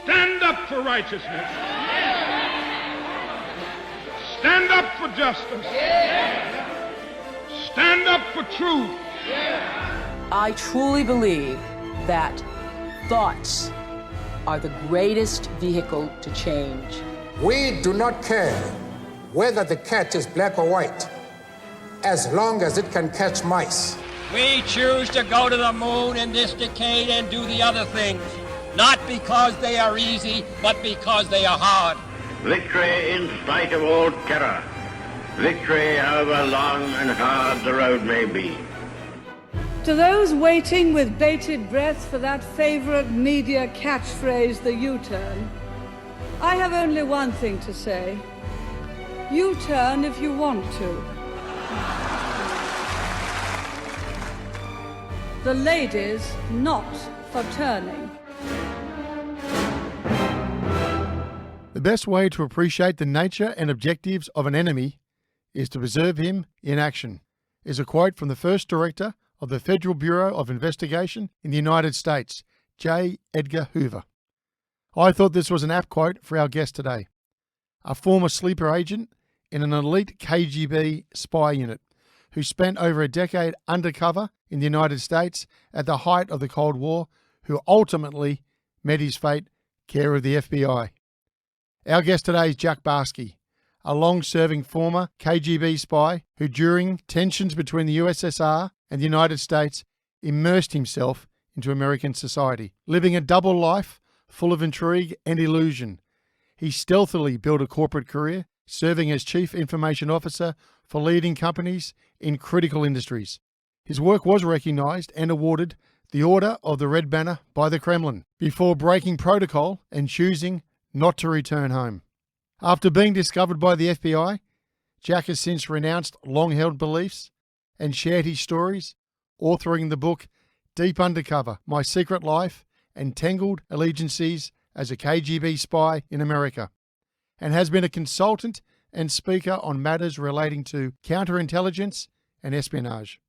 Stand up for righteousness. Stand up for justice. Stand up for truth. I truly believe that thoughts are the greatest vehicle to change. We do not care whether the cat is black or white, as long as it can catch mice. We choose to go to the moon in this decade and do the other things, not because they are easy, but because they are hard. Victory in spite of all terror. Victory however long and hard the road may be. To those waiting with bated breath for that favorite media catchphrase, the U-turn, I have only one thing to say. U-turn if you want to. The ladies not for turning. The best way to appreciate the nature and objectives of an enemy is to observe him in action, is a quote from the first director of the Federal Bureau of Investigation in the United States, J. Edgar Hoover. I thought this was an apt quote for our guest today, a former sleeper agent in an elite KGB spy unit who spent over a decade undercover in the United States at the height of the Cold War, who ultimately met his fate, care of the FBI. Our guest today is Jack Barsky, a long-serving former KGB spy who, during tensions between the USSR and the United States, immersed himself into American society, living a double life full of intrigue and illusion. He stealthily built a corporate career, serving as Chief Information Officer for leading companies in critical industries. His work was recognized and awarded the Order of the Red Banner by the Kremlin before breaking protocol and choosing not to return home. After being discovered by the FBI, Jack has since renounced long-held beliefs and shared his stories, authoring the book Deep Undercover, My Secret Life and Tangled Allegiances as a KGB Spy in America, and has been a consultant and speaker on matters relating to counterintelligence and espionage.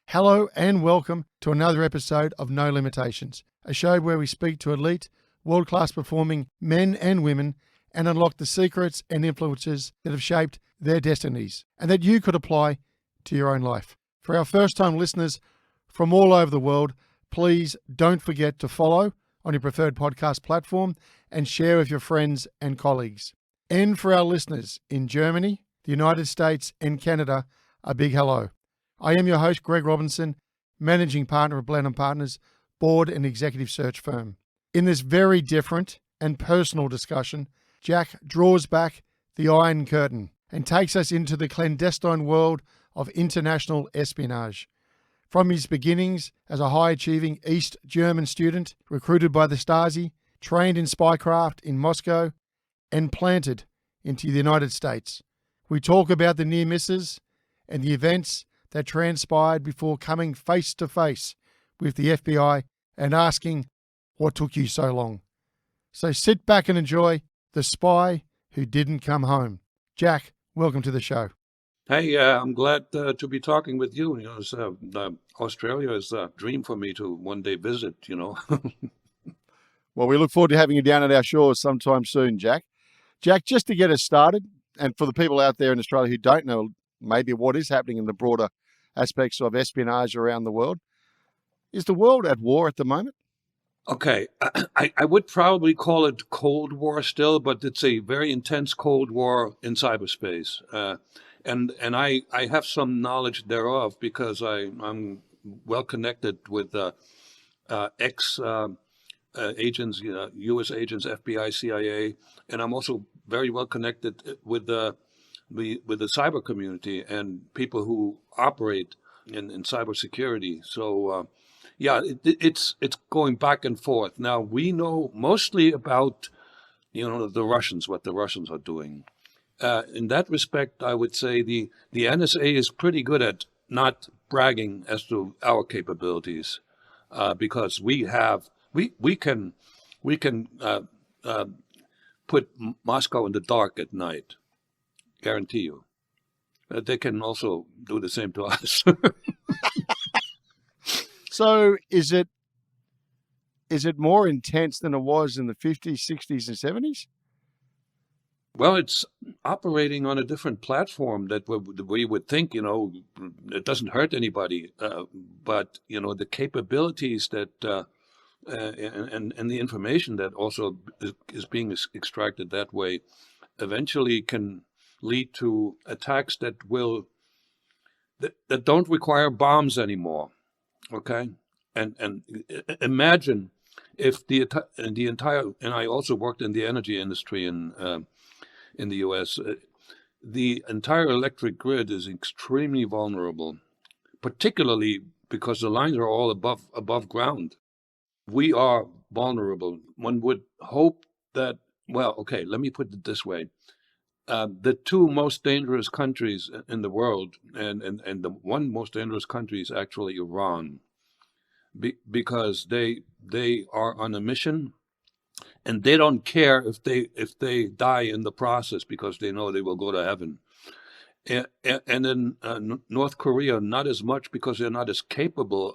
Hello and welcome to another episode of No Limitations, a show where we speak to elite, world-class performing men and women and unlock the secrets and influences that have shaped their destinies and that you could apply to your own life. For our first-time listeners from all over the world, please don't forget to follow on your preferred podcast platform and share with your friends and colleagues. And for our listeners in Germany, the United States and Canada, a big hello. I am your host, Greg Robinson, managing partner of Blenheim Partners, board and executive search firm. In this very different and personal discussion, Jack draws back the Iron Curtain and takes us into the clandestine world of international espionage. From his beginnings as a high-achieving East German student recruited by the Stasi, trained in spycraft in Moscow, and planted into the United States. We talk about the near misses and the events that transpired before coming face to face with the FBI and asking, what took you so long? So sit back and enjoy The Spy Who Didn't Come Home. Jack, welcome to the show. Hey, I'm glad to be talking with you. Australia is a dream for me to one day visit, Well, we look forward to having you down at our shores sometime soon, Jack. Jack, just to get us started, and for the people out there in Australia who don't know maybe what is happening in the broader aspects of espionage around the world, is the world at war at the moment? Okay, I would probably call it Cold War still, but it's a very intense Cold War in cyberspace. And I have some knowledge thereof because I'm well connected with ex agents, U.S. agents, FBI, CIA, and I'm also very well connected with the cyber community and people who operate in cybersecurity. So it's going back and forth. Now we know mostly about the Russians, what the Russians are doing. In that respect, I would say the NSA is pretty good at not bragging as to our capabilities, because we can put Moscow in the dark at night. Guarantee you. They can also do the same to us. So is is it more intense than it was in the 50s, 60s, and 70s? Well, it's operating on a different platform that we would think, it doesn't hurt anybody. But, the capabilities that and the information that also is being extracted that way eventually can lead to attacks that don't require bombs anymore. Okay, and imagine if the entire, and I also worked in the energy industry in the U.S. The entire electric grid is extremely vulnerable, particularly because the lines are all above ground. We are vulnerable. One would hope that, well, okay, let me put it this way. The two most dangerous countries in the world, and the one most dangerous country is actually Iran, because they are on a mission, and they don't care if they die in the process, because they know they will go to heaven. And in North Korea, not as much, because they're not as capable.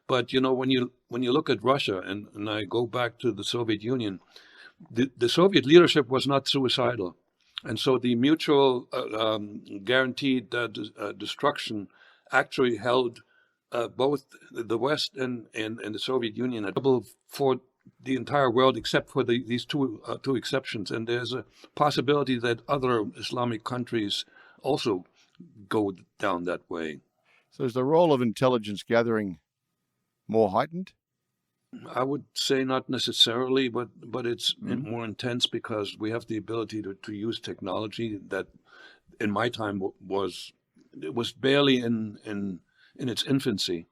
But when you look at Russia, and I go back to the Soviet Union, the Soviet leadership was not suicidal. And so the mutual guaranteed destruction actually held both the West and the Soviet Union accountable for the entire world, except for these two exceptions. And there's a possibility that other Islamic countries also go down that way. So is the role of intelligence gathering more heightened? I would say not necessarily, but it's more intense, because we have the ability to use technology that, in my time, was barely in its infancy.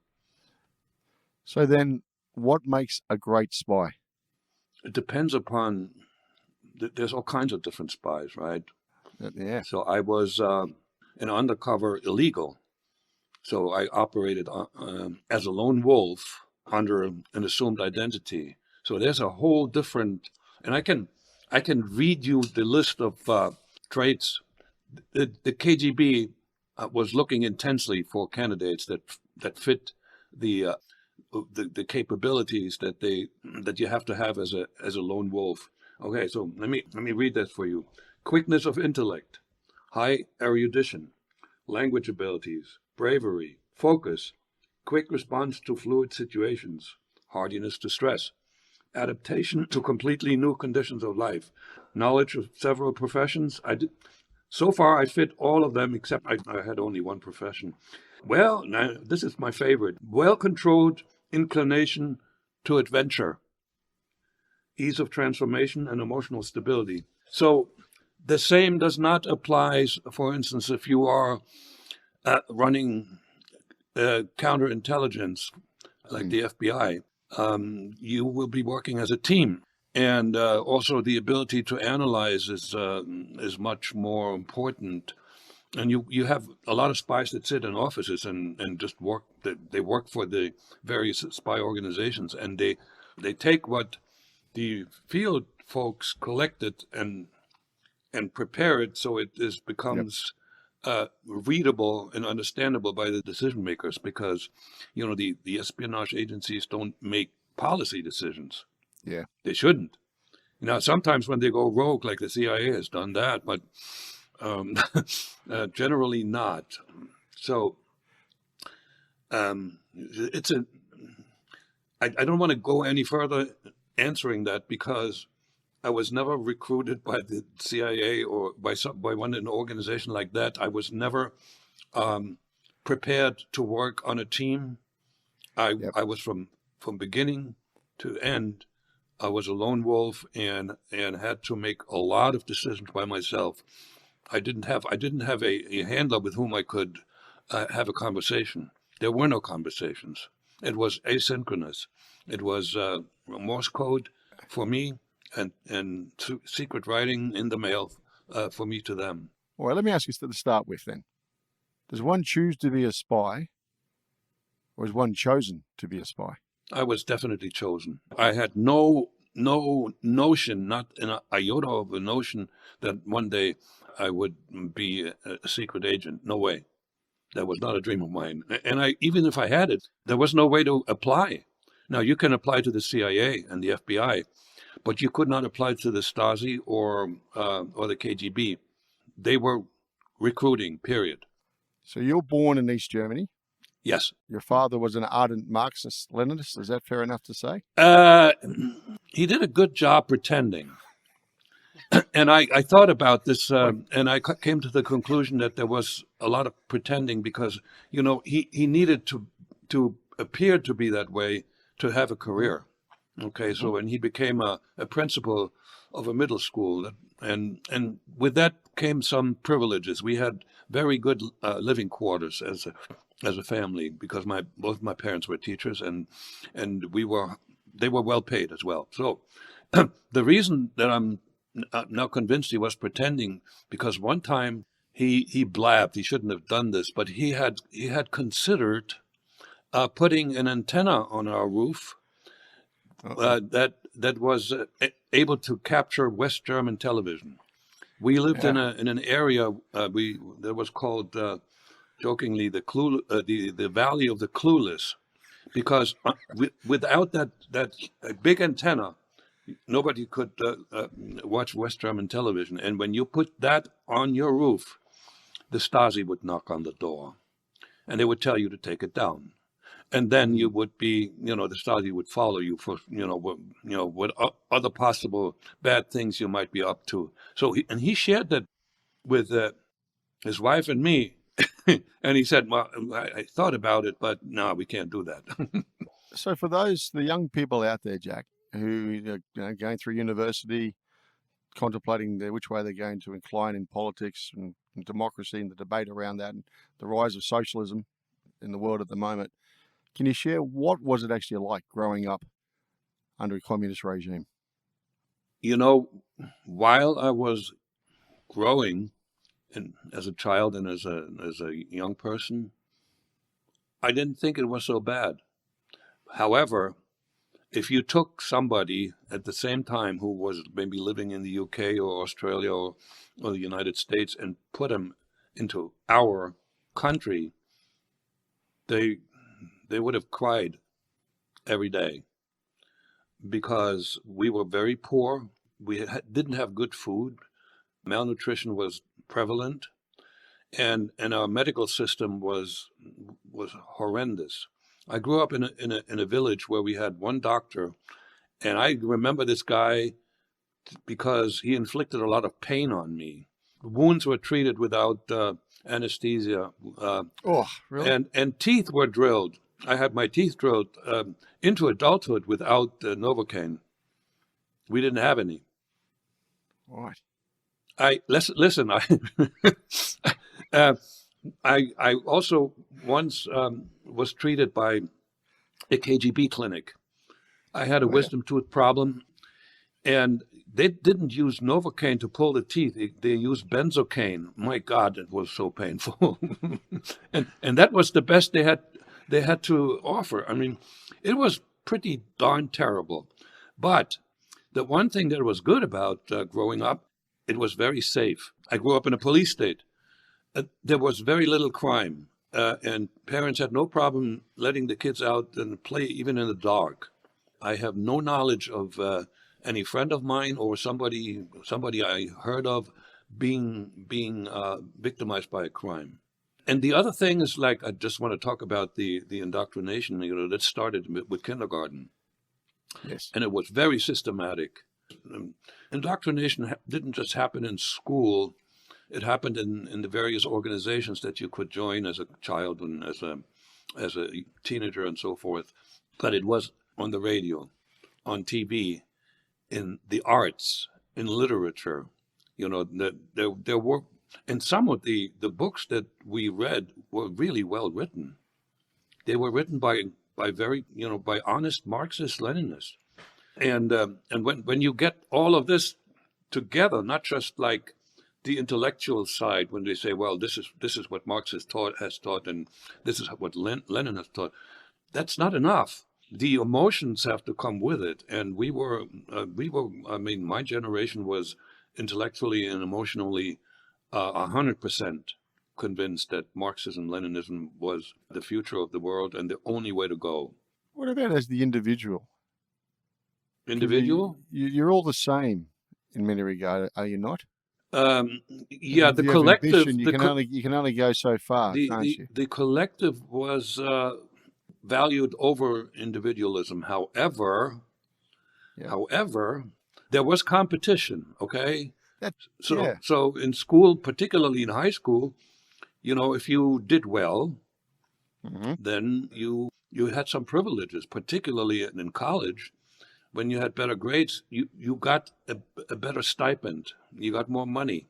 So then, what makes a great spy? It depends upon. There's all kinds of different spies, right? Yeah. So I was an undercover illegal. So I operated as a lone wolf under an assumed identity. So there's a whole different, and I can read you the list of traits. The KGB was looking intensely for candidates that fit the capabilities that you have to have as a lone wolf. Okay, so let me read that for you. Quickness of intellect, high erudition, language abilities, bravery, focus, quick response to fluid situations, hardiness to stress, adaptation to completely new conditions of life, knowledge of several professions. So far I fit all of them, except I had only one profession. Well, now this is my favorite. Well-controlled inclination to adventure, ease of transformation, and emotional stability. So the same does not apply, for instance, if you are running counterintelligence, like the FBI. You will be working as a team, and also the ability to analyze is much more important. And you have a lot of spies that sit in offices and just work. They work for the various spy organizations, and they take what the field folks collected and prepare it so it becomes readable and understandable by the decision makers, because the espionage agencies don't make policy decisions. Yeah, they shouldn't. Sometimes when they go rogue, like the CIA has done that, but generally not. So it's I don't want to go any further answering that, because I was never recruited by the CIA or by an organization like that. I was never prepared to work on a team. I was from beginning to end. I was a lone wolf and had to make a lot of decisions by myself. I didn't have a handler with whom I could have a conversation. There were no conversations. It was asynchronous. It was Morse code for me, and secret writing in the mail for me to them. All right, let me ask you to start with then. Does one choose to be a spy, or is one chosen to be a spy? I was definitely chosen. I had no notion, not an iota of a notion, that one day I would be a secret agent. No way. That was not a dream of mine. And even if I had it, there was no way to apply. Now, you can apply to the CIA and the FBI, but you could not apply to the Stasi or the KGB. They were recruiting, period. So you're born in East Germany. Yes. Your father was an ardent Marxist-Leninist. Is that fair enough to say? He did a good job pretending. And I thought about this, and I came to the conclusion that there was a lot of pretending because, he needed to appear to be that way to have a career. Okay, so when he became a principal of a middle school, and with that came some privileges. We had very good living quarters as a family because both my parents were teachers, and they were well paid as well. So the reason that I'm now convinced he was pretending, because one time he blabbed. He shouldn't have done this, but he had considered putting an antenna on our roof that was able to capture West German television. We lived in an area that was called jokingly the Valley of the Clueless, because without that big antenna, nobody could watch West German television. And when you put that on your roof, the Stasi would knock on the door, and they would tell you to take it down. And then you would be, the Stasi would follow you for, what other possible bad things you might be up to. So he shared that with his wife and me, and he said, "Well, I thought about it, but no, we can't do that." So for the young people out there, Jack, who are going through university, contemplating which way they're going to incline in politics and democracy and the debate around that and the rise of socialism in the world at the moment, can you share what was it actually like growing up under a communist regime? While I was growing as a child and as a young person, I didn't think it was so bad. However, if you took somebody at the same time who was maybe living in the UK or Australia or the United States and put them into our country, they would have cried every day because we were very poor. We didn't have good food. Malnutrition was prevalent, and our medical system was horrendous. I grew up in a village where we had one doctor, and I remember this guy because he inflicted a lot of pain on me. Wounds were treated without anesthesia. Oh, really? And teeth were drilled. I had my teeth drilled into adulthood without Novocaine. We didn't have any. Right. Listen. I also once was treated by a KGB clinic. I had a wisdom tooth problem, and they didn't use Novocaine to pull the teeth. They used benzocaine. My God, it was so painful. and that was the best they had to offer. I mean, it was pretty darn terrible. But the one thing that was good about growing up, it was very safe. I grew up in a police state. There was very little crime, and parents had no problem letting the kids out and play even in the dark. I have no knowledge of any friend of mine or somebody I heard of being victimized by a crime. And the other thing is, I just want to talk about the indoctrination, that started with kindergarten. Yes. And it was very systematic. Indoctrination didn't just happen in school. It happened in the various organizations that you could join as a child and as a teenager and so forth. But it was on the radio, on TV, in the arts, in literature. That there were, and some of the books that we read were really well written. They were written by very by honest Marxist Leninists. And when you get all of this together, not just like the intellectual side, when they say, well, this is what Marx has taught, and this is what Lenin has taught, that's not enough. The emotions have to come with it. And we were, I mean, my generation was intellectually and emotionally 100% convinced that Marxism, Leninism was the future of the world and the only way to go. What about as the individual? Individual? You're all the same in many regards, are you not? Yeah, the If you have collective. ambition, you can only go so far, can't you? The collective was valued over individualism. However, there was competition. Okay, so in school, particularly in high school, if you did well, then you had some privileges. Particularly in college, when you had better grades, you got a better stipend. You got more money.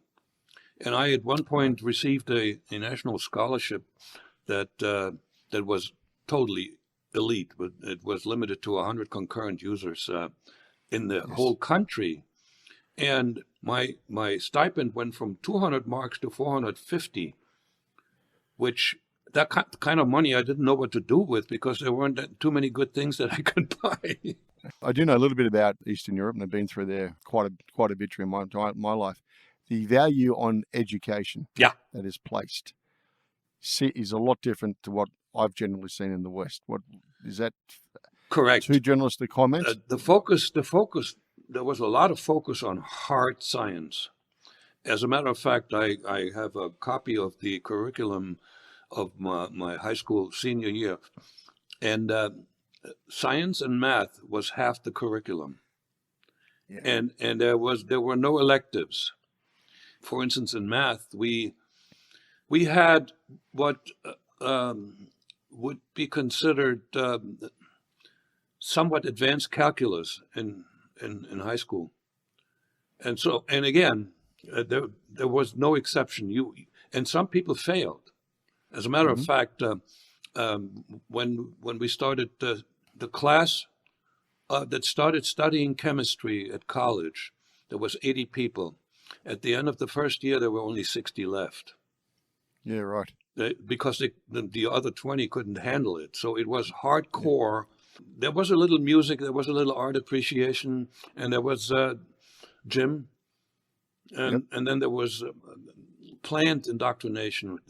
And I, at one point, received a national scholarship that was totally elite, but it was limited to 100 concurrent users in the whole country. And my stipend went from 200 marks to 450, which that kind of money I didn't know what to do with because there weren't too many good things that I could buy. I do know a little bit about Eastern Europe, and I've been through there quite a bit during my life. The value on education that is placed is a lot different to what I've generally seen in the West. What is that? Correct. Too generous to comment? The focus. There was a lot of focus on hard science. As a matter of fact, I have a copy of the curriculum of my high school senior year, and science and math was half the curriculum, and there were no electives. For instance, in math, we had what would be considered somewhat advanced calculus in high school, and again, there was no exception. And some people failed. As a matter of fact, when we started the class that started studying chemistry at college, there was 80 people. At the end of the first year, there were only 60 left. Yeah, right. Because the other 20 couldn't handle it. So it was hardcore. There was a little music, there was a little art appreciation, and there was gym. And then there was planned indoctrination,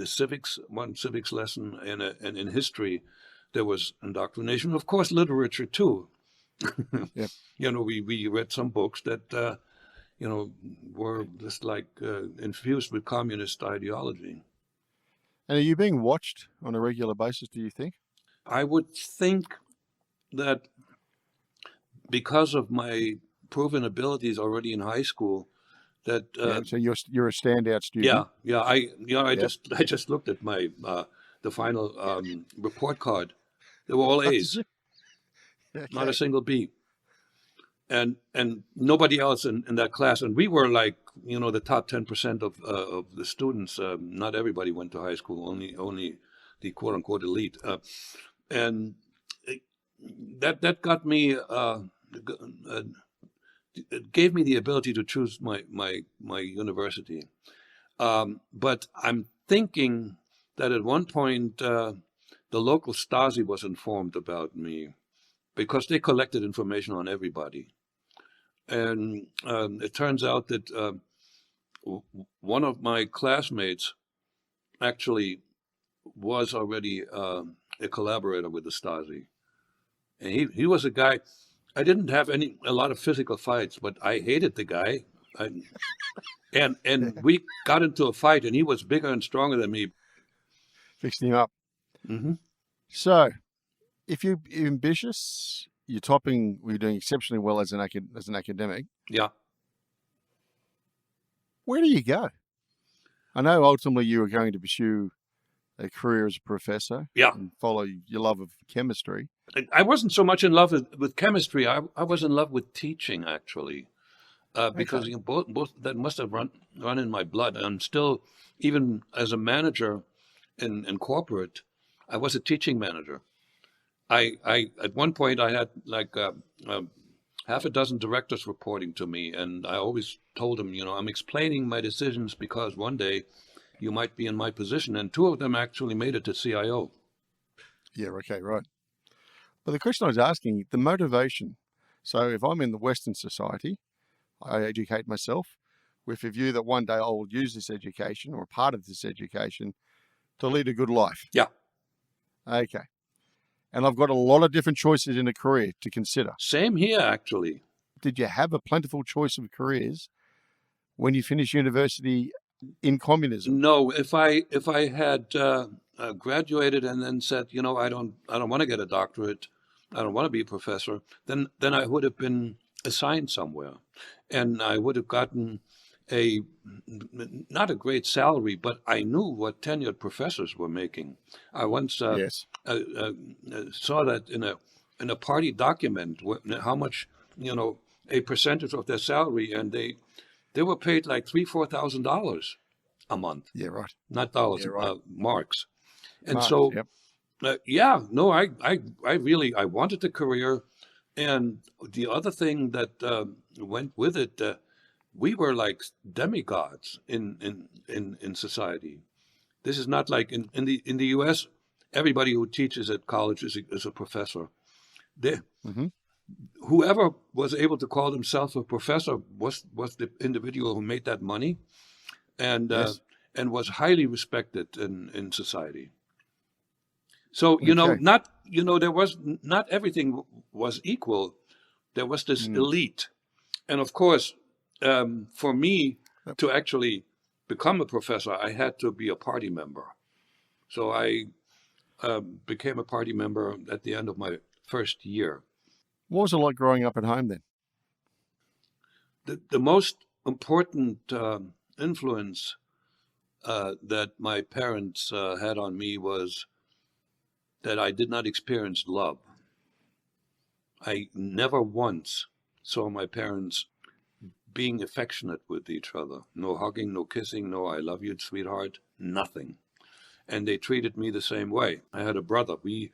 one civics lesson, and in history, there was indoctrination. Of course, literature too. We read some books that were just like infused with communist ideology. And are you being watched on a regular basis, do you think? I would think that because of my proven abilities already in high school, that so you're a standout student. I just looked at my the final report card. They were all A's, not a single B. And nobody else in that class. And we were like, the top 10% of the students. Not everybody went to high school, only the quote unquote elite. And that got me, it gave me the ability to choose my university. But I'm thinking that at one point, the local Stasi was informed about me because they collected information on everybody. And it turns out that one of my classmates actually was already a collaborator with the Stasi. And he was a guy, I didn't have a lot of physical fights, but I hated the guy. And we got into a fight, and he was bigger and stronger than me. Fixed him up. Mm-hmm. So, if you're ambitious, you're doing exceptionally well as an academic. Yeah. Where do you go? I know ultimately you were going to pursue a career as a professor. Yeah. And follow your love of chemistry. I wasn't so much in love with chemistry. I was in love with teaching, actually, because both that must have run in my blood. I'm still, even as a manager in corporate, I was a teaching manager. I at one point I had like half a dozen directors reporting to me, and I always told them, I'm explaining my decisions because one day you might be in my position, and two of them actually made it to CIO. Yeah, okay, right. But the question I was asking, the motivation. So if I'm in the Western society, I educate myself with a view that one day I will use this education or a part of this education to lead a good life. Yeah. Okay. and I've got a lot of different choices in a career to consider. Same here, actually. Did you have a plentiful choice of careers when you finished university in communism? No, if I had graduated and then said, I don't want to get a doctorate, I don't want to be a professor, then I would have been assigned somewhere, and I would have gotten not a great salary, but I knew what tenured professors were making. I once saw that in a party document, how much a percentage of their salary, and they were paid like $3,000-4,000 a month. Yeah, right. Not dollars, Yeah, right. marks. And Marks, so, yep. I wanted a career, and the other thing that went with it, we were like demigods in society. This is not like in the U.S. Everybody who teaches at college is a professor. Whoever was able to call himself a professor was the individual who made that money, and and was highly respected in society. So there was not everything was equal. There was this elite, and of course, for me to actually become a professor, I had to be a party member. So I became a party member at the end of my first year. What was it like growing up at home then? The most important influence that my parents had on me was that I did not experience love. I never once saw my parents being affectionate with each other. No hugging, no kissing, no I love you, sweetheart, nothing. And they treated me the same way. I had a brother. We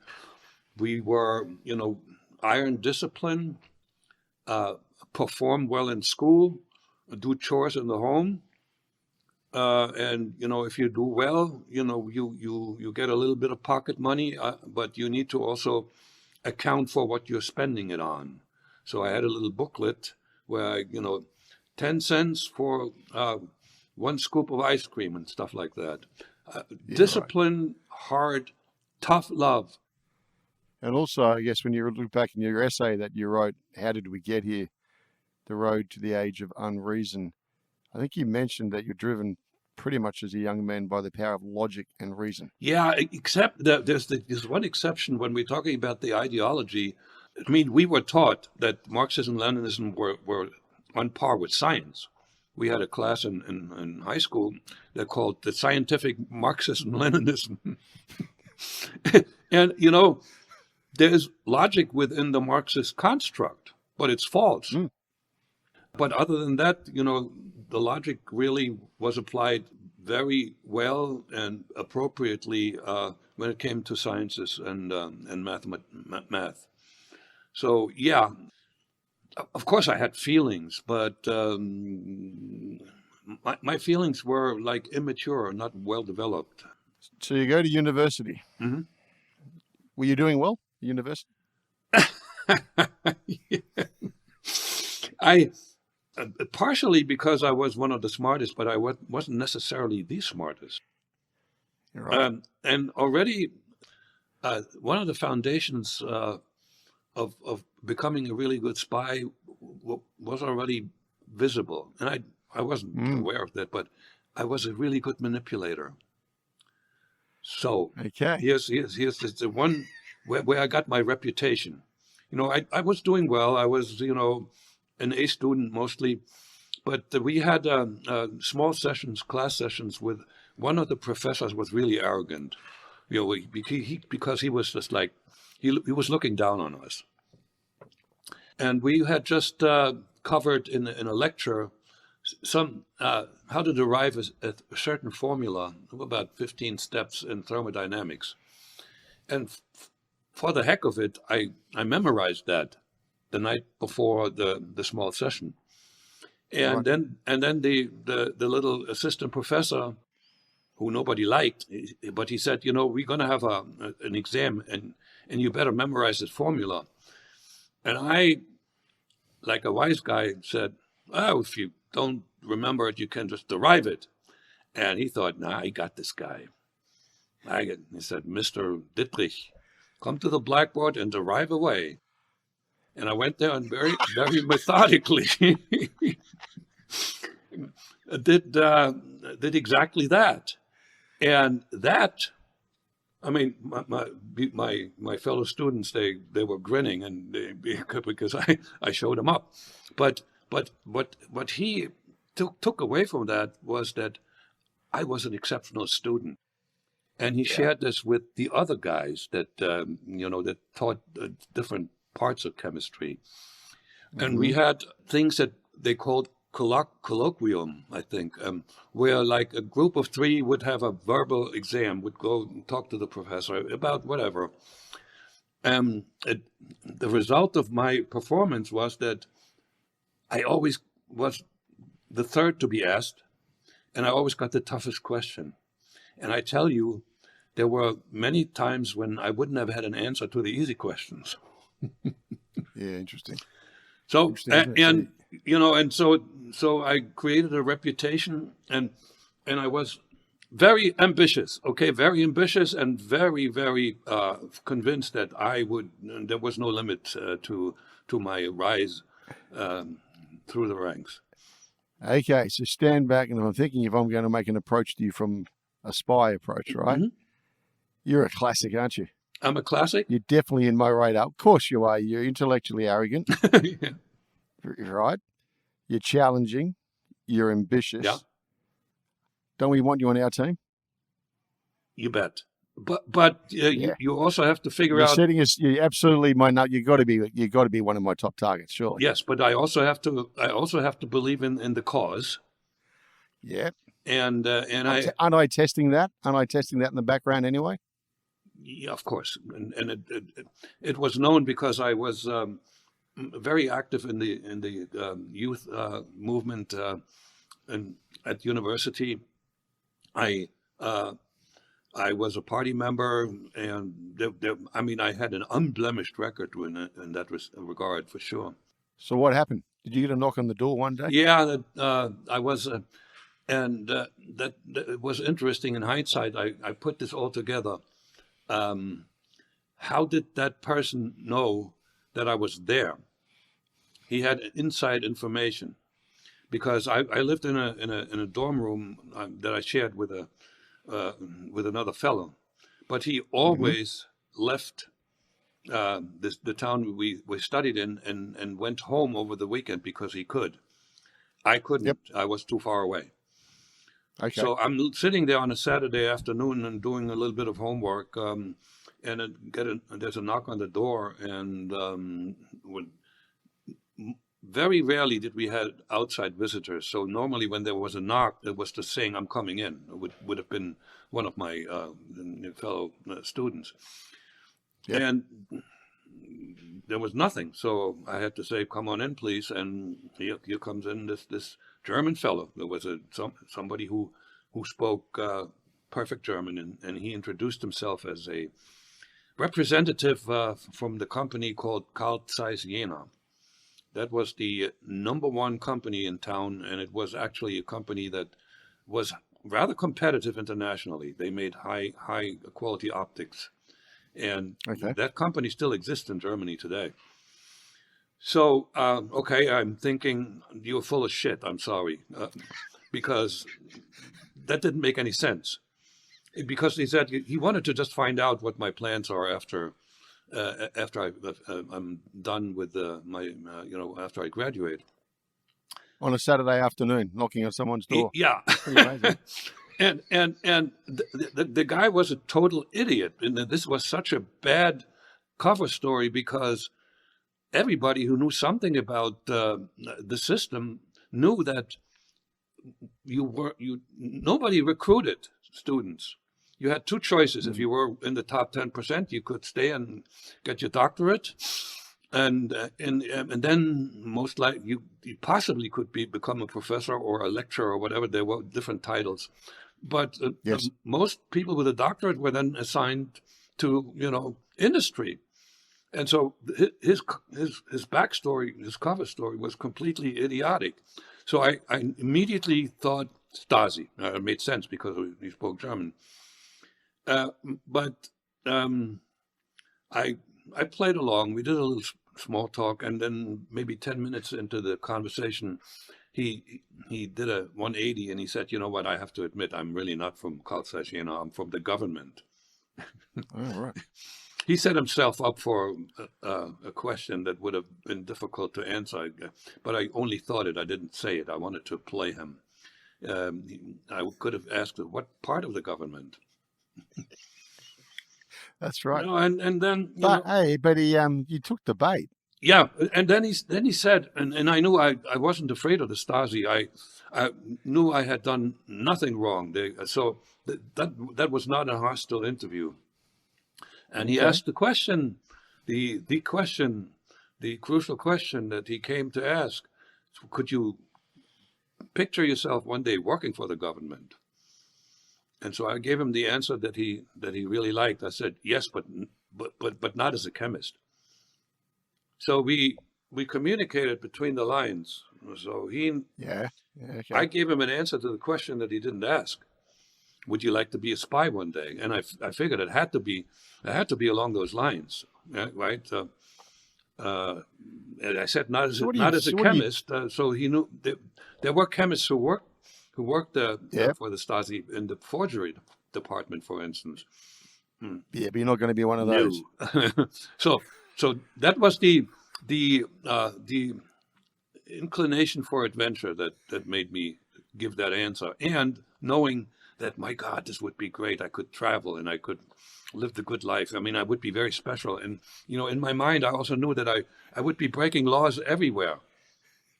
were, iron discipline, perform well in school, do chores in the home. And if you do well, you get a little bit of pocket money, but you need to also account for what you're spending it on. So I had a little booklet where 10 cents for 1 scoop of ice cream and stuff like that. Discipline, hard, tough love. And also, I guess when you look back in your essay that you wrote, How Did We Get Here? The Road to the Age of Unreason, I think you mentioned that you're driven pretty much as a young man by the power of logic and reason. Yeah, except that there's one exception when we're talking about the ideology. I mean, we were taught that Marxism and Leninism were on par with science. We had a class in high school that called the Scientific Marxism-Leninism. And, there's logic within the Marxist construct, but it's false. But other than that, the logic really was applied very well and appropriately when it came to sciences and math. So, yeah, of course I had feelings, but my feelings were like immature, not well developed. So you go to university. Mm-hmm. Were you doing well at university? I partially because I was one of the smartest, but I wasn't necessarily the smartest. You're right. And already one of the foundations of becoming a really good spy was already visible. And I wasn't aware of that, but I was a really good manipulator. So here's the one where I got my reputation. I was doing well. I was, an A student mostly, but we had small sessions, class sessions with one of the professors was really arrogant, because he was just like, he was looking down on us. And we had just covered in a lecture some how to derive a certain formula of about 15 steps in thermodynamics. And for the heck of it, I memorized that the night before the small session. And then the little assistant professor, who nobody liked, but he said, we're going to have an exam and you better memorize this formula. And I, like a wise guy, said, oh, if you don't remember it, you can just derive it. And he thought, I got this guy. He said, Mr. Dittrich, come to the blackboard and drive away. And I went there and very, very methodically did exactly that. And that, I mean, my fellow students, they were grinning and because I showed them up. But what he took away from that was that I was an exceptional student. And he shared this with the other guys that, that taught different parts of chemistry. And we had things that they called colloquium, I think, where like a group of 3 would have a verbal exam, would go and talk to the professor about whatever. The result of my performance was that I always was the third to be asked, and I always got the toughest question. And I tell you, there were many times when I wouldn't have had an answer to the easy questions. Yeah, interesting. So, so I created a reputation, and I was very ambitious, very ambitious, and very, very convinced that there was no limit to my rise through the ranks. Okay, so stand back, and I'm thinking if I'm going to make an approach to you from a spy approach, right? Mm-hmm. You're a classic, aren't you? I'm a classic? You're definitely in my radar. Of course you are. You're intellectually arrogant. Yeah. Right? You're challenging. You're ambitious. Yeah. Don't we want you on our team? You bet. But you also have to figure out. You absolutely you got to be one of my top targets, surely. Yes, but I also have to believe in the cause. Yeah. And aren't I testing that? Aren't I testing that in the background anyway? Yeah, of course. And it was known because I was very active in the youth movement and at university. I was a party member, and I had an unblemished record in that regard for sure. So what happened? Did you get a knock on the door one day? Yeah, I was, and that was interesting in hindsight. I put this all together. How did that person know that I was there? He had inside information, because I lived in a dorm room that I shared with another fellow, but he always left the town we studied in and went home over the weekend because he could. I couldn't. Yep. I was too far away. Okay. So I'm sitting there on a Saturday afternoon and doing a little bit of homework, and there's a knock on the door, and very rarely did we have outside visitors. So normally when there was a knock, there was just saying, "I'm coming in." It would have been one of my fellow students. Yep. And there was nothing. So I had to say, "Come on in, please." And here comes in this German fellow. There was somebody who spoke perfect German, and he introduced himself as a representative from the company called Carl Zeiss Jena. That was the #1 company in town, and it was actually a company that was rather competitive internationally. They made high quality optics, and that company still exists in Germany today. So, I'm thinking, you're full of shit, I'm sorry, because that didn't make any sense. Because he said he wanted to just find out what my plans are after I'm done with after I graduate. On a Saturday afternoon, knocking on someone's door. Yeah. Pretty amazing. and the guy was a total idiot, and this was such a bad cover story because everybody who knew something about the system knew that nobody recruited students. You had two choices. If you were in the top 10%, you could stay and get your doctorate, and then most likely you possibly could become a professor or a lecturer or whatever. There were different titles, but most people with a doctorate were then assigned to industry. And so his backstory, his cover story, was completely idiotic. So I immediately thought Stasi. It made sense because he spoke German. But I played along. We did a little small talk, and then maybe 10 minutes into the conversation, he did a 180, and he said, "You know what? I have to admit, I'm really not from Karlsruhe. You know, I'm from the government." Oh, right. He set himself up for a question that would have been difficult to answer, but I only thought it. I didn't say it. I wanted to play him. I could have asked, "What part of the government?" That's right. You know, and then But hey, but he you took the bait. yeah, and then he said, and I knew I wasn't afraid of the Stasi. I knew I had done nothing wrong. So that was not a hostile interview. And he asked the question, the crucial question that he came to ask: could you picture yourself one day working for the government? And so I gave him the answer that he really liked. I said, yes, but not as a chemist. So we communicated between the lines. So Yeah. Okay. I gave him an answer to the question that he didn't ask. Would you like to be a spy one day? And I figured it had to be along those lines, right? And I said not as a chemist. So he knew there were chemists who worked for the Stasi in the forgery department, for instance. Yeah, but you're not going to be one of those. No. so that was the inclination for adventure that made me give that answer, and knowing that, my God, this would be great. I could travel and I could live the good life. I mean, I would be very special. And, you know, in my mind, I also knew that I would be breaking laws everywhere.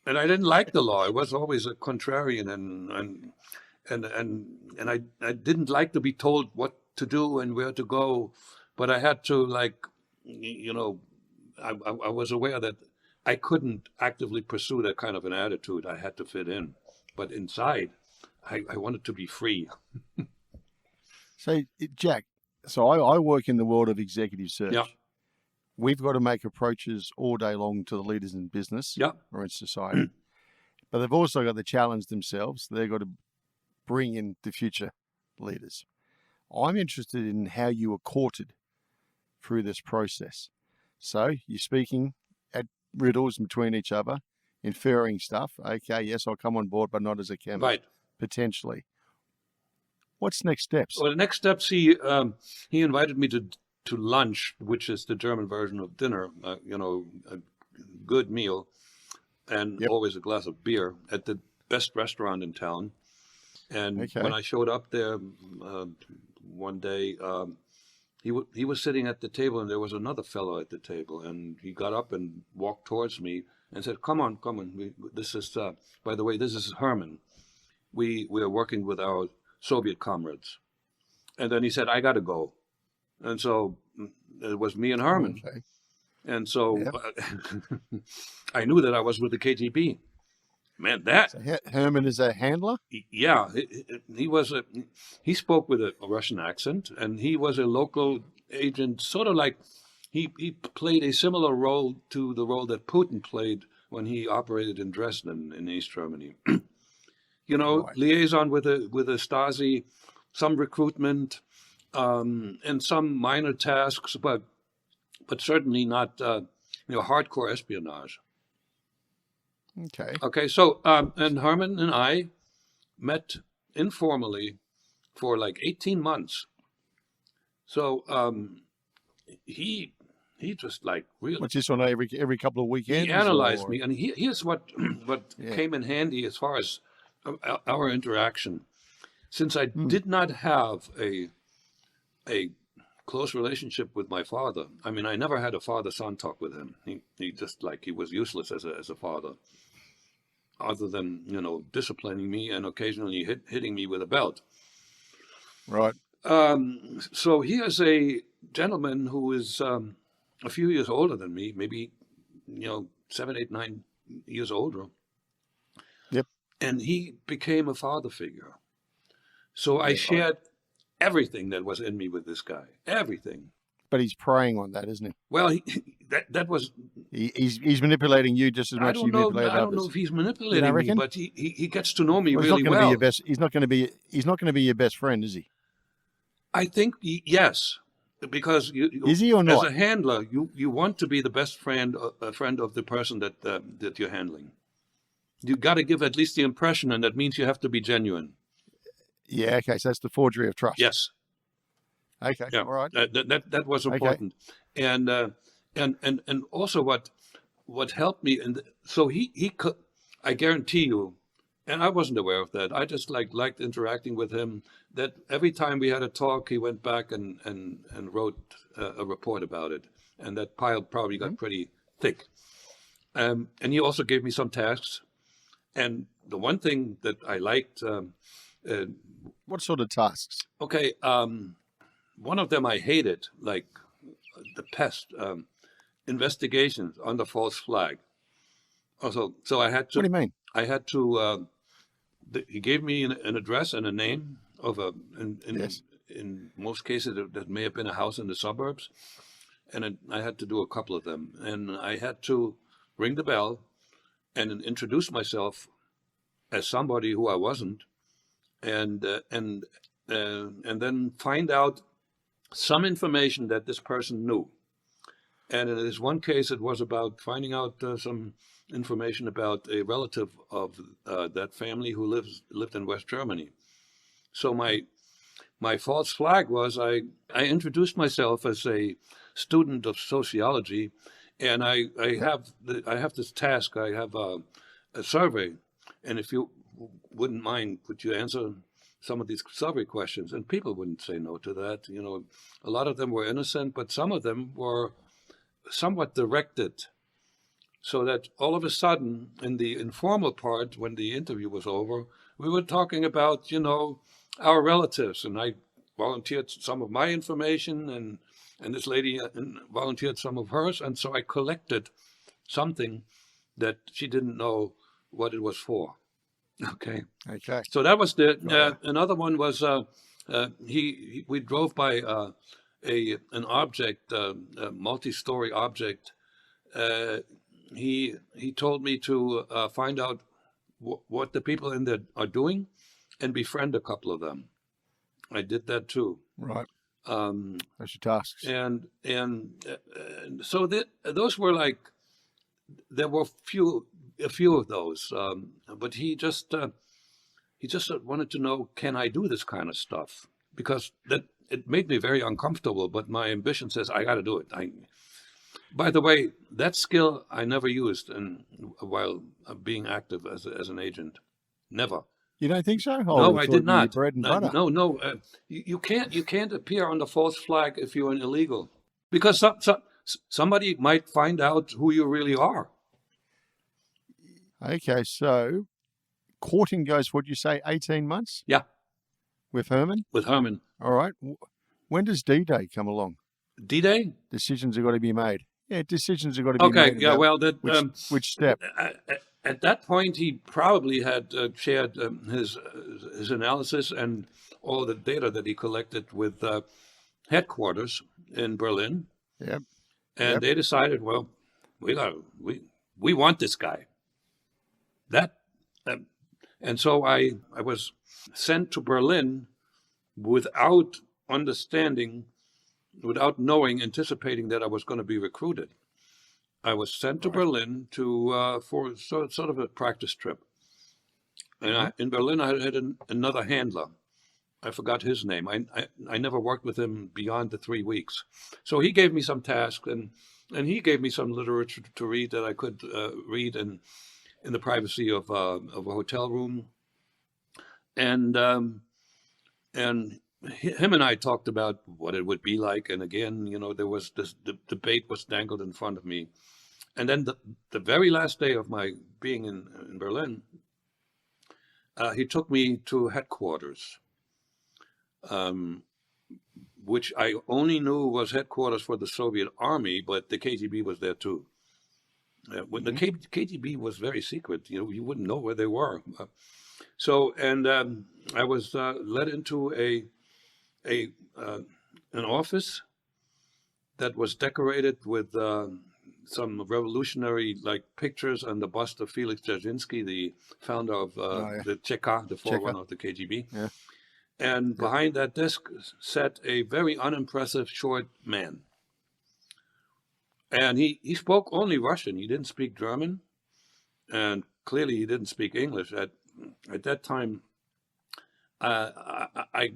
And I didn't like the law. I was always a contrarian, and I didn't like to be told what to do and where to go. But I had to, like, you know, I was aware that I couldn't actively pursue that kind of an attitude. I had to fit in. But inside, I wanted to be free. So, Jack, I work in the world of executive search. Yeah. We've got to make approaches all day long to the leaders in business or in society. But they've also got the challenge themselves. They've got to bring in the future leaders. I'm interested in how you were courted through this process. So you're speaking at riddles between each other, inferring stuff. Okay, yes, I'll come on board, but not as a chemist. Right. Potentially. What's next steps? Well, the next steps, he invited me to lunch, which is the German version of dinner. You know, a good meal, and always a glass of beer at the best restaurant in town. And when I showed up there one day, he was sitting at the table, and there was another fellow at the table, and he got up and walked towards me and said, "Come on. This is, by the way, this is Herman. We are working with our Soviet comrades." And then he said, "I got to go." And so it was me and Herman. Okay. And so I knew that I was with the KGB. Man, that... So Herman is a handler? Yeah, he spoke with a Russian accent, and he was a local agent, sort of like he played a similar role to the role that Putin played when he operated in Dresden in East Germany. You know, liaison with the Stasi, some recruitment, and some minor tasks, but certainly not hardcore espionage. Okay. So and Herman and I met informally for like 18 months. So he just like really. What's this on every couple of weekends? He analyzed me, and here's what came in handy as far as our interaction. Since I did not have a close relationship with my father, I mean, I never had a father-son talk with him. He just he was useless as a father, other than disciplining me and occasionally hitting me with a belt. Right. So here's a gentleman who is a few years older than me, maybe 7, 8, 9 years older. Yep. And he became a father figure. So I shared everything that was in me with this guy. Everything. But he's preying on that, isn't he? Well, that was... He's manipulating you just as much as you manipulate others. I don't know if he's manipulating me, but he gets to know me really well. He's not going to be your best friend, is he? I think, yes. because Is he or as not? a handler, you want to be the best friend, a friend of the person that you're handling. You got to give at least the impression, and that means you have to be genuine. Yeah, okay, so that's the forgery of trust. Yes. Okay, Yeah. all right. That was important. And also what helped me, and so he could, I guarantee you, and I wasn't aware of that. I just liked interacting with him. That every time we had a talk, he went back and wrote a report about it, and that pile probably got pretty thick. And he also gave me some tasks. And the one thing that I liked, What sort of tasks? okay, one of them I hated, like the pest, investigations under false flag. Also, so I had to. What do you mean? I had to. He gave me an address and a name of Yes. in most cases that may have been a house in the suburbs, and I had to do a couple of them, and I had to ring the bell and introduce myself as somebody who I wasn't, and then find out some information that this person knew. And in this one case, it was about finding out some information about a relative of that family who lived in West Germany. So my false flag was I introduced myself as a student of sociology, and I have this task. I have a survey, and if you wouldn't mind, would you answer some of these survey questions? And people wouldn't say no to that. You know, a lot of them were innocent, but some of them were somewhat directed, so that all of a sudden, in the informal part, when the interview was over, we were talking about, you know, our relatives, and I volunteered some of my information, and this lady volunteered some of hers, and so I collected something that she didn't know what it was for. Okay. Okay. So that was another one was we drove by an object, a multi-story object. He told me to find out what the people in there are doing and befriend a couple of them. I did that too. Right. That's your tasks. And so those were like, there were a few of those, but he just wanted to know, can I do this kind of stuff? Because it made me very uncomfortable, but my ambition says I got to do it. By the way, that skill I never used while being active as an agent. Never. You don't think so? No, I did not. Bread and butter. No. You can't appear on the false flag if you're an illegal, because somebody might find out who you really are. Okay, so courting goes, what'd you say, 18 months? Yeah. With Herman? With Herman. All right. When does D-Day come along? D-Day? Decisions have got to be made. Yeah, decisions have got to be Okay, made. yeah, about well, which step? At that point, he probably had shared his analysis and all the data that he collected with headquarters in Berlin. Yep. And they decided, well, we want this guy. And so I was sent to Berlin without understanding, without knowing, anticipating that I was going to be recruited. I was sent to Berlin for sort of a practice trip. And in Berlin, I had another handler. I forgot his name. I never worked with him beyond the 3 weeks. So he gave me some tasks, and he gave me some literature to read that I could read in the privacy of a hotel room. And him and I talked about what it would be like. And again, you know, there was the debate was dangled in front of me. And then the very last day of my being in Berlin, he took me to headquarters, which I only knew was headquarters for the Soviet Army, but the KGB was there too. When the KGB was very secret, you know, you wouldn't know where they were. I was led into an office that was decorated with some revolutionary pictures and the bust of Felix Dzerzhinsky, the founder of the Cheka, the forerunner of the KGB. Yeah. And behind that desk sat a very unimpressive short man. And he spoke only Russian. He didn't speak German. And clearly he didn't speak English. At that time, I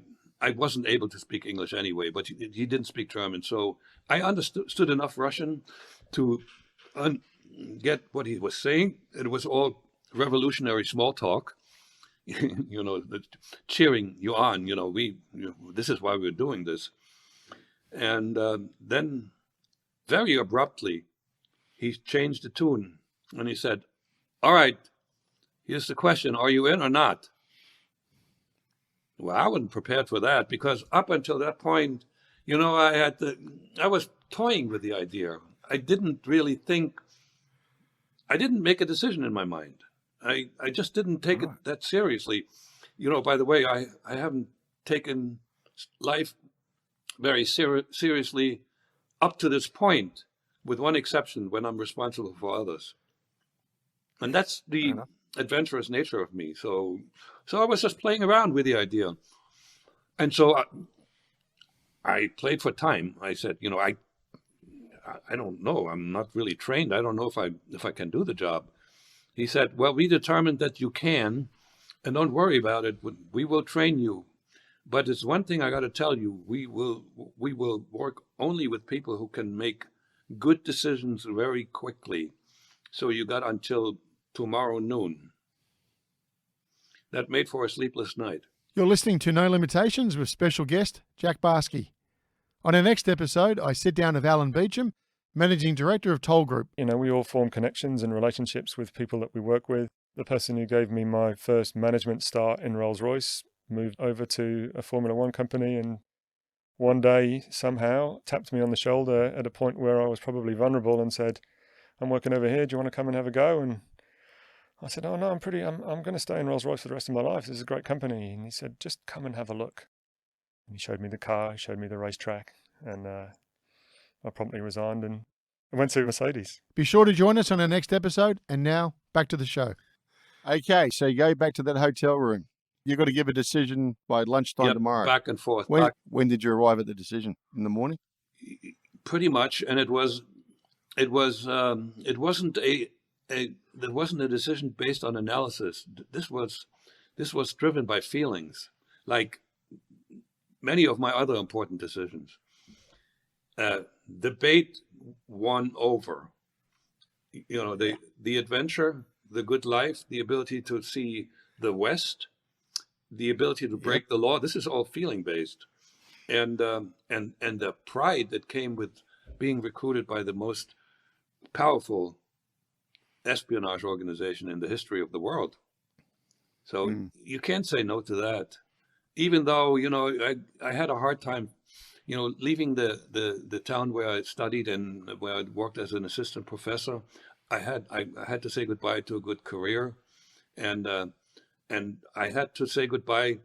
wasn't able to speak English anyway, but he didn't speak German. So I understood enough Russian to get what he was saying. It was all revolutionary small talk, cheering you on. This is why we're doing this. And then, very abruptly, he changed the tune, and he said, "All right, here's the question: are you in or not?" Well, I wasn't prepared for that, because up until that point, I was toying with the idea. I didn't make a decision in my mind. I just didn't take it that seriously. By the way, I haven't taken life very seriously up to this point, with one exception, when I'm responsible for others. And that's the adventurous nature of me. So I was just playing around with the idea. And so I played for time. I said, I don't know. I'm not really trained. I don't know if I can do the job. He said, well, we determined that you can, and don't worry about it. We will train you. But it's one thing I got to tell you. We will work only with people who can make good decisions very quickly. So you got until tomorrow noon. That made for a sleepless night. You're listening to No Limitations with special guest Jack Barsky. On our next episode, I sit down with Alan Beecham, Managing Director of Toll Group. We all form connections and relationships with people that we work with. The person who gave me my first management start in Rolls-Royce moved over to a Formula One company, and one day somehow tapped me on the shoulder at a point where I was probably vulnerable and said, "I'm working over here. Do you want to come and have a go?" And I said, "Oh no, I'm going to stay in Rolls-Royce for the rest of my life. This is a great company." And he said, "Just come and have a look." And he showed me the car, he showed me the racetrack, and I promptly resigned and went to Mercedes. Be sure to join us on our next episode. And now, back to the show. Okay, so you go back to that hotel room. You've got to give a decision by lunchtime tomorrow. Back and forth. When did you arrive at the decision? In the morning? Pretty much, and it wasn't there wasn't a decision based on analysis. This was driven by feelings, like many of my other important decisions. Debate won over. The adventure, the good life, the ability to see the West, the ability to break the law. This is all feeling based, and the pride that came with being recruited by the most powerful espionage organization in the history of the world. So you can't say no to that, even though I had a hard time, leaving the town where I studied and where I worked as an assistant professor. I had to say goodbye to a good career, and I had to say goodbye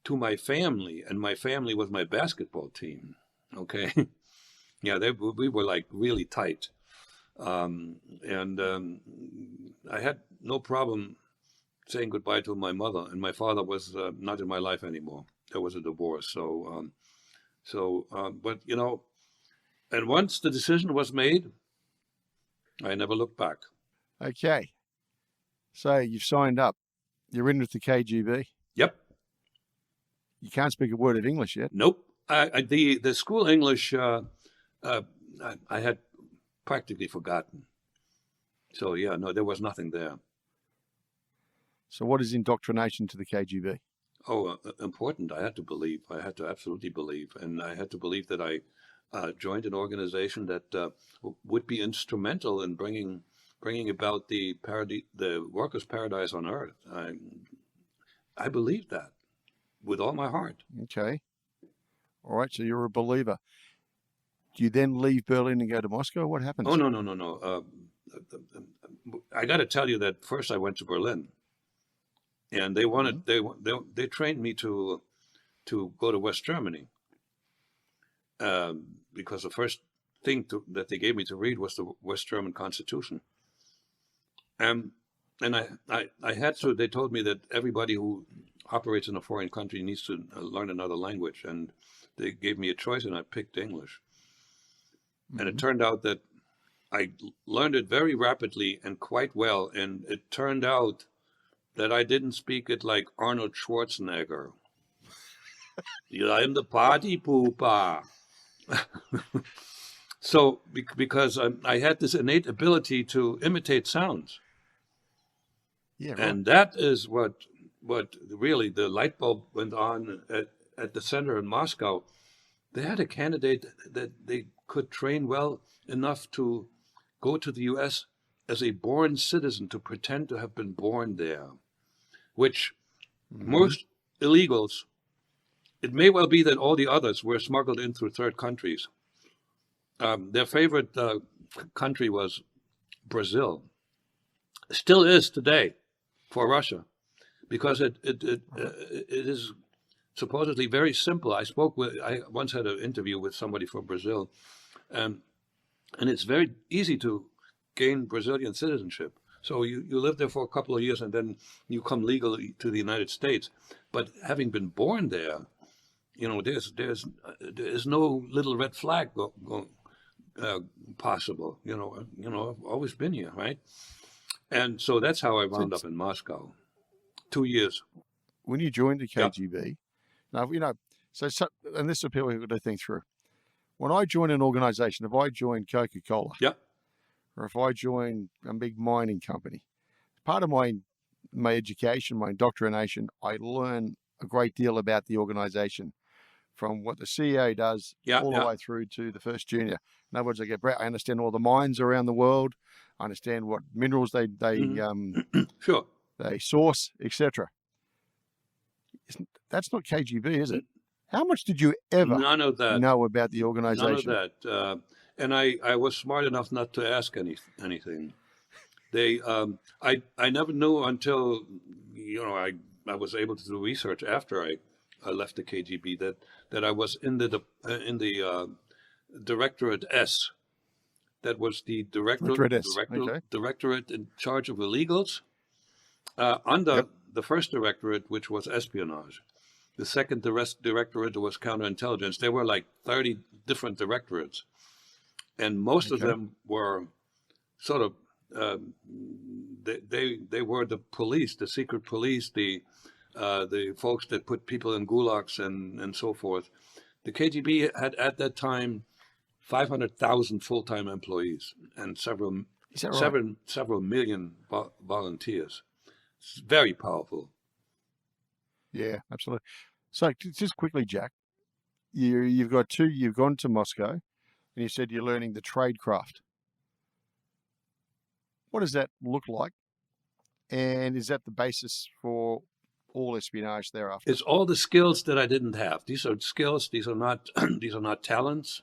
to my family, and my family was my basketball team. Okay, we were like really tight. I had no problem saying goodbye to my mother, and my father was not in my life anymore. There was a divorce. But and once the decision was made, I never looked back. Okay. So you've signed up. You're in with the KGB. Yep. You can't speak a word of English yet. Nope. The school English I had practically forgotten. So there was nothing there. So what is indoctrination to the KGB? Oh, important. I had to believe. I had to absolutely believe, and I had to believe that I joined an organization that would be instrumental in bringing about the workers' paradise on earth. I believe that with all my heart. Okay. All right. So you're a believer. Do you then leave Berlin and go to Moscow? What happens? Oh, no. I got to tell you that first I went to Berlin, and they wanted they trained me to go to West Germany, because the first thing that they gave me to read was the West German Constitution. And I had to. They told me that everybody who operates in a foreign country needs to learn another language. And they gave me a choice, and I picked English. Mm-hmm. And it turned out that I learned it very rapidly and quite well. And it turned out that I didn't speak it like Arnold Schwarzenegger. I'm the party pooper. So, because I had this innate ability to imitate sounds. Yeah, right. And that is what really the light bulb went on at the center in Moscow. They had a candidate that they could train well enough to go to the U.S. as a born citizen, to pretend to have been born there, which most illegals, it may well be that all the others were smuggled in through third countries. Their favorite country was Brazil. Still is today for Russia, because it is supposedly very simple. I once had an interview with somebody from Brazil, and it's very easy to gain Brazilian citizenship. So you live there for a couple of years and then you come legally to the United States. But having been born there, there's no little red flag possible. I've always been here, right? And so that's how I wound up in Moscow. 2 years. When you joined the KGB, now, so and this is people who got to think through. When I join an organization, if I join Coca-Cola, or if I join a big mining company, part of my education, my indoctrination, I learn a great deal about the organization, from what the CEO does all the way through to the first junior. In other words, I understand all the mines around the world. I understand what minerals they sure. they source, etc. That's not KGB, is it? How much did you ever know about the organization? None of that. And I was smart enough not to ask anything. I never knew until I was able to do research after I left the KGB that I was in the Directorate S. That was the directorate in charge of illegals. Under the first directorate, which was espionage. The second directorate was counterintelligence. There were like 30 different directorates. And most of them were sort of, they were the police, the secret police, the folks that put people in gulags and so forth. The KGB had at that time 500,000 full-time employees and several million volunteers. It's very powerful. Yeah, absolutely. So just quickly, Jack, you've gone to Moscow, and you said you're learning the tradecraft. What does that look like? And is that the basis for all espionage thereafter? It's all the skills that I didn't have. These are skills. These are not these are not talents.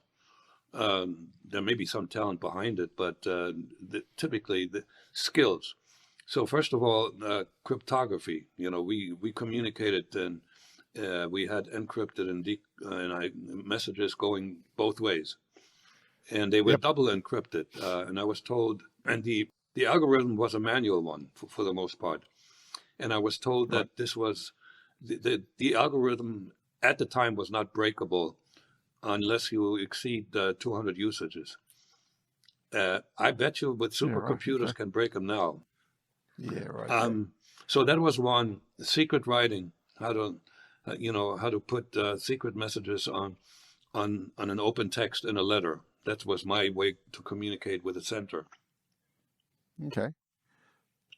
There may be some talent behind it, but typically the skills. So first of all, cryptography. We communicated, and we had encrypted and messages going both ways, and they were double encrypted. And I was told, and the algorithm was a manual one for the most part, and I was told that this was the algorithm at the time was not breakable unless you exceed 200 usages. I bet you, with supercomputers, can break them now. Yeah, right. So that was one. Secret writing, how to put secret messages on an open text in a letter. That was my way to communicate with the center. Okay.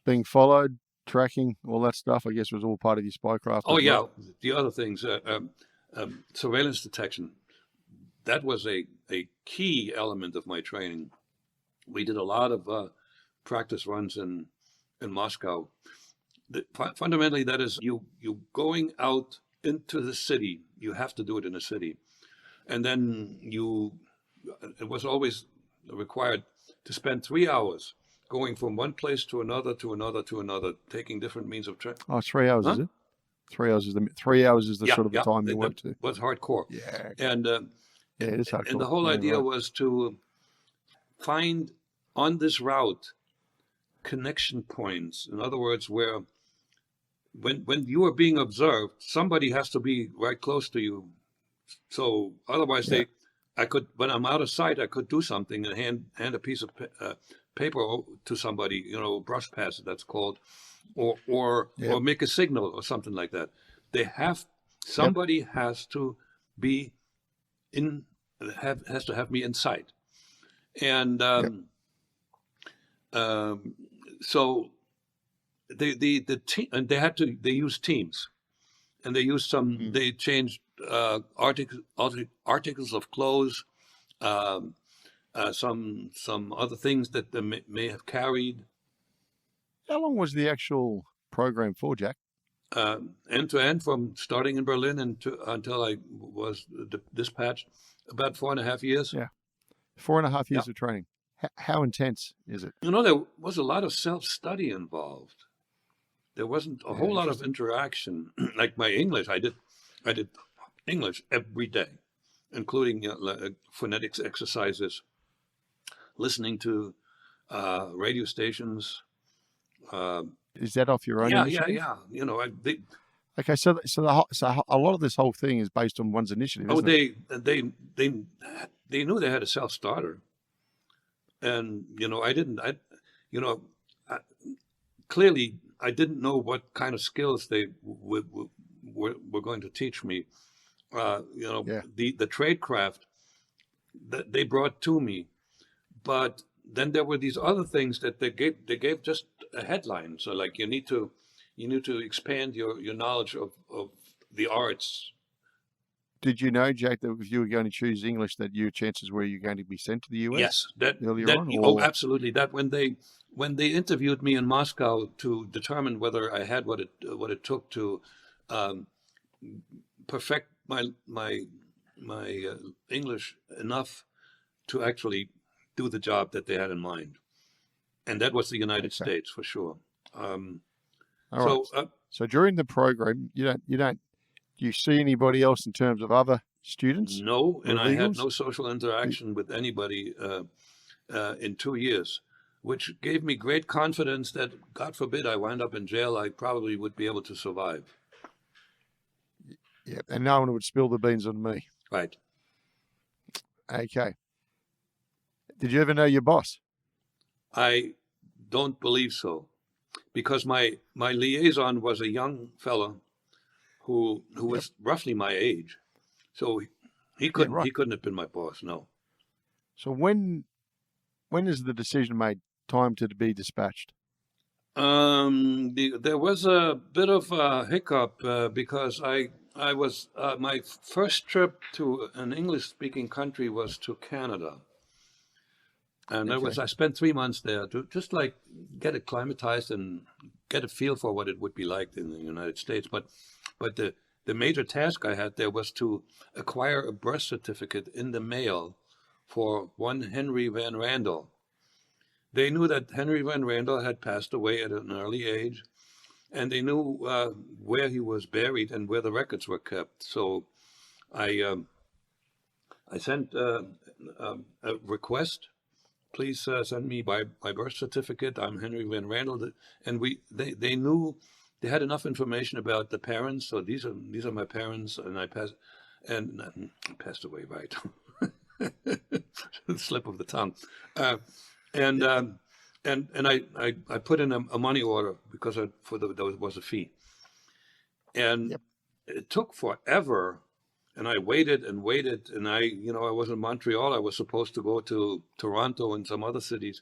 Being followed, tracking, all that stuff, I guess, was all part of your spycraft. Oh yeah, the other things, surveillance detection. That was a key element of my training. We did a lot of practice runs in Moscow. Fundamentally, that is you going out into the city. You have to do it in a city, and then it was always required to spend 3 hours going from one place to another, taking different means of transport. Oh, 3 hours, is it? 3 hours is the sort of the time you went to. Was hardcore. Yeah. And it is hardcore. And the whole idea was to find on this route connection points. In other words, where when you are being observed, somebody has to be right close to you. So otherwise, I could, when I'm out of sight, I could do something and hand a piece of paper to somebody, brush pass, that's called, or make a signal or something like that. Somebody has to be has to have me in sight, and so the team, and they used Teams, and they used they changed articles of clothes, some other things that they may have carried. How long was the actual program for, Jack? End to end, from starting in Berlin until I was dispatched, about 4.5 years. Yeah, 4.5 years of training. How intense is it? There was a lot of self-study involved. There wasn't a whole lot of interaction. Like my English, I did English every day, including phonetics exercises, listening to radio stations. Is that off your own initiative? Yeah. Okay, so a lot of this whole thing is based on one's initiative. Oh, isn't they knew they had a self-starter, and clearly I didn't know what kind of skills they were going to teach me. The tradecraft that they brought to me, but then there were these other things that they gave just a headline. So like you need to expand your knowledge of the arts. Did you know, Jack, that if you were going to choose English, that your chances were you're going to be sent to the US? Yes, earlier on? Oh, absolutely. That when they interviewed me in Moscow to determine whether I had what it took to perfect my English enough to actually do the job that they had in mind, and that was the United States for sure. So during the program, do you see anybody else in terms of other students? No, and I had no social interaction with anybody in 2 years, which gave me great confidence that, God forbid, I wind up in jail, I probably would be able to survive. Yeah, and no one would spill the beans on me. Right. Okay. Did you ever know your boss? I don't believe so, because my liaison was a young fellow who was roughly my age, so he couldn't have been my boss. No. So when is the decision made? Time to be dispatched? There was a bit of a hiccup because I was my first trip to an English-speaking country was to Canada. And I spent 3 months there to just like get acclimatized and get a feel for what it would be like in the United States. But the major task I had there was to acquire a birth certificate in the mail for one Henry Van Randel. They knew that Henry Van Randel had passed away at an early age, and they knew where he was buried and where the records were kept. So I sent a request. Please send me my birth certificate. I'm Henry Van Randel, and they knew they had enough information about the parents. So these are my parents, and I passed away, right? Slip of the tongue, and I put in a money order because there was a fee, and it took forever. And I waited and waited, and I was in Montreal. I was supposed to go to Toronto and some other cities,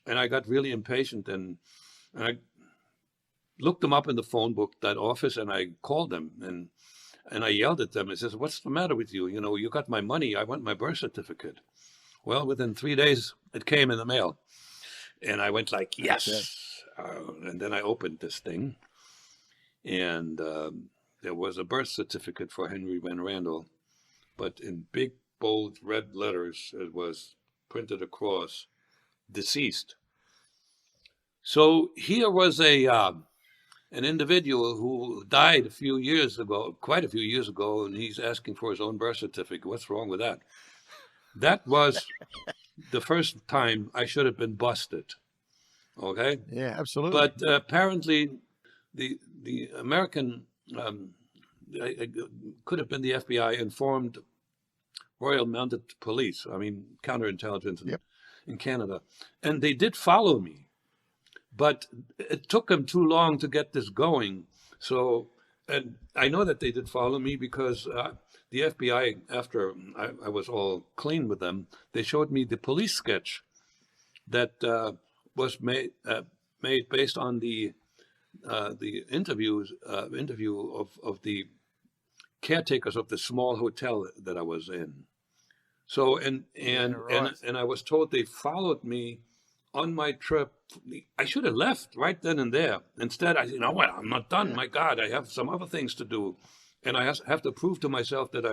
and I got really impatient, and I looked them up in the phone book, that office, and I called them, and I yelled at them. I says, "What's the matter with you? You got my money. I want my birth certificate." Well, within 3 days, it came in the mail, and I went like, "Yes!" And then I opened this thing, and there was a birth certificate for Henry Van Randel, but in big, bold red letters, it was printed across, deceased. So here was an individual who died quite a few years ago, and he's asking for his own birth certificate. What's wrong with that? That was the first time I should have been busted. Okay? Yeah, absolutely. But apparently the American could have been the FBI informed Royal Mounted Police, I mean counterintelligence in Canada, and they did follow me, but it took them too long to get this going. So, and I know that they did follow me because the FBI, after I was all clean with them, they showed me the police sketch that was made based on the interview of the caretakers of the small hotel that I was in. So and I was told they followed me on my trip. I should have left right then and there. Instead, I said, "No, what? I'm not done. My God, I have some other things to do, and I have to prove to myself that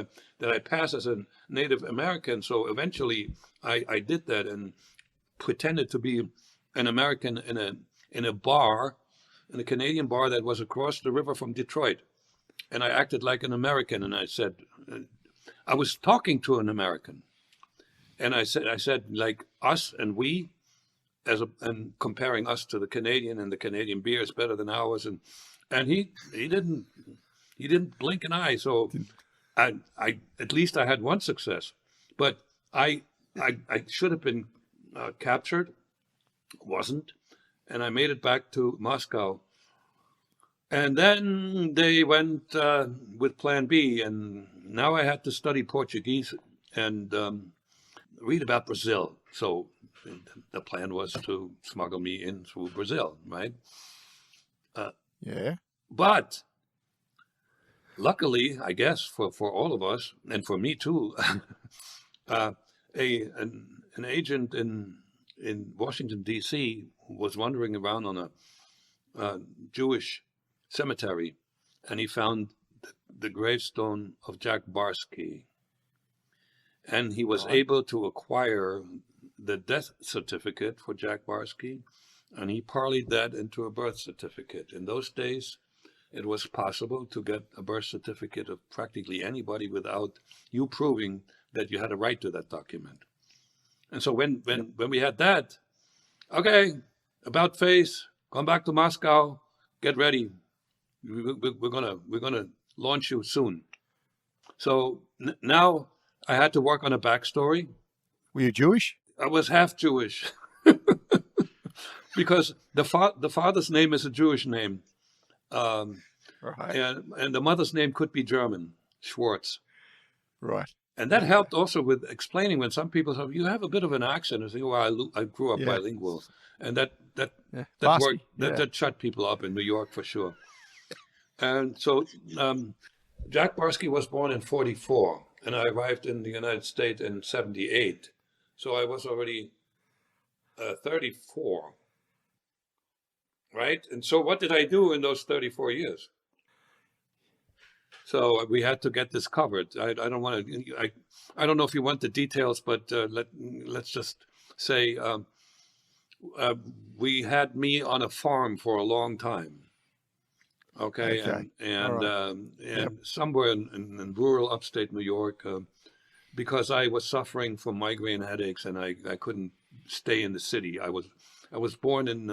I pass as a Native American." So eventually, I did that and pretended to be an American in a bar, in a Canadian bar that was across the river from Detroit. And I acted like an American, and I said, I was talking to an American, and I said like us and we, and comparing us to the Canadian, and the Canadian beer is better than ours, and he didn't blink an eye. So I at least I had one success, but I should have been captured, wasn't, and I made it back to Moscow. And then they went with Plan B, and now I had to study Portuguese and read about Brazil. So the plan was to smuggle me in through Brazil, right? But luckily, I guess, for all of us, and for me too, an agent in Washington, D.C. was wandering around on a Jewish cemetery, and he found the gravestone of Jack Barsky, and he was able to acquire the death certificate for Jack Barsky, and he parlayed that into a birth certificate. In those days, it was possible to get a birth certificate of practically anybody without you proving that you had a right to that document. And so when we had that, okay, about face, come back to Moscow, get ready. We're gonna launch you soon. So now I had to work on a backstory. Were you Jewish? I was half Jewish because the father's name is a Jewish name, and the mother's name could be German, Schwartz. Right. And that helped also with explaining when some people say, you have a bit of an accent. I say, well, I grew up bilingual, and that worked. That shut people up in New York for sure. And so Jack Barsky was born in 1944, and I arrived in the United States in 1978. So I was already 34, right? And so what did I do in those 34 years? So we had to get this covered. I don't want to. I don't know if you want the details, but let's just say we had me on a farm for a long time. Okay. And somewhere in rural upstate New York, because I was suffering from migraine headaches and I couldn't stay in the city. I was born in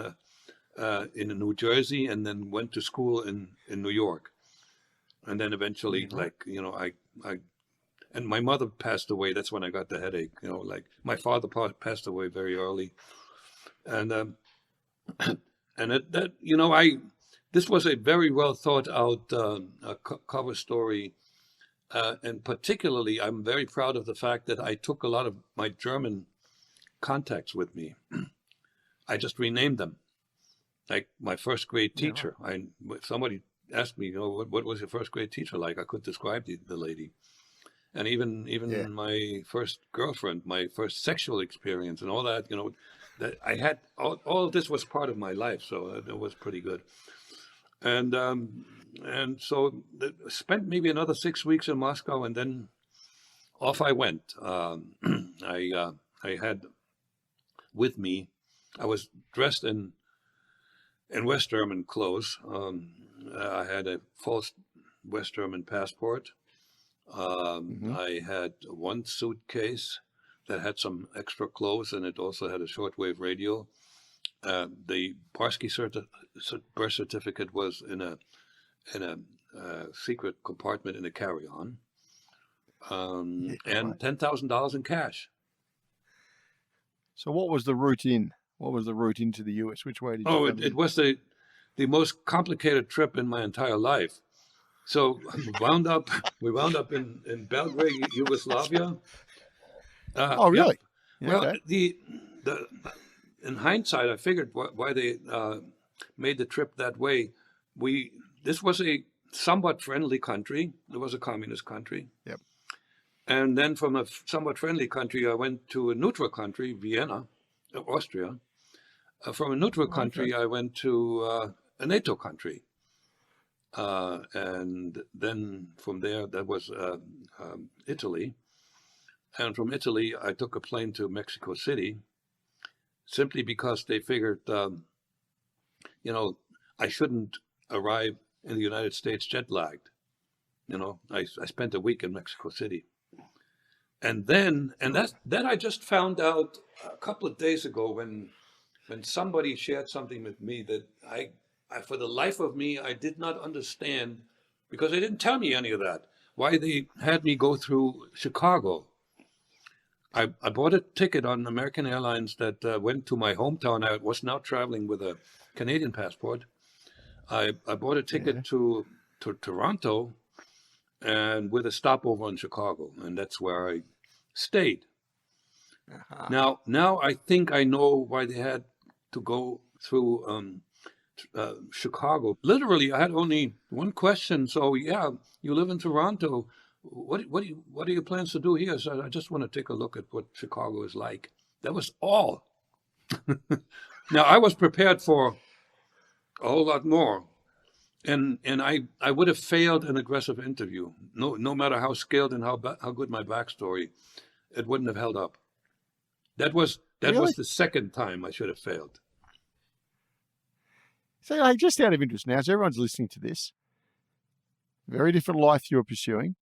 New Jersey and then went to school in New York, and then eventually, and my mother passed away. That's when I got the headache. My father passed away very early, and this was a very well thought out cover story. And particularly, I'm very proud of the fact that I took a lot of my German contacts with me. I just renamed them. Like my first grade teacher. If somebody asked me, what was your first grade teacher like? I could describe the lady. And even my first girlfriend, my first sexual experience and all that, that I had, all of this was part of my life. So it was pretty good. And so spent maybe another 6 weeks in Moscow, and then off I went. I had with me, I was dressed in West German clothes. I had a false West German passport. I had one suitcase that had some extra clothes, and it also had a shortwave radio. The Barsky birth certificate was in a secret compartment in a carry-on, and $10,000 in cash. So what was the route in? What was the route into the US? Which way did you come in? It was the most complicated trip in my entire life. So we wound up in Belgrade, Yugoslavia. Oh, really? Yeah. Well, Okay. In hindsight, I figured why they made the trip that way. This was a somewhat friendly country. It was a communist country. Yep. And then from a somewhat friendly country, I went to a neutral country, Vienna, Austria. From a neutral country, I went to a NATO country. And then from there, that was Italy. And from Italy, I took a plane to Mexico City, simply because they figured, I shouldn't arrive in the United States jet lagged. I spent a week in Mexico City. And that I just found out a couple of days ago when somebody shared something with me that I for the life of me, I did not understand, because they didn't tell me any of that, why they had me go through Chicago. I bought a ticket on American Airlines that went to my hometown. I was now traveling with a Canadian passport. I bought a ticket to Toronto, and with a stopover in Chicago, and that's where I stayed. Now I think I know why they had to go through Chicago. Literally, I had only one question. So, yeah, you live in Toronto. What are your plans to do here? So I just want to take a look at what Chicago is like. That was all. Now, I was prepared for a whole lot more. And I would have failed an aggressive interview. No matter how skilled and how good my backstory, it wouldn't have held up. That was the second time I should have failed. So, just out of interest now, so everyone's listening to this. Very different life you're pursuing.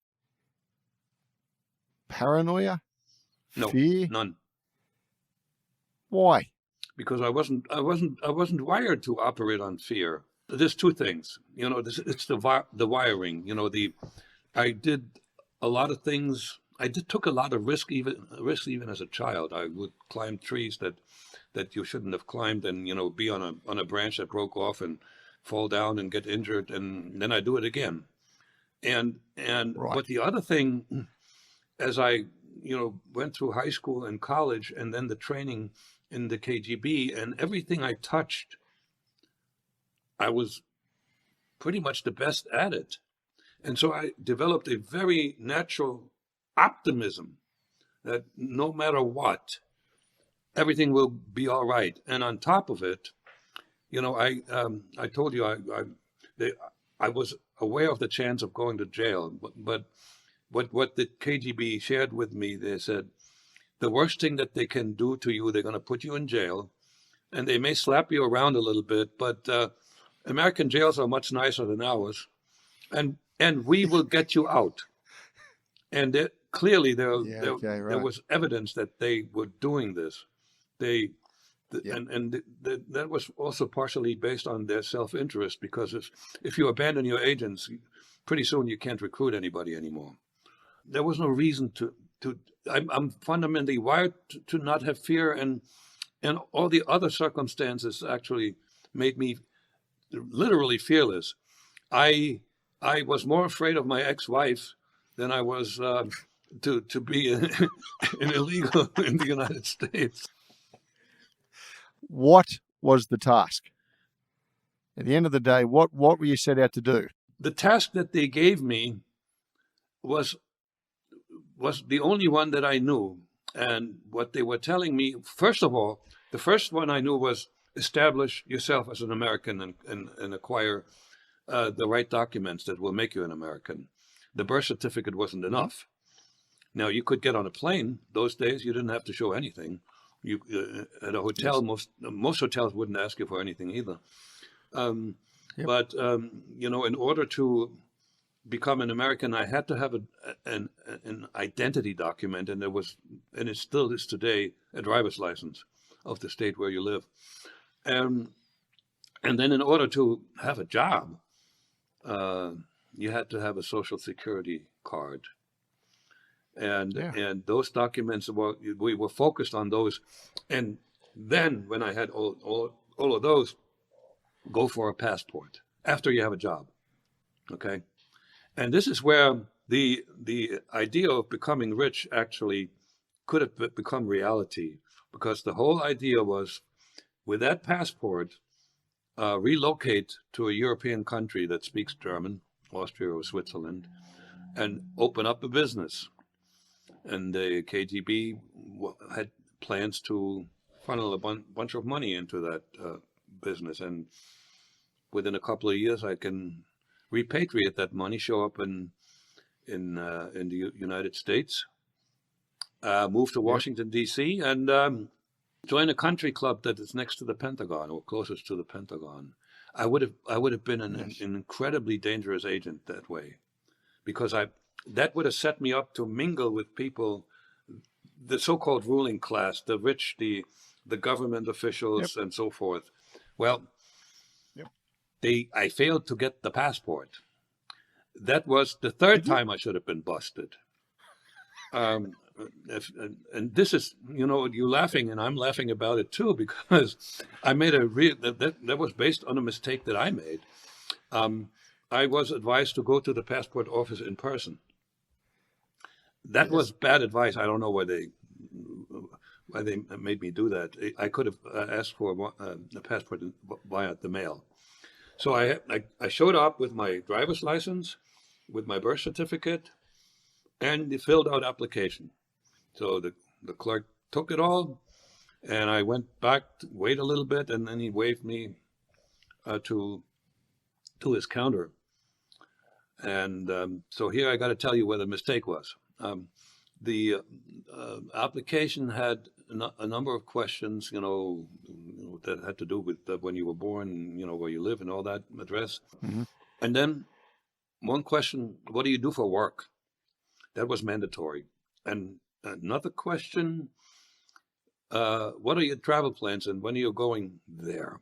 Paranoia? No, fear? none. Why? Because I wasn't wired to operate on fear. There's two things, it's the wiring, I did a lot of things. Took a lot of risk even as a child. I would climb trees that you shouldn't have climbed, and be on a branch that broke off and fall down and get injured, and then I do it again. And Right. But the other thing, as I went through high school and college, and then the training in the KGB, and everything I touched, I was pretty much the best at it. And so I developed a very natural optimism that no matter what, everything will be all right. And on top of it, I told you I was aware of the chance of going to jail, but what the KGB shared with me, they said, the worst thing that they can do to you, they're going to put you in jail, and they may slap you around a little bit, but American jails are much nicer than ours, and we will get you out. And clearly there was evidence that they were doing this. That was also partially based on their self-interest, because if you abandon your agents, pretty soon you can't recruit anybody anymore. There was no reason to. I'm fundamentally wired to not have fear, and all the other circumstances actually made me literally fearless. I was more afraid of my ex-wife than I was to be an illegal in the United States. What was the task? At the end of the day, what were you set out to do? The task that they gave me was the only one that I knew. And what they were telling me, first of all, the first one I knew was establish yourself as an American and acquire the right documents that will make you an American. The birth certificate wasn't enough. Now, you could get on a plane. Those days, you didn't have to show anything. You at a hotel, most hotels wouldn't ask you for anything either. But in order to become an American, I had to have an identity document, and it still is today, a driver's license of the state where you live. And then in order to have a job, you had to have a social security card. And those documents, we were focused on those. And then when I had all of those, go for a passport after you have a job. Okay. And this is where the idea of becoming rich actually could have become reality, because the whole idea was, with that passport, relocate to a European country that speaks German, Austria or Switzerland, and open up a business. And the KGB had plans to funnel a bunch of money into that business. And within a couple of years, I can repatriate that money, show up in the United States, move to Washington, D.C., and join a country club that is next to the Pentagon or closest to the Pentagon. I would have been an incredibly dangerous agent that way, because that would have set me up to mingle with people, the so-called ruling class, the rich, the government officials, and so forth. Well, I failed to get the passport. That was the third time I should have been busted. And this is, you're laughing, and I'm laughing about it too, because I made that was based on a mistake that I made. I was advised to go to the passport office in person. That was bad advice. I don't know why they made me do that. I could have asked for a passport via the mail. So I showed up with my driver's license, with my birth certificate, and the filled out application. So the clerk took it all, and I went back, wait a little bit, and then he waved me to his counter. And so here I got to tell you where the mistake was. The application had a number of questions, that had to do with when you were born, where you live and all that, address. Mm-hmm. And then one question, what do you do for work? That was mandatory. And another question, what are your travel plans and when are you going there?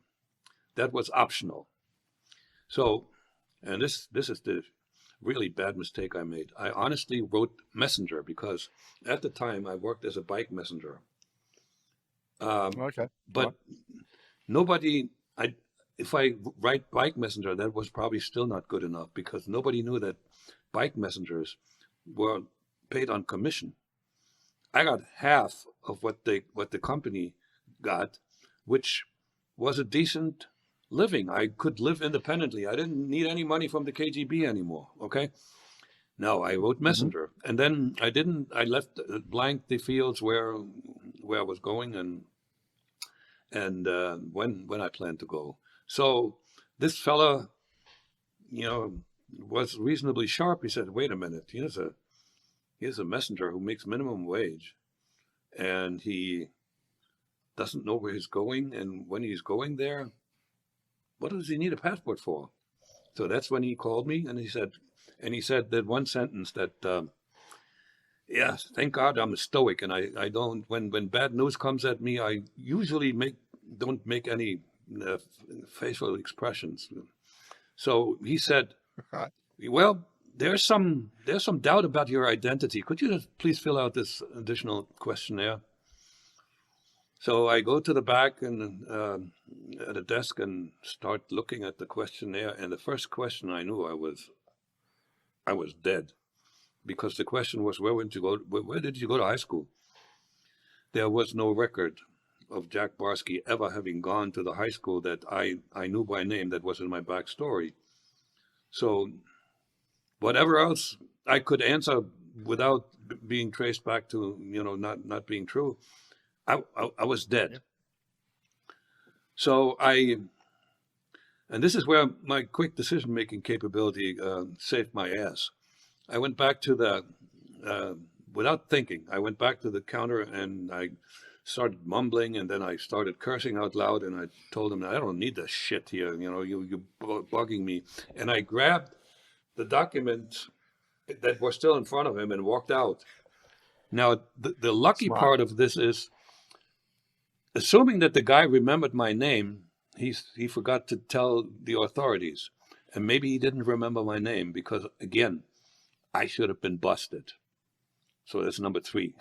That was optional. So, and this is the really bad mistake I made. I honestly wrote messenger, because at the time I worked as a bike messenger. Okay. But nobody, if I write bike messenger, that was probably still not good enough, because nobody knew that bike messengers were paid on commission. I got half of what the company got, which was a decent living. I could live independently. I didn't need any money from the KGB anymore. Okay. No, I wrote messenger, and then I left blank the fields where I was going and when I planned to go. So this fella, was reasonably sharp. He said, "Wait a minute. Here's a messenger who makes minimum wage, and he doesn't know where he's going, and when he's going there, what does he need a passport for?" So that's when he called me, and he said that one sentence that, yes, thank God I'm a stoic, and I don't, when bad news comes at me, I usually don't make any facial expressions. So he said, "Well, there's some doubt about your identity. Could you just please fill out this additional questionnaire?" So I go to the back and at a desk and start looking at the questionnaire. And the first question, I knew I was dead, because the question was, where did you go to high school? There was no record of Jack Barsky ever having gone to the high school that I knew by name that was in my backstory. So whatever else I could answer without being traced back to, not being true, I was dead. So and this is where my quick decision-making capability saved my ass. I went back to without thinking, I went back to the counter and I started mumbling, and then I started cursing out loud, and I told him, "I don't need this shit here, you're bugging me." And I grabbed the documents that were still in front of him and walked out. Now, the lucky part of this is, assuming that the guy remembered my name, he forgot to tell the authorities, and maybe he didn't remember my name because, again, I should have been busted. So that's number 3.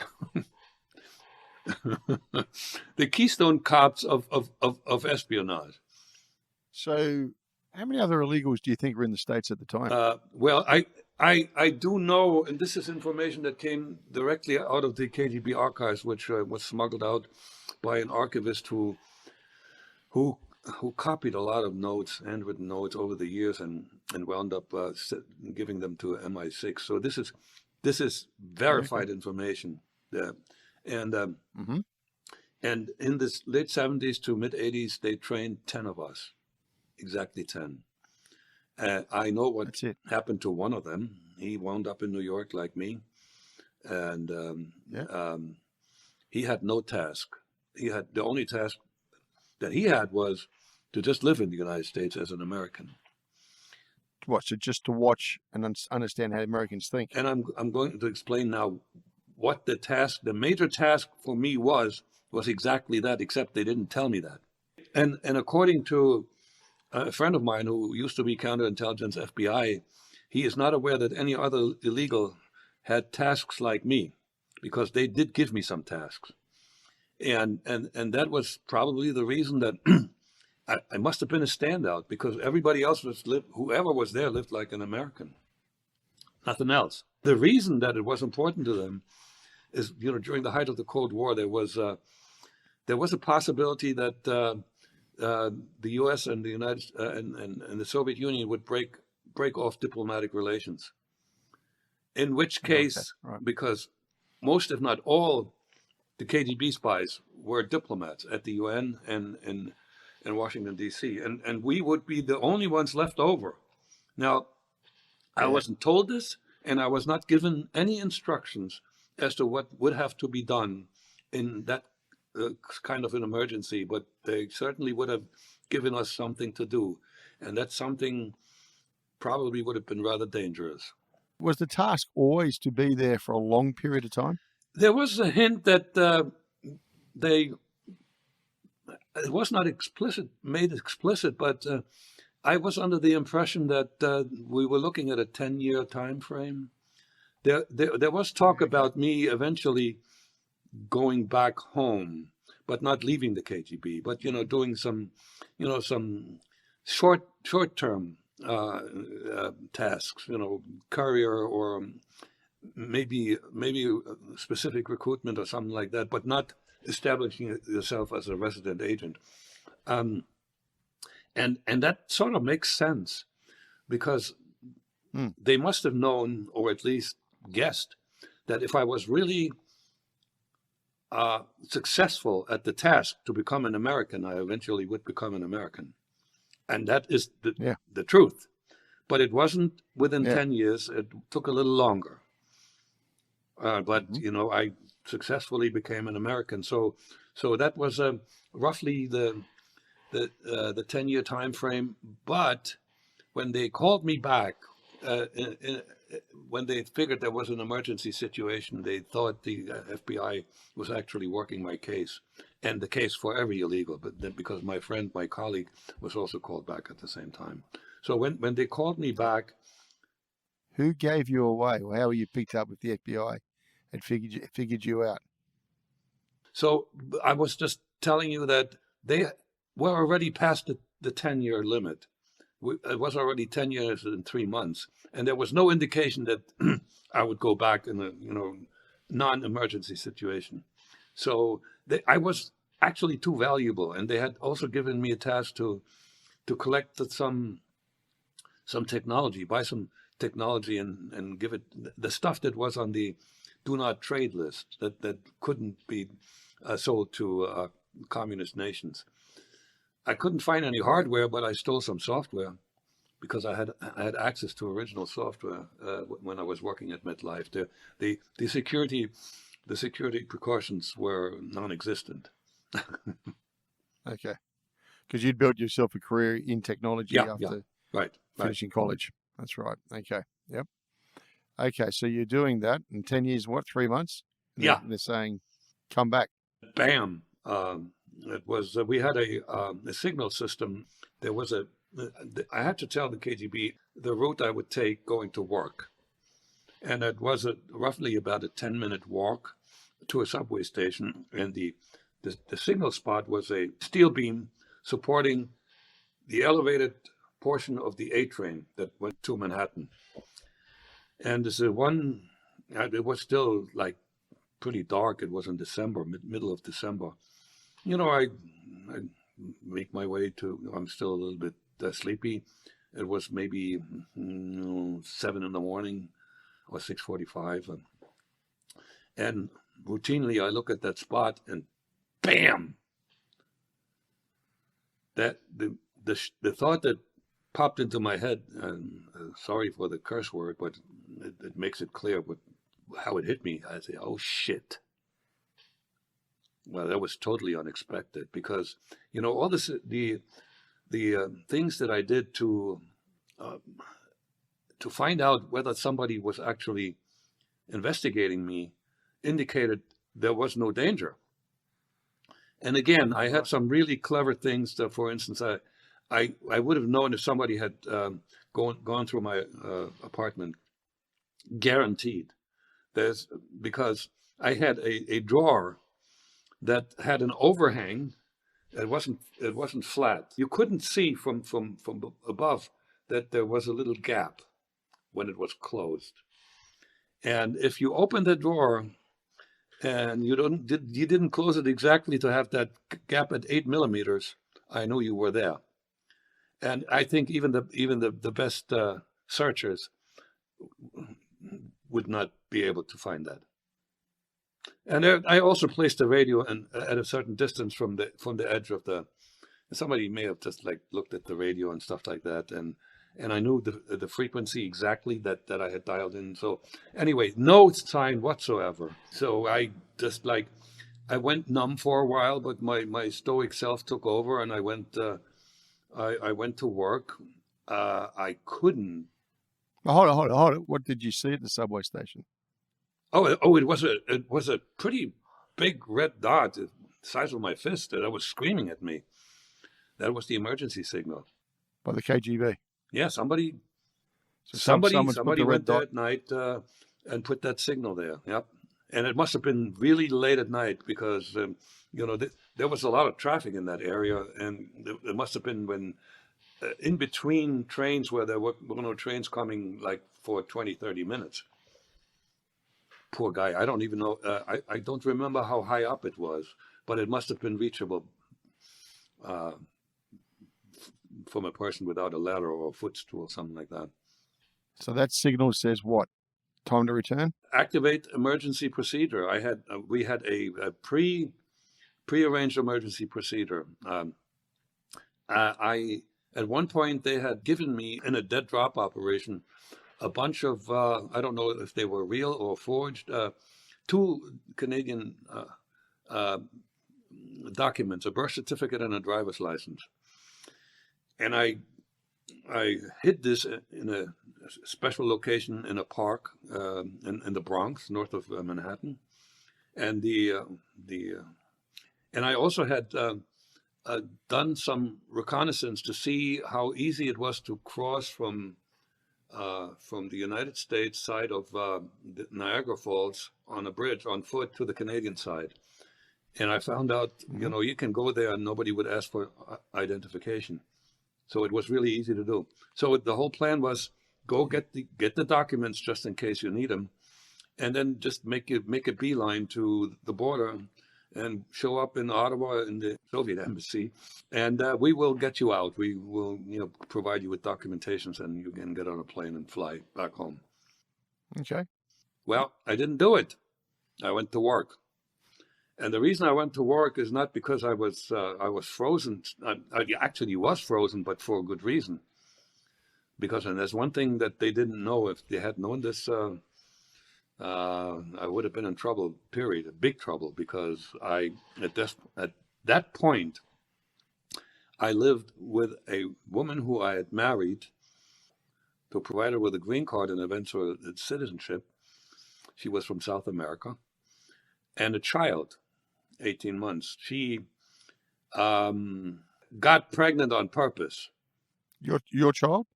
The Keystone Cops of espionage. So, how many other illegals do you think were in the States at the time? Well, I do know, and this is information that came directly out of the KGB archives, which was smuggled out by an archivist who copied a lot of notes, handwritten notes over the years, and wound up giving them to MI6. So this is verified information. And in the late 70s to mid 80s, they trained 10 of us, exactly 10. I know what happened to one of them. He wound up in New York like me, and he had no task. The only task that he had was to just live in the United States as an American. What? So just to watch and understand how Americans think. And I'm going to explain now what the major task for me was exactly that, except they didn't tell me that. And according to a friend of mine who used to be counterintelligence FBI, he is not aware that any other illegal had tasks like me, because they did give me some tasks. And that was probably the reason that I must have been a standout, because everybody else whoever was there lived like an American. Nothing else. The reason that it was important to them is, during the height of the Cold War, there was a possibility that the U.S. and the and the Soviet Union would break off diplomatic relations. In which case, because most, if not all, the KGB spies were diplomats at the UN and in Washington, D.C., and we would be the only ones left over. Now, I wasn't told this, and I was not given any instructions as to what would have to be done in that kind of an emergency, but they certainly would have given us something to do, and that something probably would have been rather dangerous. Was the task always to be there for a long period of time? There was a hint that it was not made explicit, but I was under the impression that we were looking at a 10-year time frame. There was talk about me eventually going back home, but not leaving the KGB, but doing some short-term tasks, courier or maybe specific recruitment or something like that, but not establishing yourself as a resident agent. And that sort of makes sense, because they must have known, or at least guessed, that if I was really successful at the task to become an American, I eventually would become an American. And that is the truth. But it wasn't within 10 years. It took a little longer. But I successfully became an American. So that was roughly the 10-year time frame. But when they called me back, when they figured there was an emergency situation, they thought the FBI was actually working my case, and the case for every illegal. But then, because my colleague, was also called back at the same time. So when they called me back, who gave you away, or how were you picked up with the FBI and figured you out? So I was just telling you that they were already past the 10-year limit. It was already 10 years and 3 months, and there was no indication that I would go back in a non-emergency situation. So I was actually too valuable, and they had also given me a task to collect some technology, buy some technology, and give it the stuff that was on the do not trade list that couldn't be sold to communist nations. I couldn't find any hardware, but I stole some software, because I had access to original software when I was working at MetLife. The security precautions were non-existent. Okay, because you'd built yourself a career in technology after finishing college. That's right. Okay. Yep. Okay, so you're doing that in 10 years, 3 months? And they're saying, come back. Bam. it was we had a signal system. There was I had to tell the KGB the route I would take going to work, and it was roughly about a 10-minute walk to a subway station, and the signal spot was a steel beam supporting the elevated portion of the A train that went to Manhattan. And this is it was still like pretty dark. It was in December, middle of December. I make my way I'm still a little bit sleepy. It was maybe 7 in the morning or 6:45. And routinely I look at that spot and bam! That the thought that popped into my head, and sorry for the curse word, but it makes it clear how it hit me. I say, oh shit. Well, that was totally unexpected because, all this, the things that I did to find out whether somebody was actually investigating me indicated there was no danger. And again, I had some really clever things that, for instance, I would have known if somebody had gone through my apartment, guaranteed. Because I had a drawer that had an overhang. It wasn't flat. You couldn't see from above that there was a little gap when it was closed. And if you opened the drawer and you didn't close it exactly to have that gap at 8 millimeters, I knew you were there. And I think even the best searchers would not be able to find that. And I also placed the radio at a certain distance from the edge of the. Somebody may have just looked at the radio and stuff like that, and I knew the frequency exactly that I had dialed in. So anyway, no sign whatsoever. So I just I went numb for a while, but my stoic self took over, and I went to work. I couldn't. Hold on. What did you see at the subway station? It was a pretty big red dot, the size of my fist, that was screaming at me. That was the emergency signal. By the KGB? Yeah, somebody went there at night and put that signal there. Yep. And it must have been really late at night because, there was a lot of traffic in that area. And it must have been when in between trains where there were no trains coming for 20, 30 minutes. Poor guy. I don't even know. I don't remember how high up it was, but it must have been reachable from a person without a ladder or a footstool, something like that. So that signal says what? Time to return? Activate emergency procedure. We had a prearranged emergency procedure. At one point they had given me in a dead drop operation a bunch of, I don't know if they were real or forged, 2 Canadian documents, a birth certificate and a driver's license. And I hid this in a special location in a park in the Bronx, north of Manhattan. And and I also had done some reconnaissance to see how easy it was to cross from the United States side of the Niagara Falls on a bridge on foot to the Canadian side. And I found out, you can go there and nobody would ask for identification. So it was really easy to do. So the whole plan was go get the documents just in case you need them, and then just make a beeline to the border and show up in Ottawa in the Soviet embassy, and we will get you out. We will, provide you with documentations, and you can get on a plane and fly back home. Okay. Well, I didn't do it. I went to work, and the reason I went to work is not because I was frozen. I actually was frozen, but for a good reason. Because, and there's one thing that they didn't know. If they had known this, I would have been in trouble, period, big trouble, because at that point, I lived with a woman who I had married to provide her with a green card and eventual citizenship. She was from South America, and a child, 18 months. She got pregnant on purpose. Your child?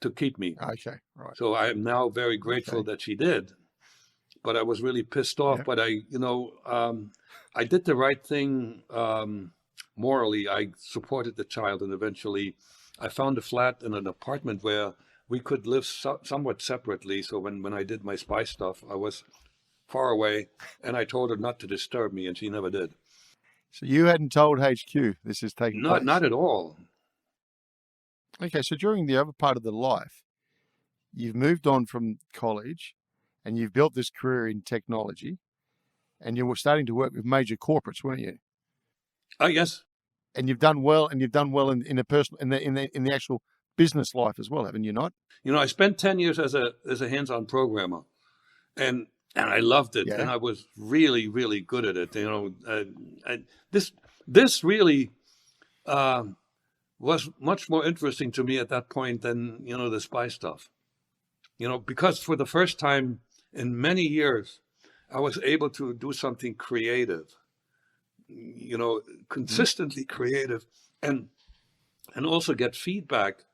To keep me. Okay, right. So I am now very grateful that she did. But I was really pissed off. Yeah. But I did the right thing morally. I supported the child, and eventually I found a flat in an apartment where we could live somewhat separately. So when I did my spy stuff, I was far away, and I told her not to disturb me, and she never did. So you hadn't told HQ this is taking place? Not at all. Okay, so during the other part of the life, you've moved on from college, and you've built this career in technology, and you were starting to work with major corporates, weren't you? Oh, yes. And you've done well, in a personal, in the actual business life as well, haven't you not? I spent 10 years as a hands-on programmer, and I loved it, and I was really, really good at it. This really was much more interesting to me at that point than the spy stuff. Because for the first time in many years, I was able to do something creative, consistently creative, and also get feedback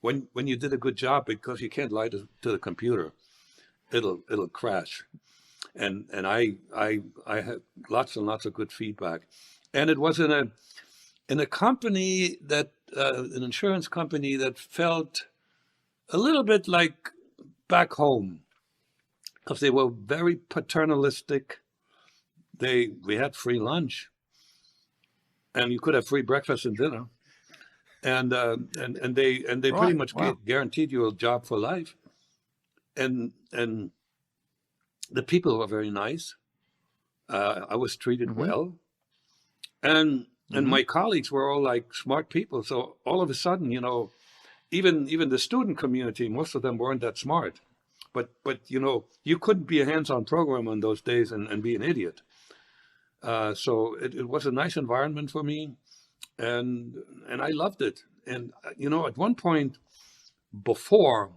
when you did a good job, because you can't lie to the computer. It'll crash. And I had lots and lots of good feedback. And it was in a company that, an insurance company that felt a little bit like back home, because they were very paternalistic. We had free lunch, and you could have free breakfast and dinner, and they pretty much guaranteed you a job for life, and the people were very nice. I was treated well, and my colleagues were all like smart people. So all of a sudden, even the student community, most of them weren't that smart. But you couldn't be a hands-on programmer in those days and be an idiot. So it was a nice environment for me, and I loved it. And at one point, before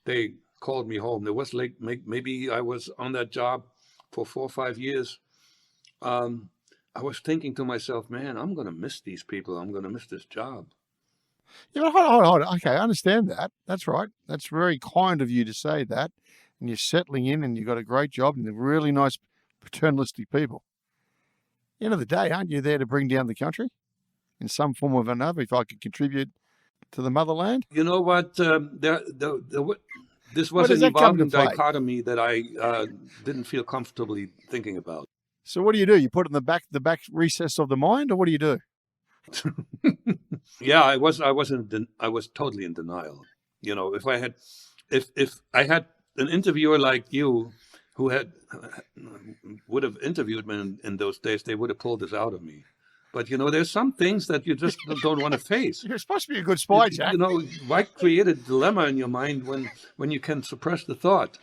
they called me home, there was like maybe I was on that job for 4 or 5 years. I was thinking to myself, man, I'm going to miss these people. I'm going to miss this job. Yeah, but hold on. Okay, I understand that. That's right. That's very kind of you to say that. And you're settling in, and you've got a great job, and they're really nice, paternalistic people. At the end of the day, aren't you there to bring down the country in some form or another? If I could contribute to the motherland. You know what? This was an evolving dichotomy that I didn't feel comfortably thinking about. So what do? You put it in the back recess of the mind, or what do you do? Yeah, I was totally in denial. If I had an interviewer like you who would have interviewed me in those days, they would have pulled this out of me. But there's some things that you just don't want to face. You're supposed to be a good spy, Jack. Why create a dilemma in your mind when you can suppress the thought?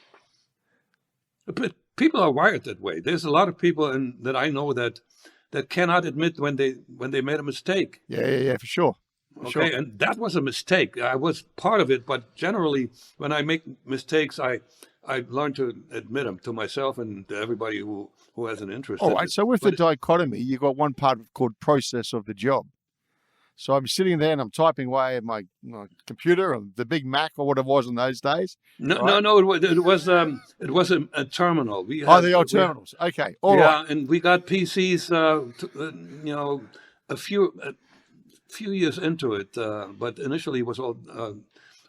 But people are wired that way. There's a lot of people that I know that cannot admit when they made a mistake. Yeah, for sure. Okay, and that was a mistake. I was part of it, but generally, when I make mistakes, I learn to admit them to myself and to everybody who has an interest. All right. So with the dichotomy, you've got one part called process of the job. So I'm sitting there and I'm typing away at my computer, or the Big Mac, or what it was in those days. No, it was a terminal. We had, the old terminals. Okay, all right. Yeah, and we got PCs. A few years into it, but initially it was all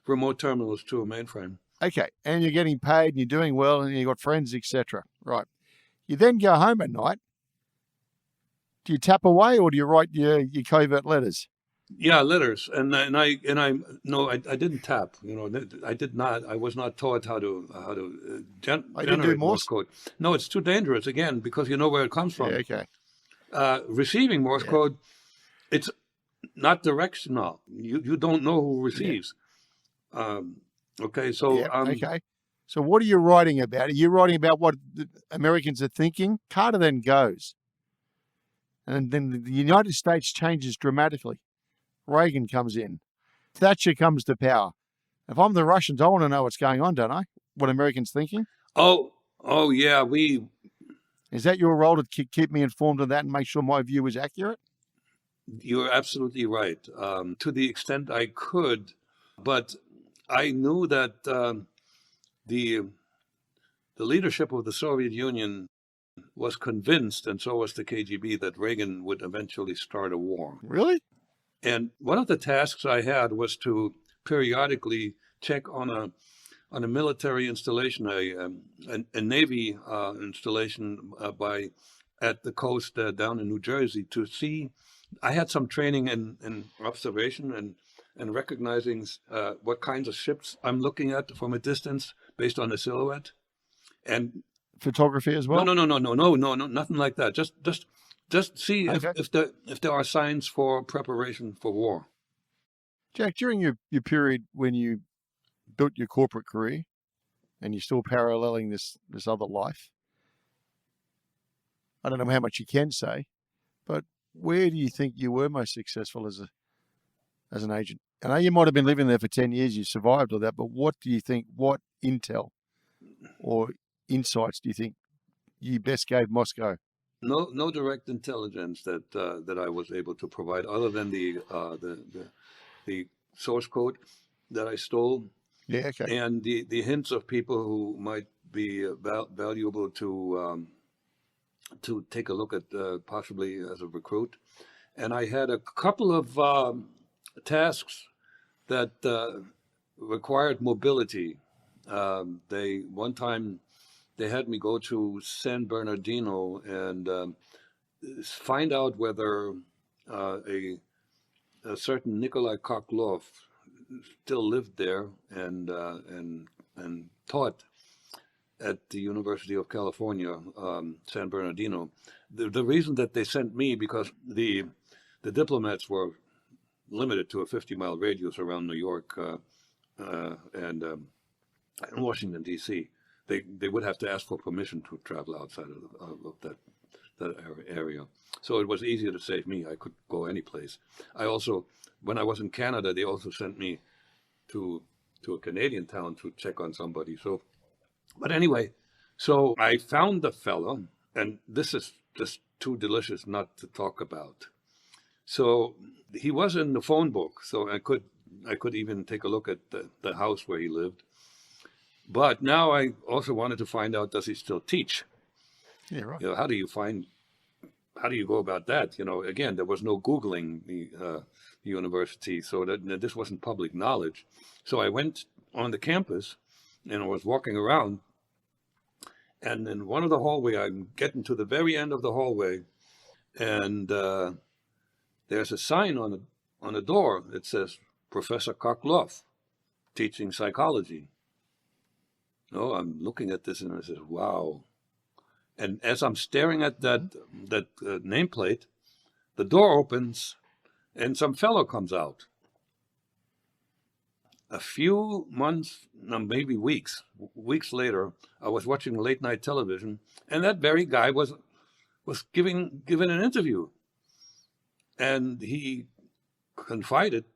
remote terminals to a mainframe. Okay, and you're getting paid, and you're doing well, and you've got friends, etc. Right. You then go home at night. Do you tap away, or do you write your covert letters? Yeah, letters, and I didn't tap. I did not. I was not taught how to generate Morse code. No, it's too dangerous. Again, because you know where it comes from. Yeah, okay. Receiving Morse code, it's not directional. You don't know who receives. Yeah. Okay, so okay. So what are you writing about? Are you writing about what the Americans are thinking? Carter then goes, and then the United States changes dramatically. Reagan comes in. Thatcher comes to power. If I'm the Russians, I want to know what's going on, don't I? What Americans thinking? Oh yeah. Is that your role to keep me informed of that and make sure my view is accurate? You're absolutely right. To the extent I could, but I knew that the leadership of the Soviet Union was convinced, and so was the KGB, that Reagan would eventually start a war. Really? And one of the tasks I had was to periodically check on a military installation, a Navy installation at the coast down in New Jersey, to see. I had some training in observation and recognizing what kinds of ships I'm looking at from a distance based on the silhouette. And photography as well? No, nothing like that. Just see Okay. if there are signs for preparation for war. Jack, during your period when you built your corporate career and you're still paralleling this other life, I don't know how much you can say, but where do you think you were most successful as an agent? I know you might have been living there for 10 years, you survived all that, but what do you think, what intel or insights do you think you best gave Moscow? No direct intelligence that I was able to provide, other than the source code that I stole. Yeah, okay. And the hints of people who might be valuable to take a look at, possibly as a recruit. And I had a couple of tasks that required mobility. One time they had me go to San Bernardino and find out whether a certain Nikolai Koklov still lived there and taught at the University of California, San Bernardino. The reason that they sent me, because the diplomats were limited to a 50-mile radius around New York and Washington, D.C. They would have to ask for permission to travel outside of that area. So it was easier to save me. I could go any place. I also, when I was in Canada, they also sent me to a Canadian town to check on somebody. So, but anyway, so I found the fellow, and this is just too delicious not to talk about. So he was in the phone book, so I could even take a look at the house where he lived. But now I also wanted to find out, does he still teach? Yeah, right. How do you go about that? Again, there was no Googling the university, so that this wasn't public knowledge. So I went on the campus and I was walking around, and in one of the hallway, I'm getting to the very end of the hallway, and there's a sign on the door that says Professor Koklov, teaching psychology. I'm looking at this and I said, wow. And as I'm staring at that nameplate, the door opens and some fellow comes out. A few months, maybe weeks later, I was watching late night television, and that very guy was given an interview, and he confided.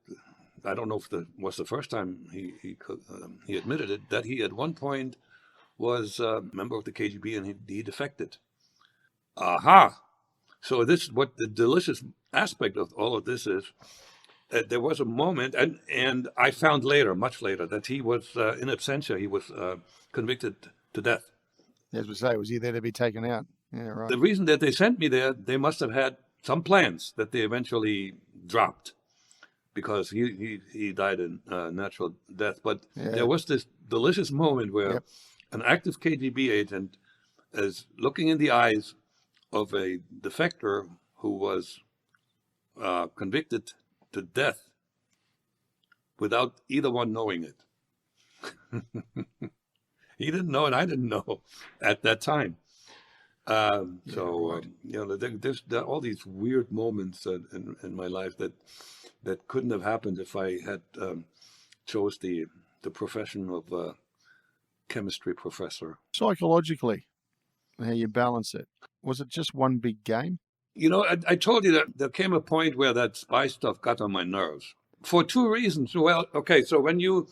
I don't know if that was the first time he admitted it, that he at one point was a member of the KGB and he defected. Aha! So this is what the delicious aspect of all of this is. There was a moment, and I found later, much later, that he was in absentia. He was convicted to death. As we say, was he there to be taken out? Yeah, right. The reason that they sent me there, they must have had some plans that they eventually dropped, because he died in natural death. But there was this delicious moment where an active KGB agent is looking in the eyes of a defector who was convicted to death without either one knowing it. He didn't know and I didn't know at that time. There's all these weird moments in my life that couldn't have happened if I had chose the profession of chemistry professor. Psychologically, how you balance it. Was it just one big game? I told you that there came a point where that spy stuff got on my nerves for two reasons. Well, okay, so when you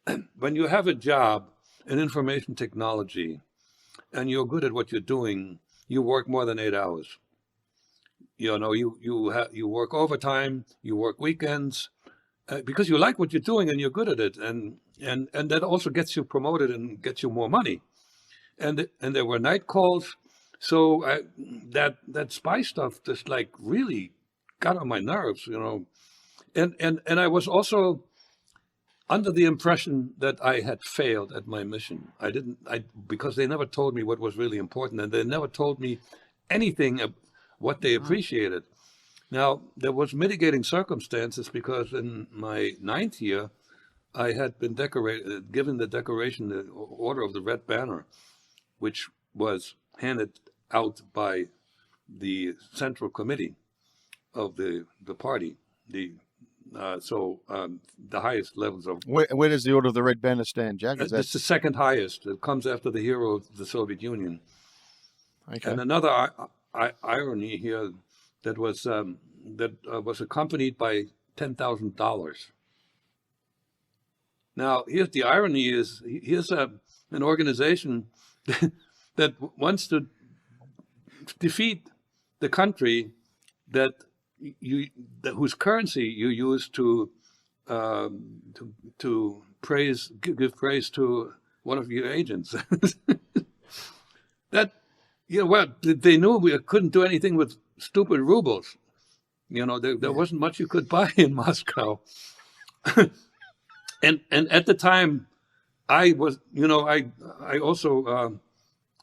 have a job in information technology and you're good at what you're doing, you work more than 8 hours. you work overtime, you work weekends, because you like what you're doing and you're good at it, and that also gets you promoted and gets you more money. And there were night calls, so that spy stuff just like really got on my nerves, And I was also under the impression that I had failed at my mission. Because they never told me what was really important, and they never told me anything of what they appreciated. Now, there was mitigating circumstances because in my 9th year, I had been given the decoration, the Order of the Red Banner, which was handed out by the Central Committee of the party. The highest levels of... Where does the Order of the Red Banner stand, Jack? It's the second highest. It comes after the hero of the Soviet Union. Okay. And another irony here that was accompanied by $10,000. Now, here's the irony: here's an organization that wants to defeat the country whose currency you use to give praise to one of your agents. They knew we couldn't do anything with stupid rubles. There wasn't much you could buy in Moscow. and at the time, I also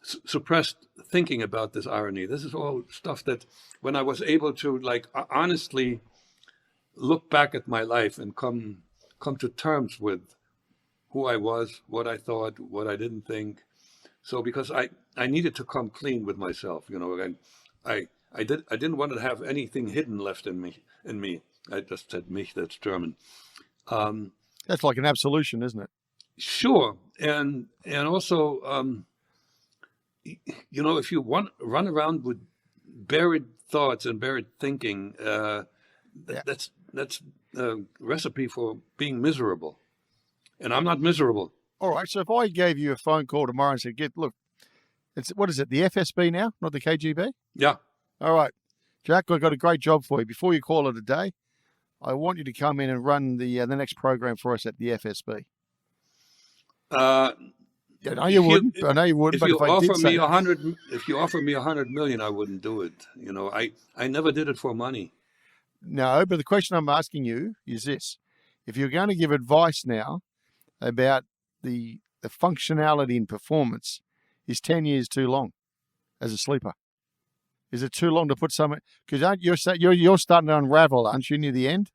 suppressed thinking about this irony. This is all stuff that when I was able to honestly look back at my life and come to terms with who I was, what I thought, what I didn't think. So because I needed to come clean with myself, I didn't want to have anything hidden left in me. I just said mich, that's German. That's like an absolution, isn't it? Sure. And also, if you run around with buried thoughts and buried thinking, that's a recipe for being miserable. And I'm not miserable. All right. So if I gave you a phone call tomorrow and said, look, what is it, the FSB now, not the KGB? Yeah. All right. Jack, I've got a great job for you. Before you call it a day, I want you to come in and run the next program for us at the FSB. I know you wouldn't. If but you if I offer did say me $100 million, I wouldn't do it. I never did it for money. No, but the question I'm asking you is this: if you're going to give advice now about the functionality and performance, is 10 years too long as a sleeper? Is it too long to put something? Because you're starting to unravel, aren't you, near the end?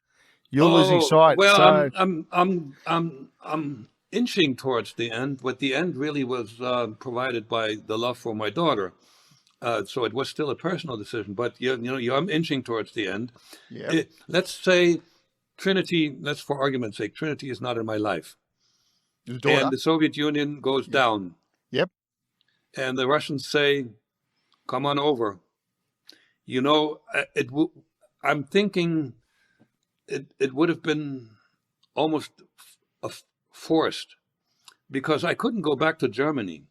You're losing sight. Well, so... I'm inching towards the end, but the end really was provided by the love for my daughter. So it was still a personal decision, but I'm inching towards the end. Yeah. Let's say Trinity. Let's, for argument's sake, Trinity is not in my life, and the Soviet Union goes down. Yep. And the Russians say, "Come on over." I'm thinking it would have been almost forced, because I couldn't go back to Germany.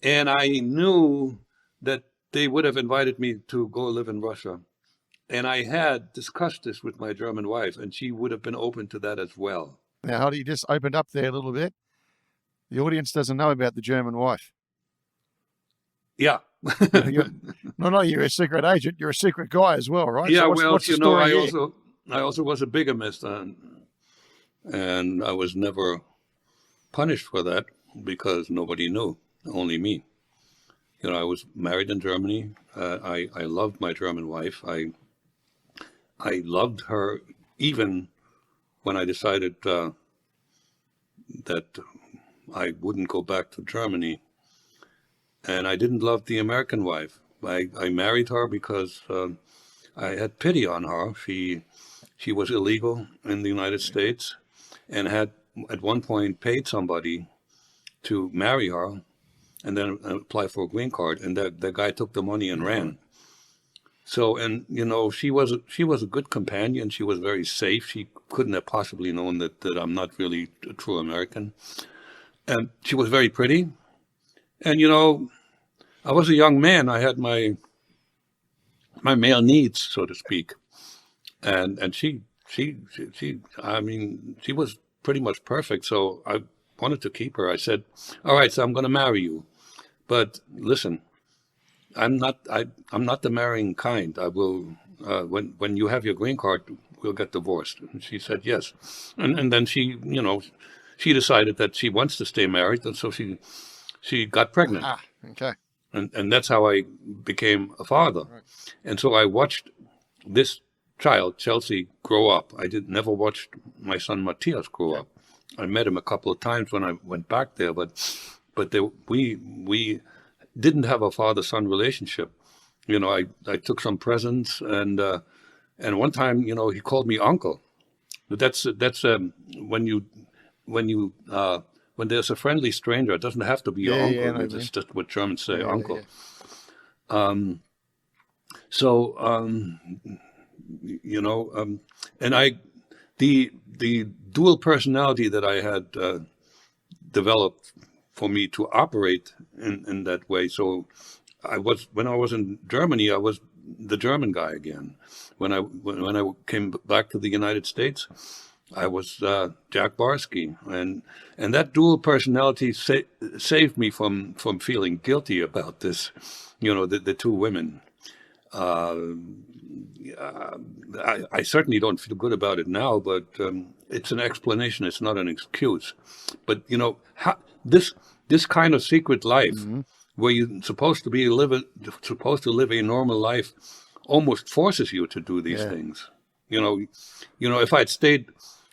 And I knew that they would have invited me to go live in Russia. And I had discussed this with my German wife, and she would have been open to that as well. Now, how do you just opened up there a little bit? The audience doesn't know about the German wife. Yeah. No, you're a secret agent. You're a secret guy as well, right? Yeah, so what's the story I also was a bigamist, and I was never punished for that because nobody knew, only me. I was married in Germany. I loved my German wife. I loved her even when I decided that I wouldn't go back to Germany. And I didn't love the American wife. I married her because I had pity on her. She was illegal in the United States and had at one point paid somebody to marry her and then apply for a green card. And the guy took the money and ran. So, and she was a good companion. She was very safe. She couldn't have possibly known that I'm not really a true American. And she was very pretty. And, I was a young man. I had my my male needs, so to speak. And she I mean, she was pretty much perfect. So I wanted to keep her. I said, all right, so I'm going to marry you. But listen, I'm not the marrying kind. I will, when you have your green card, we'll get divorced. And she said yes. And then she, she decided that she wants to stay married. And so she got pregnant. Ah, okay. And that's how I became a father. Right. And so I watched this child, Chelsea, grow up. I never watched my son Matthias grow up. I met him a couple of times when I went back there, but we didn't have a father-son relationship. I took some presents, and one time, he called me uncle. But that's when there's a friendly stranger, it doesn't have to be your uncle. Yeah, It's just what Germans say, uncle. Yeah. And the dual personality that I had developed for me to operate in that way. So when I was in Germany, I was the German guy again. When I came back to the United States, I was Jack Barsky, and that dual personality saved me from feeling guilty about this. The two women. I certainly don't feel good about it now, but it's an explanation. It's not an excuse. But this kind of secret life, where you're supposed to live a normal life, almost forces you to do these things. If I'd stayed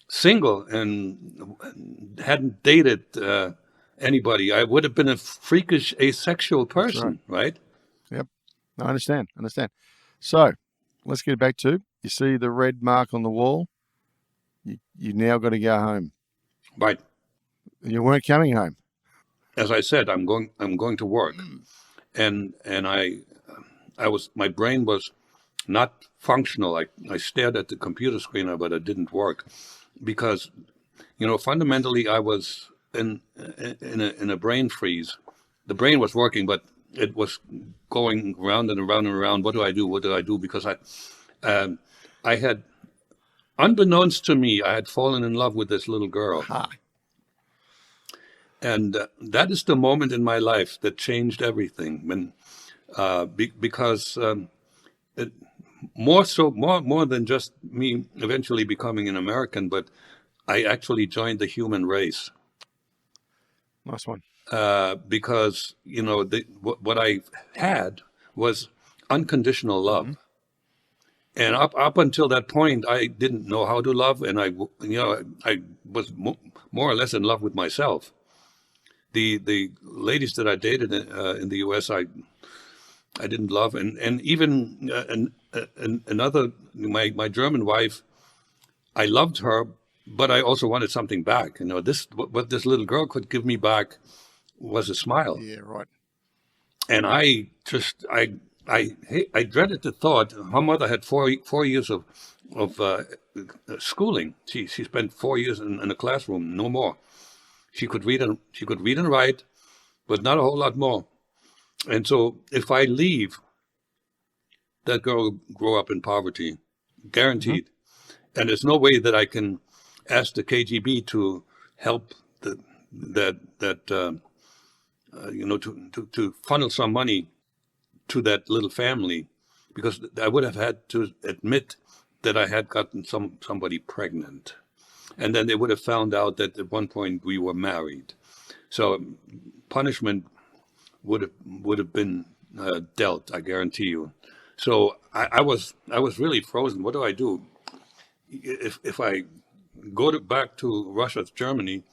single and hadn't dated anybody, I would have been a freakish asexual person, right? Yep. I understand. So let's get back to, you see the red mark on the wall. You now got to go home. Right. You weren't coming home. As I said, I'm going to work, and my brain was not functional. I stared at the computer screen, but it didn't work, because fundamentally I was in a brain freeze. The brain was working, but it was going round and around and around. What do I do? Because I had, unbeknownst to me, I had fallen in love with this little girl. And that is the moment in my life that changed everything. When, because more than just me eventually becoming an American, but I actually joined the human race. Nice one. Because what I had was unconditional love, and up until that point, I didn't know how to love, and I was more or less in love with myself. The ladies that I dated in the U.S., I didn't love, and even another, my German wife, I loved her, but I also wanted something back. What this little girl could give me back was a smile. Yeah, right. And I dreaded the thought. Her mother had four years of schooling. She spent 4 years in a classroom, no more. She could read and write, but not a whole lot more. And so if I leave, that girl will grow up in poverty, guaranteed. And there's no way that I can ask the KGB to help to funnel some money to that little family, because I would have had to admit that I had gotten somebody pregnant, and then they would have found out that at one point we were married. So punishment would have been dealt, I guarantee you. So I was really frozen. What do I do? If I go back to Russia, Germany,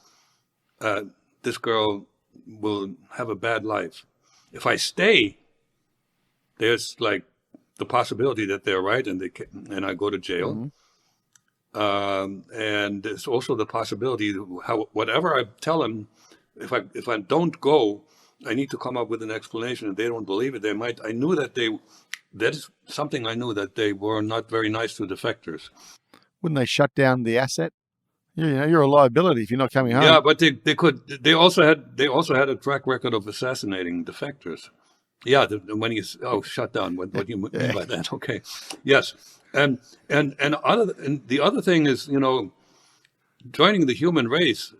this girl will have a bad life. If I stay, there's like the possibility that they're right and I go to jail. And there's also the possibility whatever I tell them, if I don't go, I need to come up with an explanation. If they don't believe it, they might. That is something I knew, that they were not very nice to defectors. Wouldn't they shut down the asset? You're a liability if you're not coming home. Yeah, but they could. They also had a track record of assassinating defectors. Yeah, when he's shut down. What do you mean by that? Okay, yes, and the other thing is, joining the human race.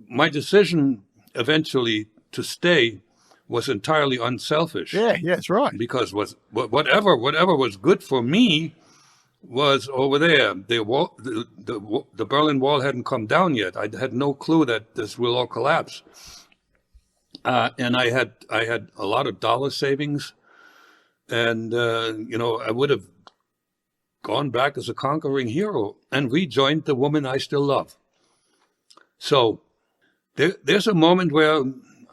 My decision eventually to stay was entirely unselfish. Yeah, that's right. Because whatever was good for me was over there. The Berlin Wall hadn't come down yet. I had no clue that this will all collapse. And I had a lot of dollar savings, and I would have gone back as a conquering hero and rejoined the woman I still love. So there's a moment where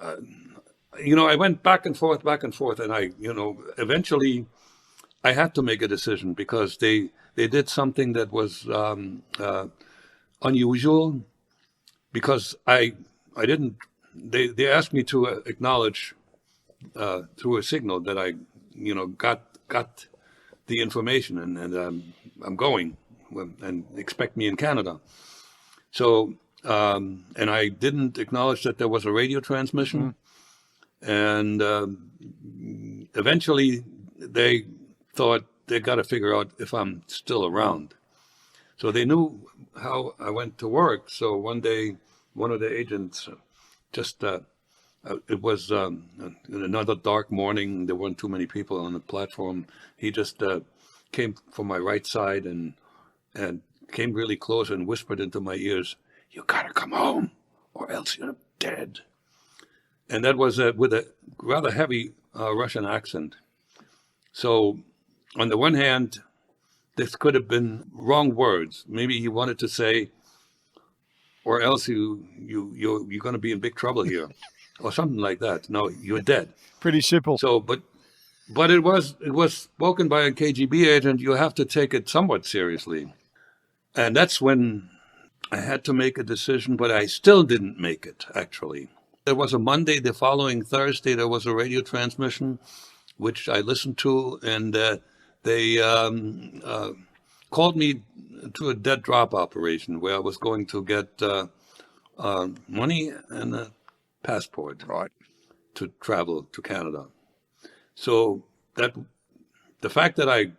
I went back and forth, and I eventually I had to make a decision because they did something that was unusual, because I didn't. They asked me to acknowledge through a signal that I got the information, and I'm going, and expect me in Canada. So and I didn't acknowledge that there was a radio transmission, and eventually they thought they got to figure out if I'm still around. So they knew how I went to work. So one day, one of the agents just, it was another dark morning. There weren't too many people on the platform. He just came from my right side and came really close and whispered into my ears, "You gotta come home, or else you're dead." And that was with a rather heavy Russian accent. So on the one hand, this could have been wrong words. Maybe he wanted to say, "Or else you're going to be in big trouble here," or something like that. No, you're dead. Pretty simple. So, but it was spoken by a KGB agent. You have to take it somewhat seriously, and that's when I had to make a decision. But I still didn't make it. Actually, there was a Monday. The following Thursday, there was a radio transmission, which I listened to, and they called me to a dead drop operation where I was going to get money and a passport, right, to travel to Canada. So that the fact that I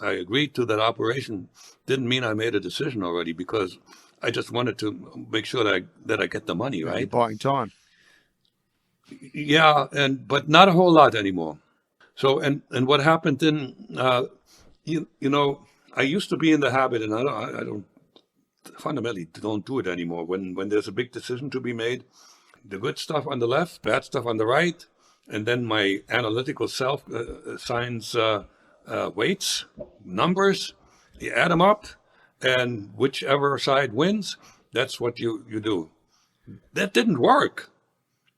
agreed to that operation didn't mean I made a decision already, because I just wanted to make sure that I get the money, right? You're buying time. Yeah, but not a whole lot anymore. So and what happened then? I used to be in the habit, and I don't fundamentally don't do it anymore. When there's a big decision to be made, the good stuff on the left, bad stuff on the right, and then my analytical self assigns weights, numbers. You add them up, and whichever side wins, that's what you do. That didn't work,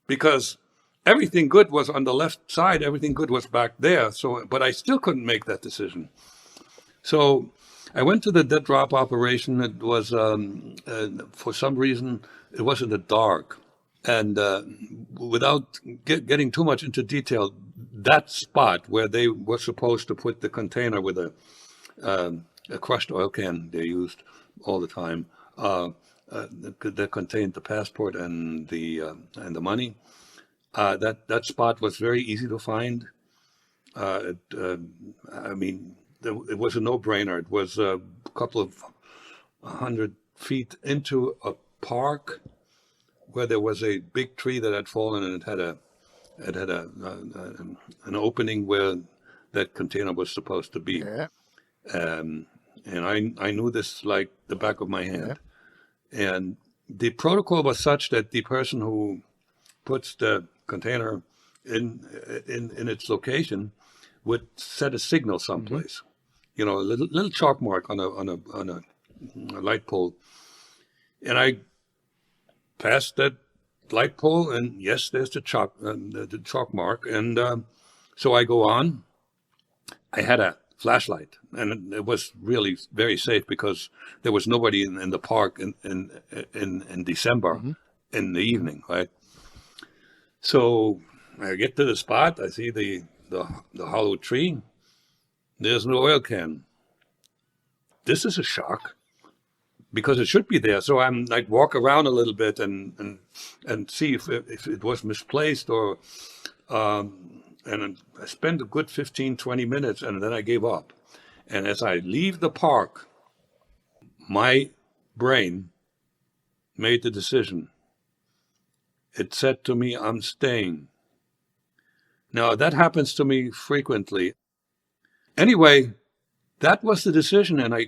because everything good was on the left side, everything good was back there. So, but I still couldn't make that decision. So I went to the dead drop operation. It was, for some reason, it was in the dark. And without getting too much into detail, that spot where they were supposed to put the container with a crushed oil can they used all the time, that contained the passport and the money, that spot was very easy to find. It was a no-brainer. It was a couple of 100 feet into a park where there was a big tree that had fallen, and it had an opening where that container was supposed to be. Yeah. And I knew this like the back of my hand. Yeah. And the protocol was such that the person who puts the container in its location would set a signal someplace. A little chalk mark on a light pole. And I passed that light pole, and yes, there's the chalk mark. And so I go on. I had a flashlight, and it was really very safe because there was nobody in the park in December in the evening, right? So I get to the spot. I see the hollow tree. There's no oil can. This is a shock. because it should be there. So I'd walk around a little bit and see if it was misplaced or, and I spent a good 15, 20 minutes and then I gave up. And as I leave the park, my brain made the decision. It said to me, I'm staying. Now, that happens to me frequently. Anyway, that was the decision, and I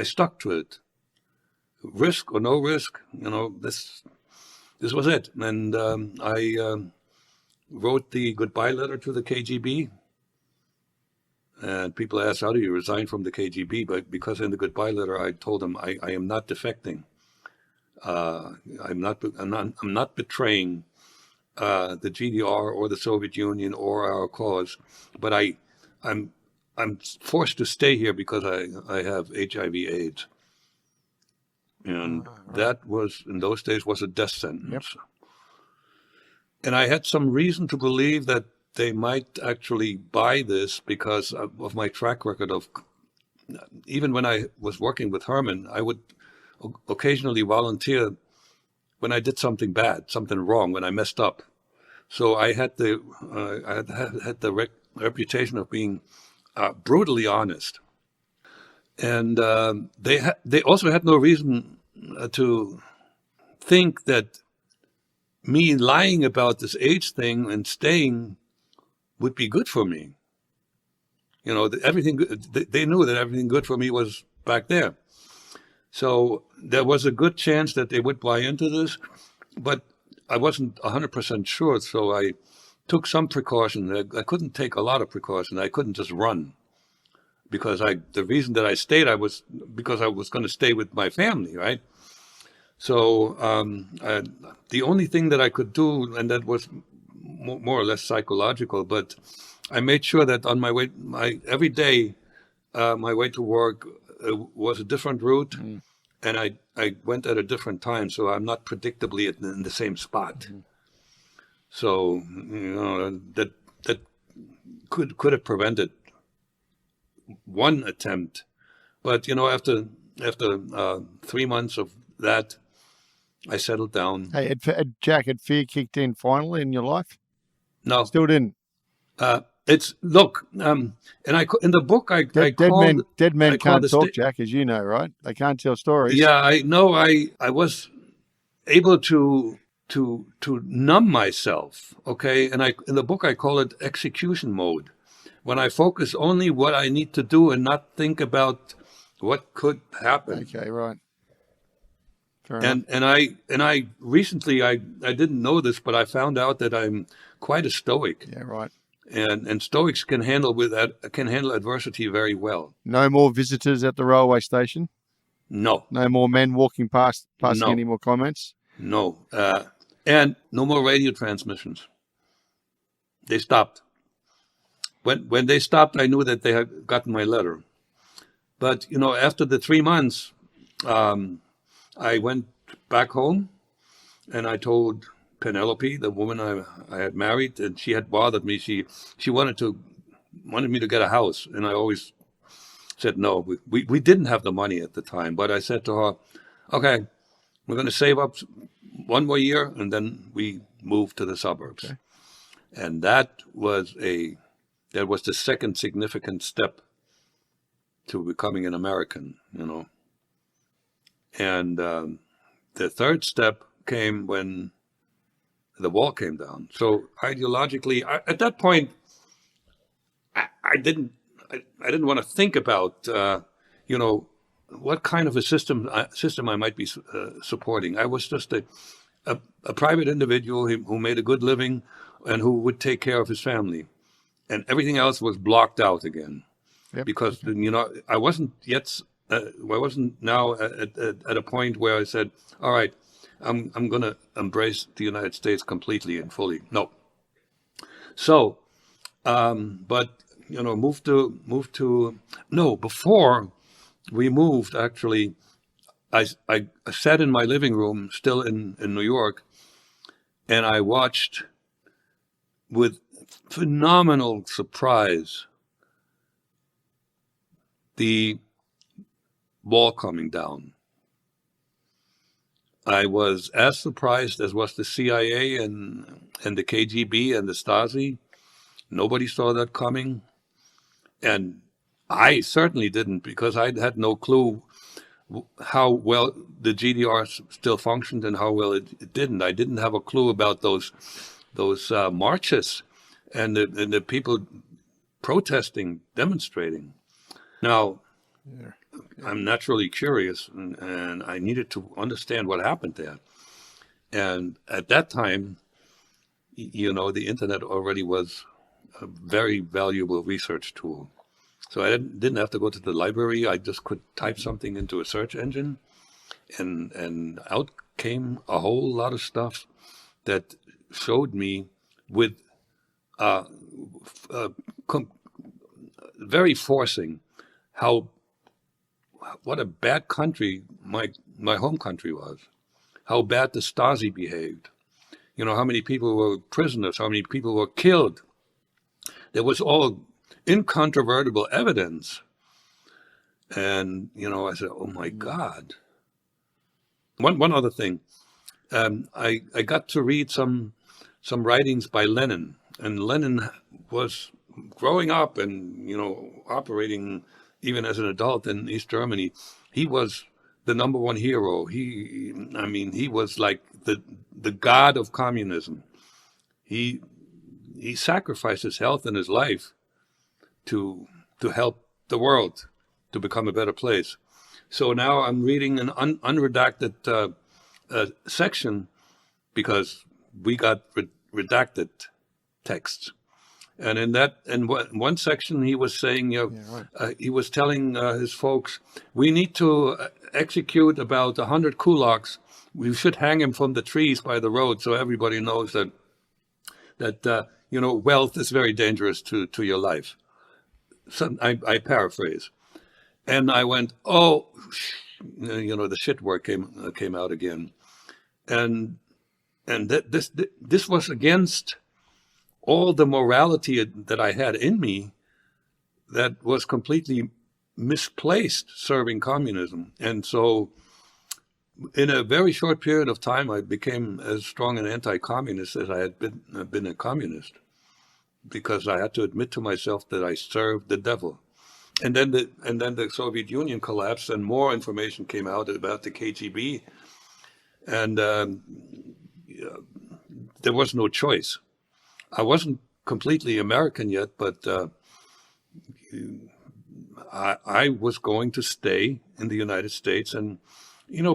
stuck to it. Risk or no risk, this was it. And I wrote the goodbye letter to the KGB. And people asked, how do you resign from the KGB? But because in the goodbye letter, I told them I am not defecting. I'm not betraying the GDR or the Soviet Union or our cause, but I'm forced to stay here because I have HIV/AIDS, and that was in those days was a death sentence. Yep. And I had some reason to believe that they might actually buy this because of my track record of, even when I was working with Herman, I would occasionally volunteer when I did something bad, something wrong, when I messed up. So I had the reputation of being brutally honest, and they also had no reason to think that me lying about this age thing and staying would be good for me. Everything they knew that everything good for me was back there. So there was a good chance that they would buy into this, but I wasn't 100% sure. So I took some precaution. I couldn't take a lot of precaution. I couldn't just run because the reason that I stayed, because I was going to stay with my family, right? So the only thing that I could do, and that was more or less psychological, but I made sure that on my way, every day, my way to work was a different route, and I went at a different time, so I'm not predictably in the same spot. So that could have prevented one attempt, but after 3 months of that, I settled down. Hey, Jack, had fear kicked in finally in your life? No, still didn't. It's look, and in the book I dead men can't talk, Jack, as you know, right? They can't tell stories. Yeah, I know. I was able to numb myself. Okay, and in the book I call it execution mode, when I focus only what I need to do and not think about what could happen. Okay, right. And I recently I didn't know this, but I found out that I'm quite a stoic. Yeah, right. And stoics can handle adversity very well. No more visitors at the railway station? No. No more men walking past passing any more comments? No. And no more radio transmissions. They stopped. When they stopped, I knew that they had gotten my letter. But after the 3 months, I went back home, and I told Penelope, the woman I had married, and she had bothered me. She wanted me to get a house, and I always said no. We didn't have the money at the time, but I said to her, "Okay, we're going to save up 1 more year, and then we move to the suburbs." Okay. And that was the second significant step to becoming an American, And the third step came when the wall came down. So ideologically, at that point, I didn't want to think about, what kind of a system I might be supporting. I was just a private individual who made a good living and who would take care of his family, and everything else was blocked out again. Yep. Because I wasn't now at a point where I said, all right, I'm going to embrace the United States completely and fully. No. So, but before we moved, actually, I sat in my living room, still in New York, and I watched with phenomenal surprise the wall coming down. I was as surprised as was the CIA and the KGB and the Stasi. Nobody saw that coming. And I certainly didn't, because I had no clue how well the GDR still functioned and how well it didn't. I didn't have a clue about those marches and the people protesting, demonstrating. Now, I'm naturally curious, and I needed to understand what happened there. And at that time, the internet already was a very valuable research tool. So I didn't have to go to the library. I just could type something into a search engine, and out came a whole lot of stuff that showed me with very forcing what a bad country my home country was, how bad the Stasi behaved, how many people were prisoners, how many people were killed. There was all incontrovertible evidence. And, I said, oh my God. One other thing, I got to read some writings by Lenin, and Lenin was growing up and, operating even as an adult in East Germany. He was the number one hero. He was like the god of communism. He sacrificed his health and his life to help the world to become a better place. So now I'm reading an unredacted section, because we got redacted texts. And in one section, he was saying, he was telling his folks, we need to execute about 100 kulaks. We should hang him from the trees by the road, so everybody knows that wealth is very dangerous to your life. So I paraphrase. And I went, the shit word came out again. And this was against all the morality that I had in me, that was completely misplaced serving communism. And so in a very short period of time, I became as strong an anti-communist as I had been a communist, because I had to admit to myself that I served the devil. And then the Soviet Union collapsed, and more information came out about the KGB, and there was no choice. I wasn't completely American yet, but I was going to stay in the United States and,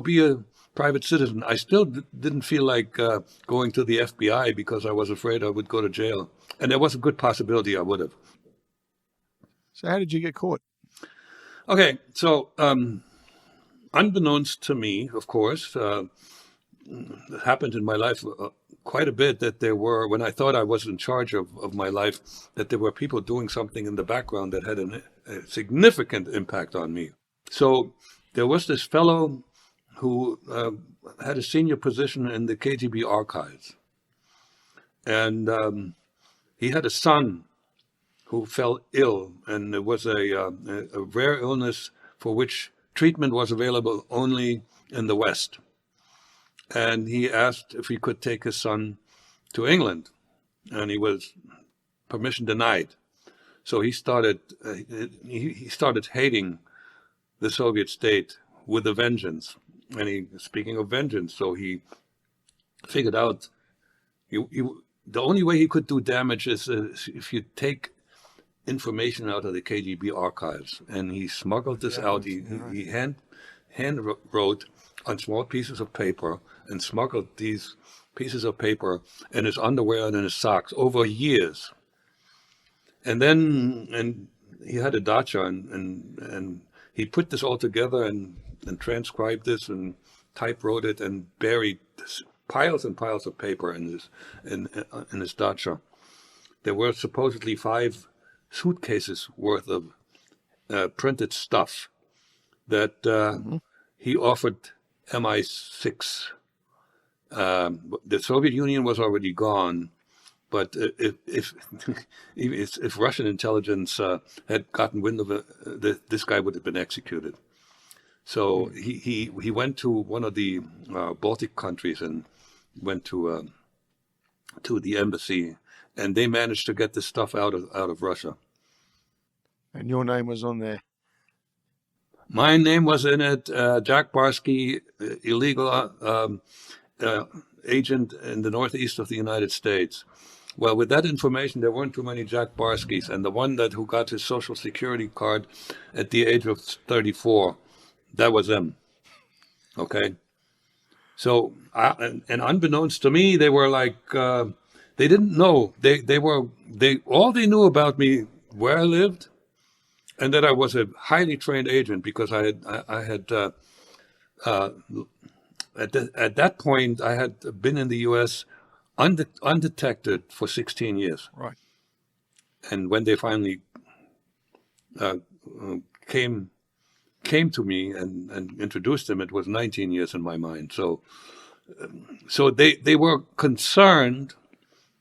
be a private citizen. I still didn't feel like going to the FBI, because I was afraid I would go to jail. And there was a good possibility I would have. So how did you get caught? Okay, so unbeknownst to me, of course, it happened in my life quite a bit that there were, when I thought I was in charge of my life, that there were people doing something in the background that had a significant impact on me. So there was this fellow who had a senior position in the KGB archives. And he had a son who fell ill, and it was a rare illness for which treatment was available only in the West. And he asked if he could take his son to England, and he was permission denied. So he started hating the Soviet state with a vengeance. And speaking of vengeance, so he figured out the only way he could do damage is if you take information out of the KGB archives. And he smuggled this out. He hand wrote on small pieces of paper and smuggled these pieces of paper in his underwear and in his socks over years. And he had a dacha, and he put this all together and transcribed this and typewrote it and buried piles and piles of paper in his dacha. There were supposedly 5 suitcases worth of printed stuff that he offered MI6. The Soviet Union was already gone, but if Russian intelligence had gotten wind of it, this guy would have been executed. So he went to one of the Baltic countries and went to the embassy, and they managed to get this stuff out of Russia. And your name was on there. My name was in it, Jack Barsky, illegal agent in the northeast of the United States. Well, with that information, there weren't too many Jack Barskys, and the one who got his Social Security card at the age of 34, that was him. Okay? So, and unbeknownst to me, they were like, they didn't know. All they knew about me, where I lived, and that I was a highly trained agent, because I had at that point, I had been in the U.S. undetected for 16 years. Right. And when they finally came to me and introduced them, it was 19 years in my mind. So they were concerned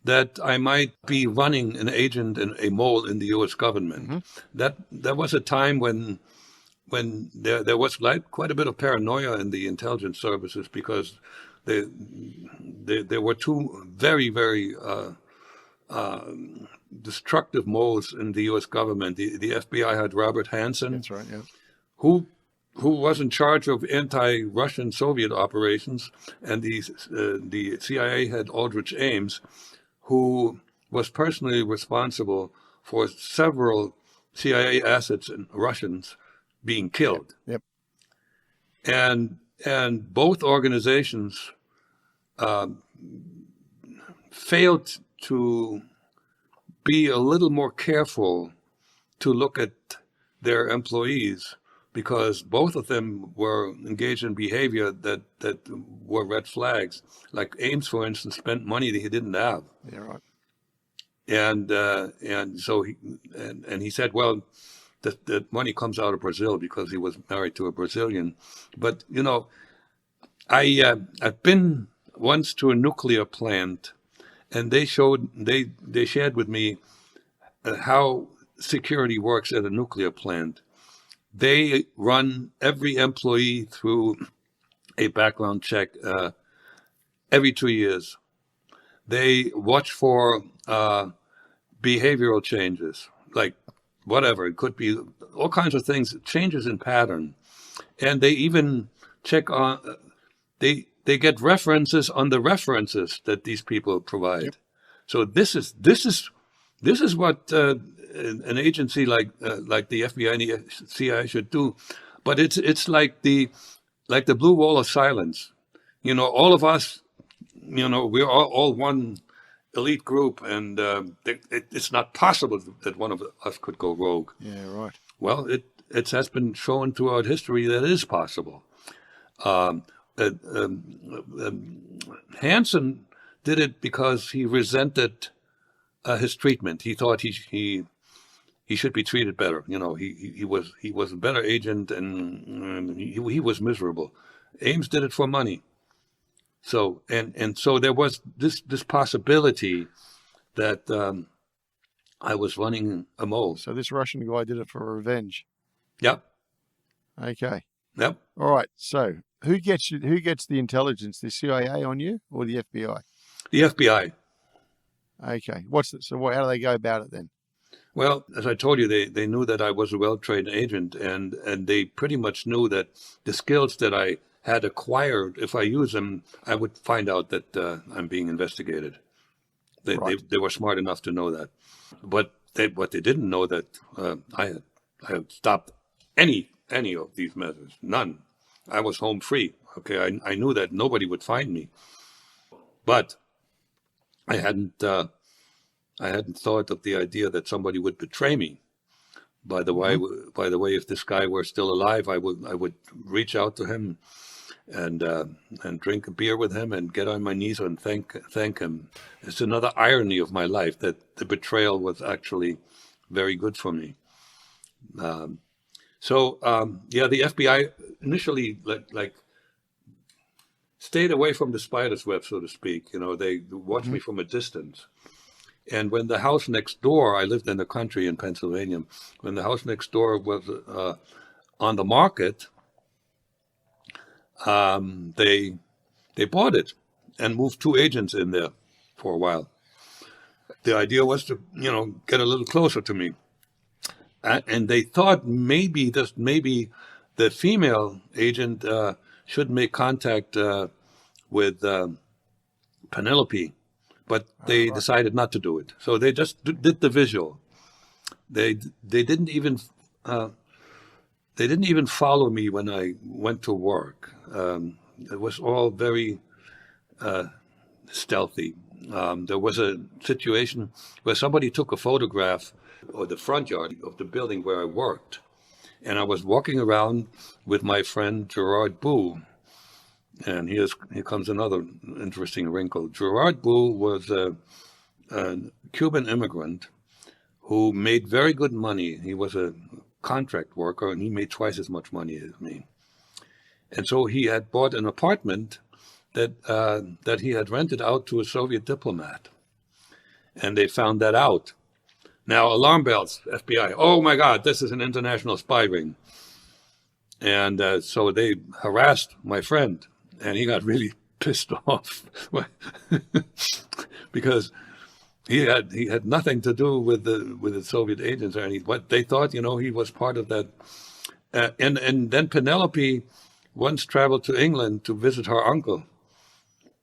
that I might be running an agent and a mole in the U.S. government. Mm-hmm. That was a time when there was quite a bit of paranoia in the intelligence services, because there were two very, very destructive moles in the U.S. government. The FBI had Robert Hansen. That's right, yeah. Who was in charge of anti-Russian Soviet operations, and the CIA had Aldrich Ames, who was personally responsible for several CIA assets and Russians being killed. Yep. And both organizations failed to be a little more careful to look at their employees, because both of them were engaged in behavior that were red flags. Like Ames, for instance, spent money that he didn't have. Yeah, right. And so he said, well, that money comes out of Brazil, because he was married to a Brazilian. But I've been once to a nuclear plant, and they shared with me how security works at a nuclear plant. They run every employee through a background check every 2 years. They watch for behavioral changes, like whatever. It could be all kinds of things, changes in pattern. And they even check on, they get references on the references that these people provide. Yep. So this is what an agency like the FBI and the CIA should do. But it's like the blue wall of silence. All of us, we're all one elite group, and it's not possible that one of us could go rogue. Yeah, right. Well, it has been shown throughout history that it is possible. Hansen did it because he resented his treatment. He thought he should be treated better. He was a better agent, and he was miserable. Ames did it for money. So so there was this possibility that I was running a mole. So this Russian guy did it for revenge. Yep. Okay. Yep. All right. So who gets the intelligence? The CIA on you or the FBI? The FBI. Okay. How do they go about it then? Well, as I told you, they knew that I was a well-trained agent, and they pretty much knew that the skills that I had acquired, if I use them, I would find out that I'm being investigated. They were smart enough to know that. But what they didn't know that I had stopped any of these measures. None. I was home free. Okay, I knew that nobody would find me. But I hadn't thought of the idea that somebody would betray me. By the way, if this guy were still alive, I would reach out to him and drink a beer with him and get on my knees and thank him. It's another irony of my life that the betrayal was actually very good for me. The FBI initially like stayed away from the spider's web, so to speak. They watched me from a distance. And when the house next door, I lived in the country in Pennsylvania, when the house next door was on the market, they bought it and moved 2 agents in there for a while. The idea was to, get a little closer to me. And they thought maybe the female agent should make contact with Penelope, but they decided not to do it. So they just did the visual. They didn't even follow me when I went to work. It was all very stealthy. There was a situation where somebody took a photograph of the front yard of the building where I worked, and I was walking around with my friend Gerard Boo. And here comes another interesting wrinkle. Gerard Boo was a Cuban immigrant who made very good money. He was a contract worker, and he made twice as much money as me. And so he had bought an apartment that he had rented out to a Soviet diplomat. And they found that out. Now, alarm bells, FBI. Oh, my God, this is an international spy ring. And so they harassed my friend, and he got really pissed off because he had nothing to do with the Soviet agents or anything. But they thought, he was part of that. And then Penelope once traveled to England to visit her uncle.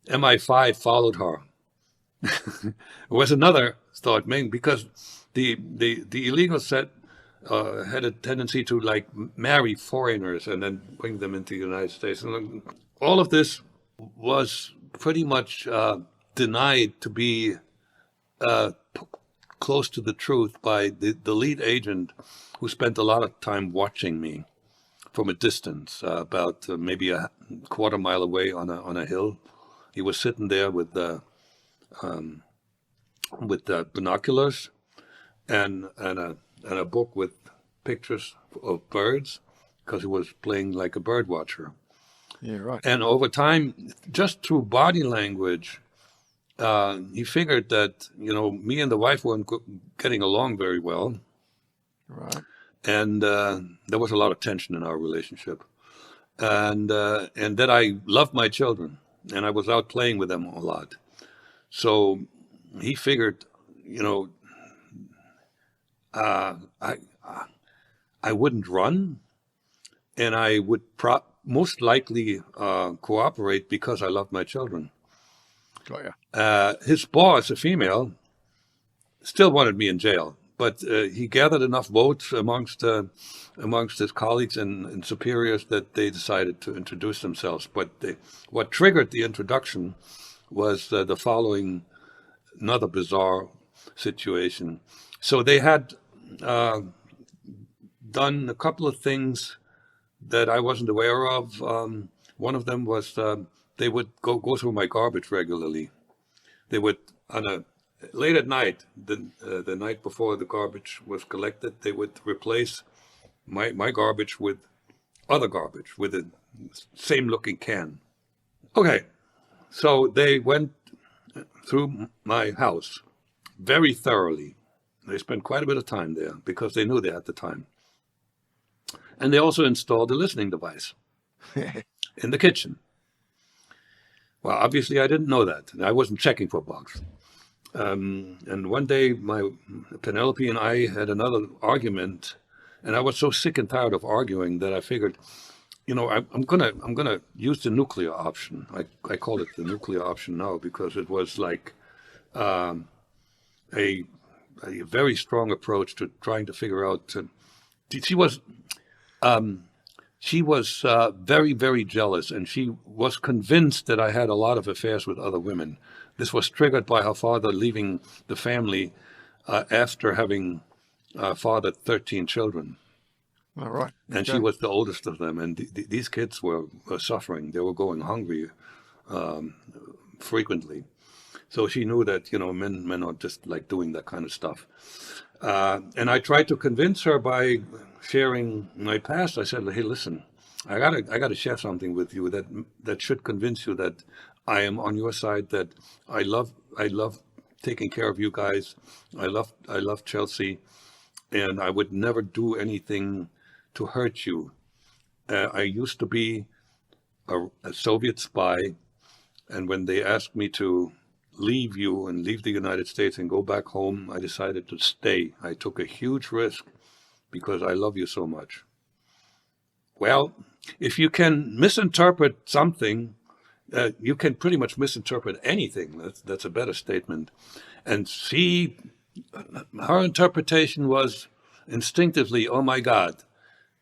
MI5 followed her. It was another thought, because the illegal set had a tendency to marry foreigners and then bring them into the United States. And all of this was pretty much denied to be close to the truth by the lead agent, who spent a lot of time watching me from a distance, about maybe a quarter mile away on a hill. He was sitting there with binoculars and a book with pictures of birds, because he was playing like a bird watcher. Yeah, right. And over time, just through body language, he figured that, me and the wife weren't getting along very well. Right. And there was a lot of tension in our relationship. And that I loved my children, and I was out playing with them a lot. So he figured, I wouldn't run, and I would most likely cooperate because I loved my children. Got ya. His boss, a female, still wanted me in jail, but he gathered enough votes amongst his colleagues and superiors that they decided to introduce themselves. But what triggered the introduction was the following, another bizarre situation. So they had done a couple of things that I wasn't aware of. One of them was they would go through my garbage regularly. They would, late at night, the night before the garbage was collected, they would replace my garbage with other garbage with the same looking can. Okay, so they went through my house very thoroughly. They spent quite a bit of time there because they knew they had the time. And they also installed a listening device in the kitchen. Well, obviously I didn't know that. I wasn't checking for bugs. And one day my Penelope and I had another argument, and I was so sick and tired of arguing that I figured, I'm gonna use the nuclear option. I call it the nuclear option now because it was like a very strong approach to trying to figure out. She was very, very jealous, and she was convinced that I had a lot of affairs with other women. This was triggered by her father leaving the family after having fathered 13 children. All right. And she was the oldest of them, and these kids were suffering. They were going hungry frequently. So she knew that, men are just like doing that kind of stuff. And I tried to convince her by sharing my past. I said, hey, listen, I gotta share something with you that should convince you that I am on your side, that I love taking care of you guys. I love Chelsea, and I would never do anything to hurt you. I used to be a Soviet spy, and when they asked me to leave you and leave the United States and go back home, I decided to stay. I took a huge risk because I love you so much. Well, if you can misinterpret something, you can pretty much misinterpret anything. That's a better statement. And her interpretation was instinctively, oh my God,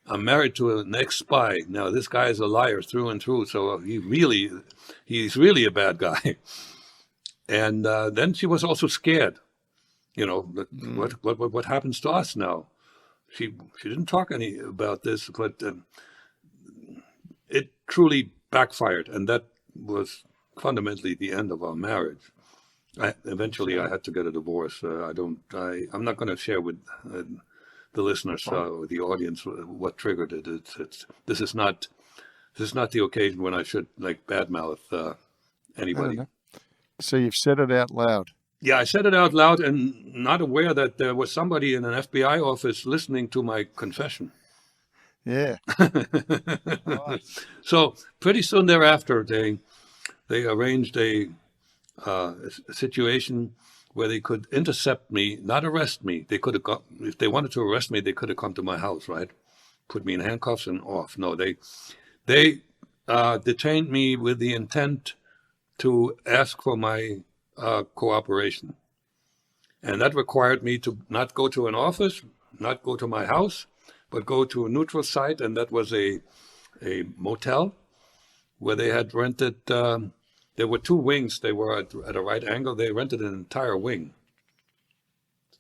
I'm married to an ex-spy. Now this guy is a liar through and through, so he's really a bad guy. And then she was also scared. What happens to us now? She didn't talk any about this, but it truly backfired, and that was fundamentally the end of our marriage. Eventually, I had to get a divorce. I'm not going to share with the listeners or the audience what triggered it. This is not the occasion when I should badmouth anybody. So you've said it out loud. Yeah, I said it out loud and not aware that there was somebody in an FBI office listening to my confession. Yeah. Right. So pretty soon thereafter, they arranged a situation where they could intercept me, not arrest me. They could have got, if they wanted to arrest me, they could have come to my house, right? Put me in handcuffs and off. No, they detained me with the intent to ask for my cooperation. And that required me to not go to an office, not go to my house, but go to a neutral site, and that was a motel where they had rented, there were two wings, they were at a right angle, they rented an entire wing.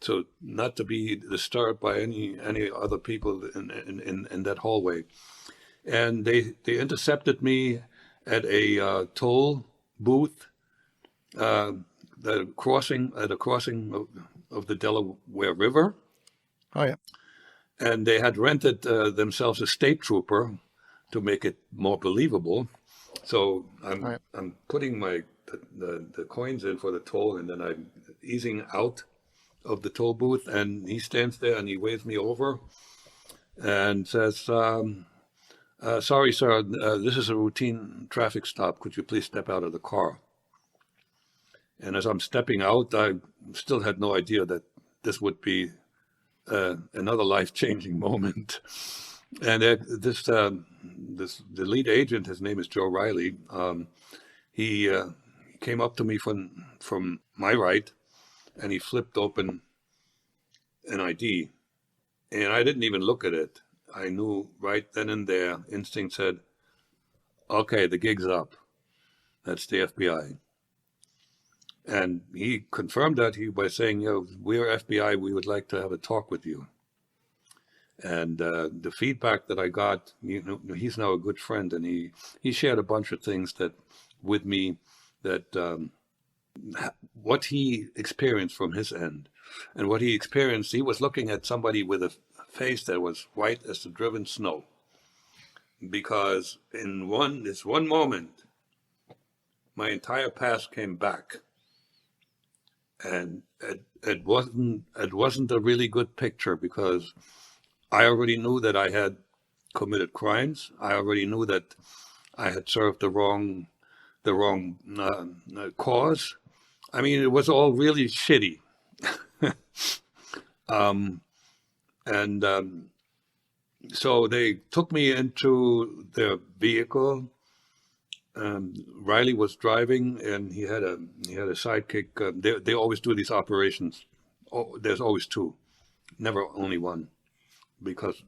So not to be disturbed by any other people in that hallway. And they intercepted me at a toll booth, at a crossing of the Delaware River. Oh yeah. And they had rented themselves a state trooper to make it more believable. So I'm putting the coins in for the toll, and then I'm easing out of the toll booth, and he stands there and he waves me over and says, sorry, sir, this is a routine traffic stop. Could you please step out of the car? And as I'm stepping out, I still had no idea that this would be another life-changing moment. And the lead agent, his name is Joe Riley, he came up to me from my right, and he flipped open an ID. And I didn't even look at it. I knew right then and there, instinct said, okay, the gig's up. That's the FBI. And he confirmed that by saying, we're FBI, we would like to have a talk with you. And the feedback that I got, he's now a good friend, and he shared a bunch of things with me that what he experienced from his end. And what he experienced, he was looking at somebody with a face that was white as the driven snow. Because in this one moment, my entire past came back. And it wasn't a really good picture, because I already knew that I had committed crimes. I already knew that I had served the wrong cause. I mean, it was all really shitty. So they took me into their vehicle. Riley was driving, and he had a sidekick. They always do these operations. Oh, there's always two, never only one, because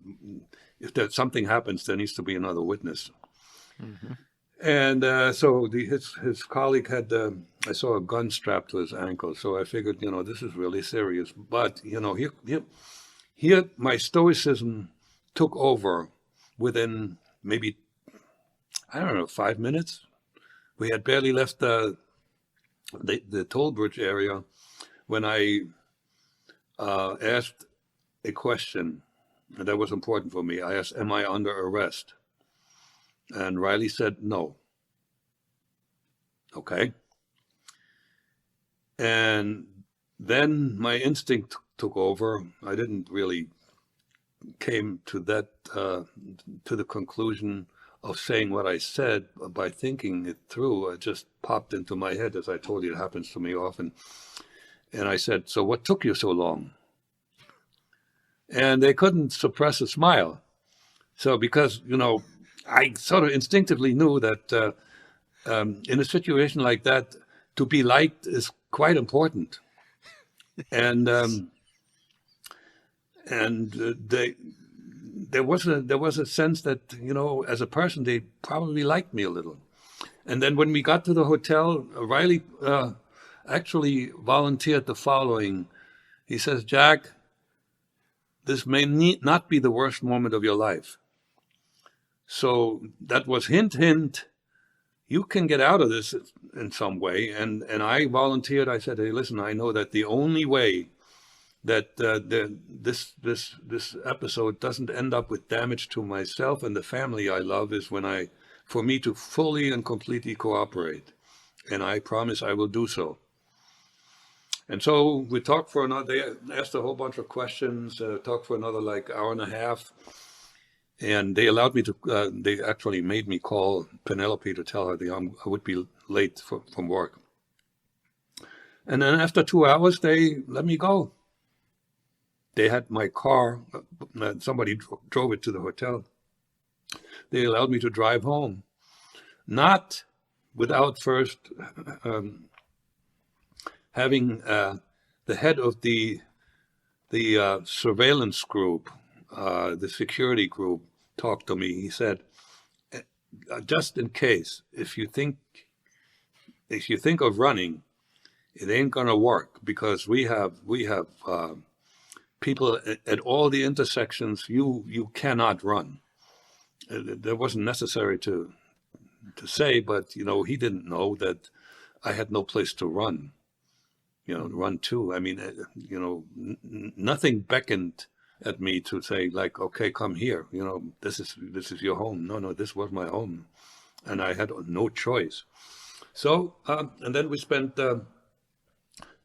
if something happens, there needs to be another witness. Mm-hmm. And so his colleague had, I saw a gun strapped to his ankle, so I figured, this is really serious. But here my stoicism took over within maybe, I don't know, 5 minutes. We had barely left the toll bridge area when I asked a question, and that was important for me. I asked, am I under arrest? And Riley said, no. Okay. And then my instinct took over. I didn't really came to that, to the conclusion saying what I said by thinking it through. It just popped into my head, as I told you, it happens to me often. And I said, "So what took you so long?" And they couldn't suppress a smile. So because, I sort of instinctively knew that in a situation like that, to be liked is quite important. And there was a sense that, as a person, they probably liked me a little. And then when we got to the hotel, Riley actually volunteered the following. He says, "Jack, this may not be the worst moment of your life." So that was hint, hint. You can get out of this in some way. And I volunteered. I said, "Hey, listen, I know that the only way that this episode doesn't end up with damage to myself and the family I love is for me to fully and completely cooperate. And I promise I will do so." And so we talked for another, they asked a whole bunch of questions, talked for another hour and a half. And they allowed me to, they actually made me call Penelope to tell her I would be late from work. And then after 2 hours, they let me go. They had my car, somebody drove it to the hotel. They allowed me to drive home, not without first having the head of the surveillance group, the security group, talk to me. He said, "Just in case, if you think of running, it ain't gonna work because we have people at all the intersections. You cannot run." That wasn't necessary to say, but he didn't know that I had no place to run. Run to. I mean, nothing beckoned at me to say "Okay, come here. This is your home." No, this was my home, and I had no choice. So, and then we spent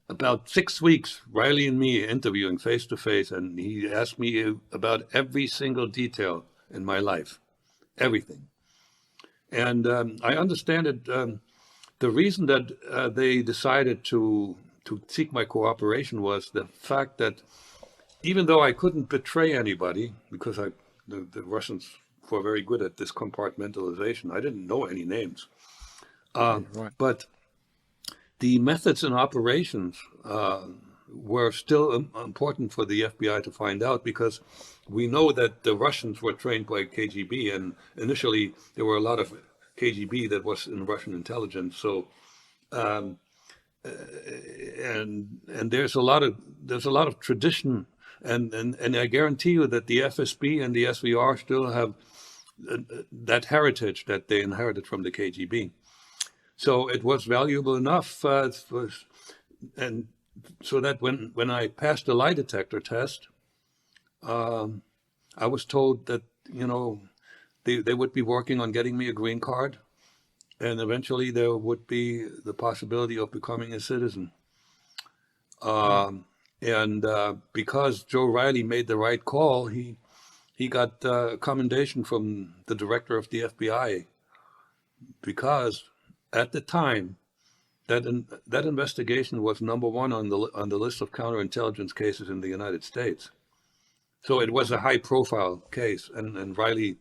about 6 weeks, Riley and me, interviewing face to face, and he asked me about every single detail in my life, everything. And I understand it. The reason that they decided to seek my cooperation was the fact that even though I couldn't betray anybody, because the Russians were very good at this compartmentalization, I didn't know any names. Right. But the methods and operations were still important for the FBI to find out, because we know that the Russians were trained by KGB, and initially there were a lot of KGB that was in Russian intelligence. So, and there's a lot of tradition, and I guarantee you that the FSB and the SVR still have that heritage that they inherited from the KGB. So it was valuable enough, and so that when I passed the lie detector test, I was told that they would be working on getting me a green card, and eventually there would be the possibility of becoming a citizen. And because Joe Riley made the right call, he got a commendation from the director of the FBI, because at the time, that investigation was #1 on the list of counterintelligence cases in the United States. So it was a high-profile case, and Riley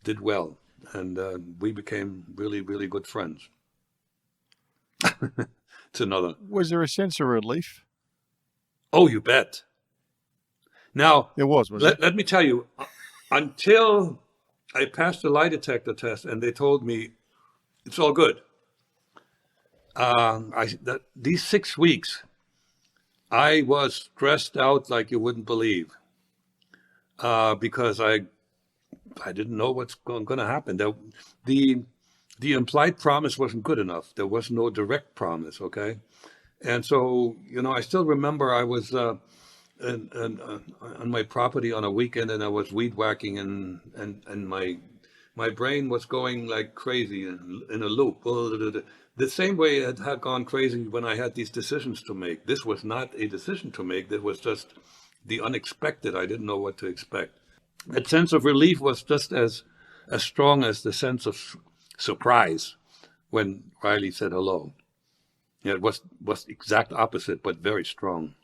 did well, and we became really, really good friends. It's another. Was there a sense of relief? Oh, you bet. Now, There was let me tell you, until I passed the lie detector test and they told me it's all good, these 6 weeks, I was stressed out like you wouldn't believe, because I didn't know what's going to happen. The implied promise wasn't good enough. There was no direct promise, okay? And so, I still remember I was on my property on a weekend, and I was weed whacking, and my brain was going like crazy in a loop. The same way it had gone crazy when I had these decisions to make. This was not a decision to make. That was just the unexpected. I didn't know what to expect. That sense of relief was just as as strong as the sense of surprise when Riley said hello. Yeah, it was exact opposite, but very strong.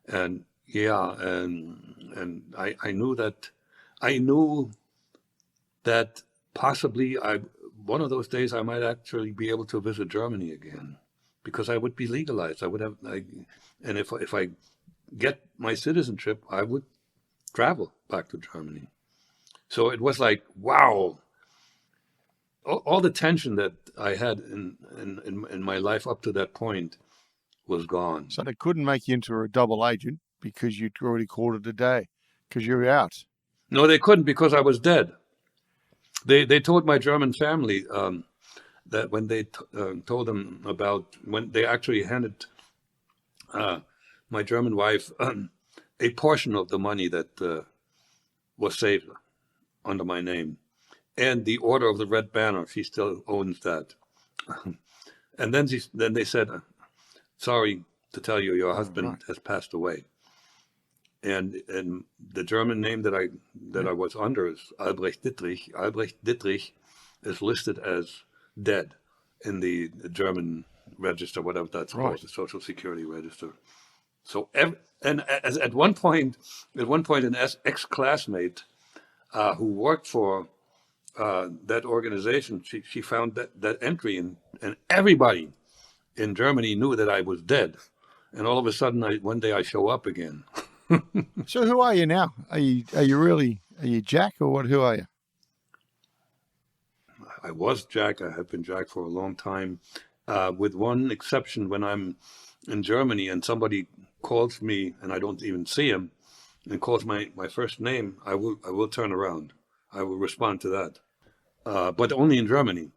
And yeah, and I knew that possibly one of those days I might actually be able to visit Germany again, because I would be legalized. I would have, and if I get my citizenship, I would travel back to Germany. So it was like, wow, all the tension that I had in my life up to that point was gone. So they couldn't make you into a double agent because you'd already called it a day, because you were out. No, they couldn't, because I was dead. They told my German family that when they told them about, when they actually handed my German wife a portion of the money that was saved under my name, and the Order of the Red Banner, she still owns that. And then they said, sorry to tell you, your husband has passed away. And the German name that I was under is Albrecht Dittrich. Albrecht Dittrich is listed as dead in the German register, whatever that's called, the Social Security register. So at one point, an ex-classmate who worked for that organization, she found that entry, and everybody in Germany knew that I was dead. And all of a sudden, one day I show up again. So who are you now? Are you Jack, or what? Who are you? I was Jack. I have been Jack for a long time, with one exception. When I'm in Germany and somebody calls me and I don't even see him and calls my first name, I will turn around. I will respond to that, but only in Germany.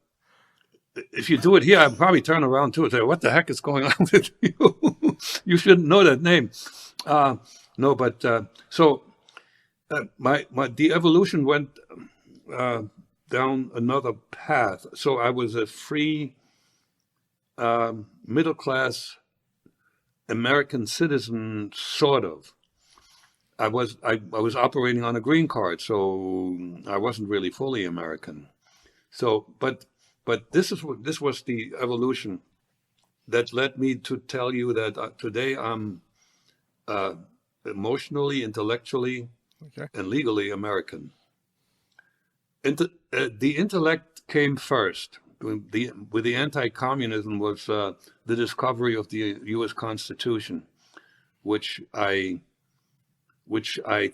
If you do it here, I'd probably turn around too and say, "What the heck is going on with you? You shouldn't know that name." No, but so the evolution went down another path. So I was a free middle class American citizen, sort of. I was operating on a green card, so I wasn't really fully American. So, but this was the evolution that led me to tell you that today I'm emotionally, intellectually, and legally American. The intellect came first. With the anti-communism was the discovery of the U.S. Constitution, which I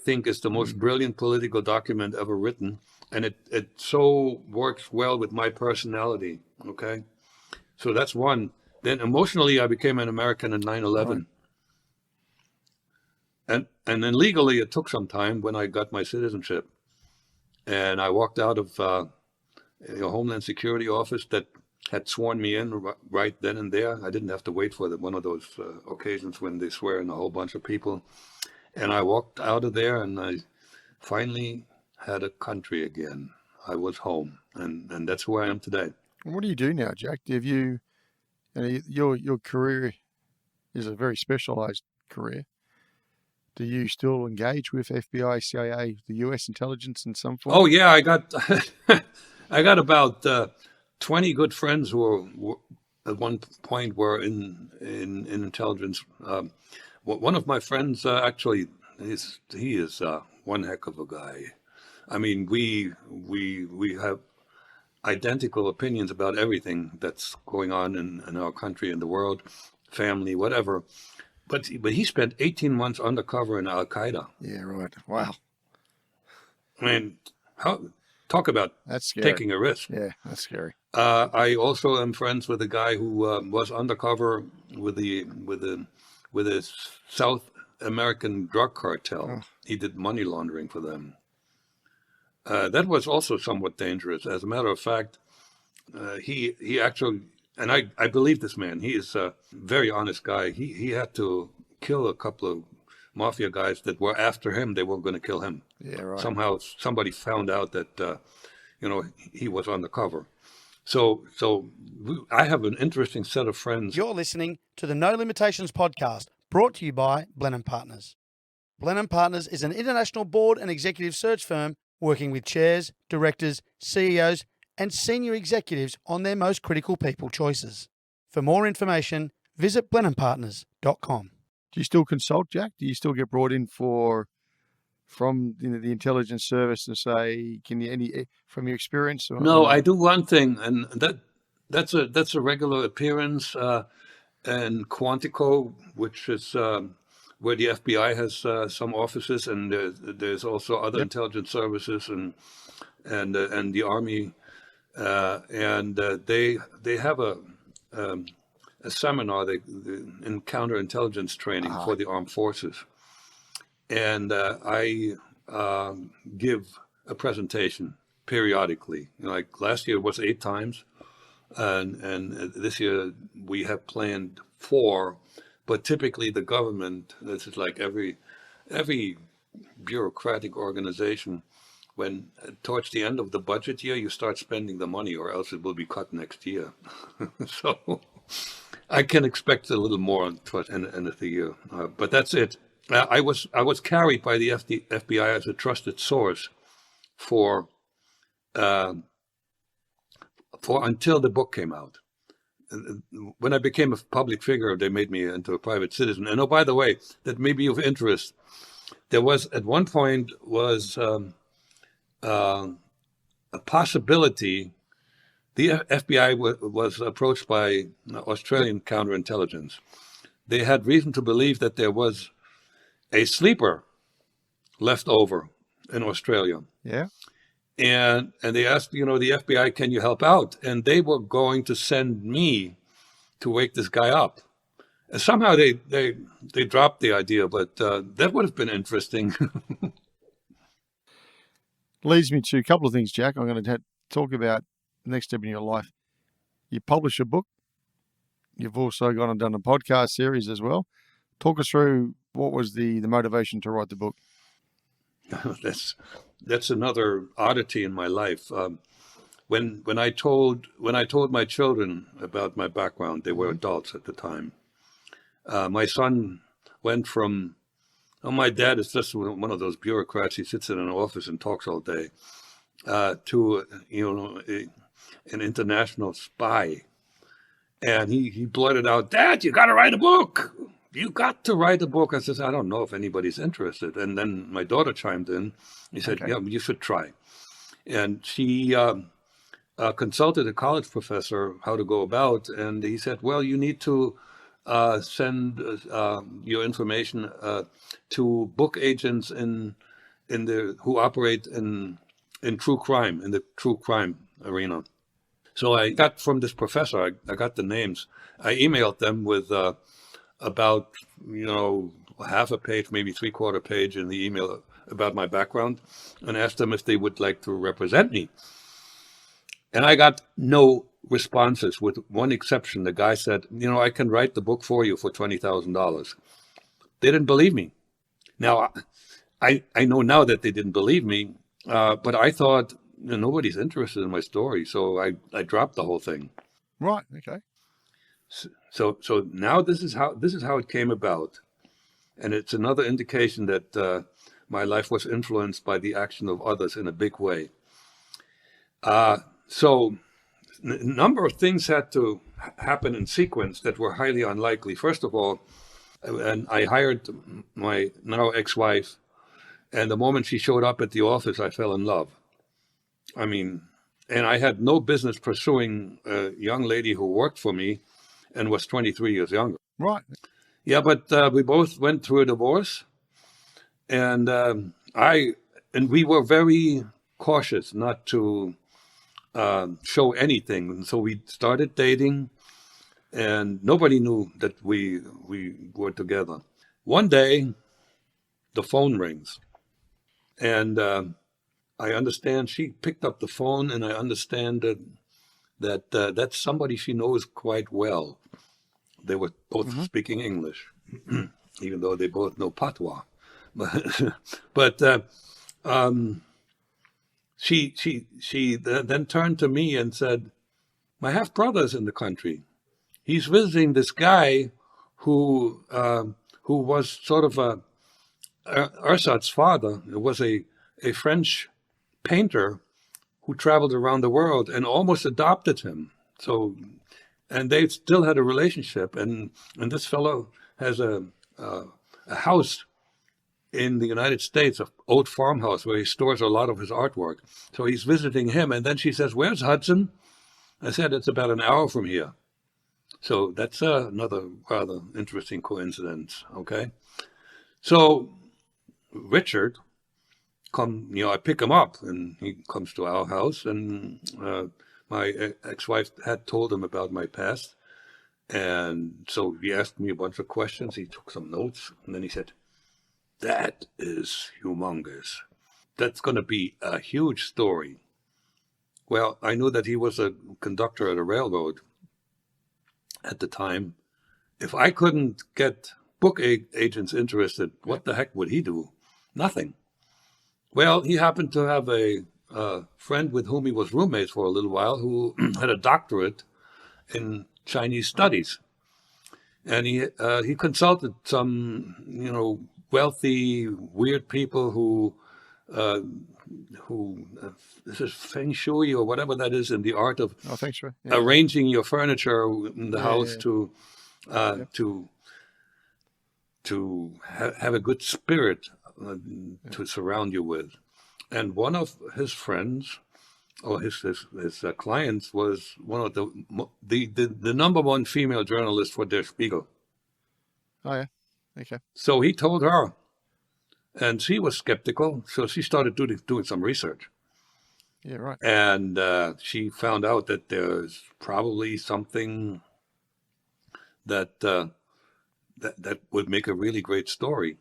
think is the most brilliant political document ever written, and it so works well with my personality. Okay, so that's one. Then emotionally, I became an American in 9/11. And then legally, it took some time when I got my citizenship. And I walked out of a Homeland Security office that had sworn me in right then and there. I didn't have to wait for one of those occasions when they swear in a whole bunch of people. And I walked out of there, and I finally had a country again. I was home, and that's who I am today. And what do you do now, Jack? Have your career is a very specialized career. Do you still engage with FBI, CIA, the U.S. intelligence in some form? Oh yeah, I got about 20 good friends who were at one point were in intelligence. One of my friends actually he is one heck of a guy. I mean, we have identical opinions about everything that's going on in our country, in the world, family, whatever. But he spent 18 months undercover in Al-Qaeda. Yeah, right. Wow. I mean, talk about that's scary. Taking a risk. Yeah, that's scary. I also am friends with a guy who was undercover with the South American drug cartel. Oh. He did money laundering for them. That was also somewhat dangerous. As a matter of fact, he actually, and I believe this man, he is a very honest guy. He had to kill a couple of mafia guys that were after him. They were going to kill him. Yeah, right. Somehow somebody found out that, he was undercover. So I have an interesting set of friends. You're listening to the No Limitations podcast, brought to you by Blenheim Partners. Blenheim Partners is an international board and executive search firm working with chairs, directors, CEOs, and senior executives on their most critical people choices. For more information, visit blenheimpartners.com. Do you still consult, Jack? Do you still get brought in from the intelligence service to say, can you from your experience? Or No, not? I do one thing, and that's a regular appearance in Quantico, which is where the FBI has some offices, and there's also other intelligence services and the Army, and they have a seminar in counterintelligence training for the armed forces, and I give a presentation periodically. Like last year was 8 times, and this year we have planned 4. But typically the government, this is like every bureaucratic organization, when towards the end of the budget year you start spending the money, or else it will be cut next year. So I can expect a little more towards the end of the year, but that's it. I was carried by the FBI as a trusted source for until the book came out. When I became a public figure, they made me into a private citizen. And oh, by the way, that may be of interest. There was at one point a possibility. The FBI was approached by Australian counterintelligence. They had reason to believe that there was a sleeper left over in Australia. Yeah. And they asked, the FBI, can you help out? And they were going to send me to wake this guy up. And somehow they dropped the idea, but that would have been interesting. Leads me to a couple of things, Jack. I'm going to talk about the next step in your life. You publish a book. You've also gone and done a podcast series as well. Talk us through what was the motivation to write the book. That's another oddity in my life. When I told my children about my background, they were adults at the time. My son went from, my dad is just one of those bureaucrats. He sits in an office and talks all day, to an international spy, and he blurted out, "Dad, you got to write a book. You got to write a book." I says, "I don't know if anybody's interested." And then my daughter chimed in. He said, "Yeah, you should try." And she consulted a college professor how to go about, and he said, "Well, you need to send your information to book agents who operate in true crime, in the true crime arena." So I got from this professor, I got the names. I emailed them with about half a page, maybe 3/4 page in the email about my background, and asked them if they would like to represent me. And I got no responses, with one exception. The guy said, "I can write the book for you for $20,000. They didn't believe me. Now, I know now that they didn't believe me, but I thought nobody's interested in my story, so I dropped the whole thing. Right. Okay. So now this is how it came about, and it's another indication that my life was influenced by the action of others in a big way. So a number of things had to happen in sequence that were highly unlikely. First of all, and I hired my now ex-wife, and the moment she showed up at the office, I fell in love. I mean, and I had no business pursuing a young lady who worked for me and was 23 years younger. Right. Yeah, but we both went through a divorce, and we were very cautious not to show anything. And so we started dating, and nobody knew that we were together. One day, the phone rings, and I understand she picked up the phone, and I understand that that's somebody she knows quite well. They were both speaking English, even though they both know patois. But she then turned to me and said, "My half brother's in the country. He's visiting this guy who was sort of Ersat's father. It was a French painter who traveled around the world and almost adopted him. So, and they still had a relationship. And this fellow has a house in the United States, an old farmhouse where he stores a lot of his artwork. So he's visiting him. And then she says, "Where's Hudson?" I said, "It's about an hour from here." So that's another rather interesting coincidence. Okay. So Richard, I pick him up and he comes to our house, and my ex-wife had told him about my past. And so he asked me a bunch of questions. He took some notes, and then he said, "That is humongous. That's going to be a huge story." Well, I knew that he was a conductor at a railroad at the time. If I couldn't get book agents interested, what the heck would he do? Nothing. Well, he happened to have a friend with whom he was roommates for a little while who had a doctorate in Chinese studies. And he consulted some, wealthy, weird people who this is feng shui or whatever that is, in the art of feng shui. Yeah. Arranging your furniture in the house to have a good spirit to surround you with. And one of his friends, or his clients, was one of the number one female journalist for Der Spiegel. Oh yeah, okay. So he told her, and she was skeptical. So she started doing some research. Yeah, right. And she found out that there's probably something that that would make a really great story.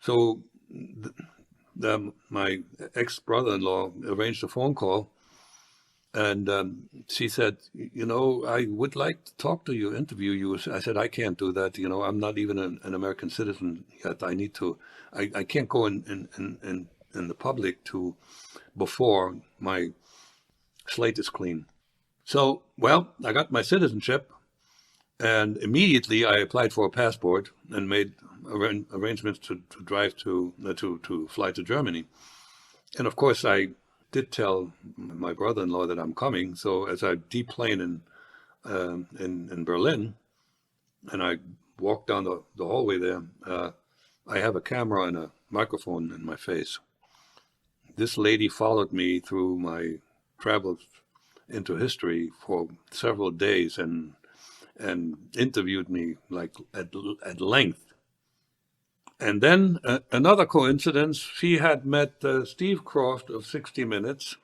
So my ex-brother-in-law arranged a phone call, and she said, "I would like to talk to you, interview you." I said, "I can't do that. I'm not even an American citizen yet. I need to. I can't go in the public before my slate is clean." So, well, I got my citizenship, and immediately I applied for a passport and made arrangements to drive to fly to Germany. And of course, I did tell my brother-in-law that I'm coming. So as I deplane in Berlin, and I walk down the hallway there, I have a camera and a microphone in my face. This lady followed me through my travels into history for several days and interviewed me like at length. And then another coincidence, she had met Steve Croft of 60 Minutes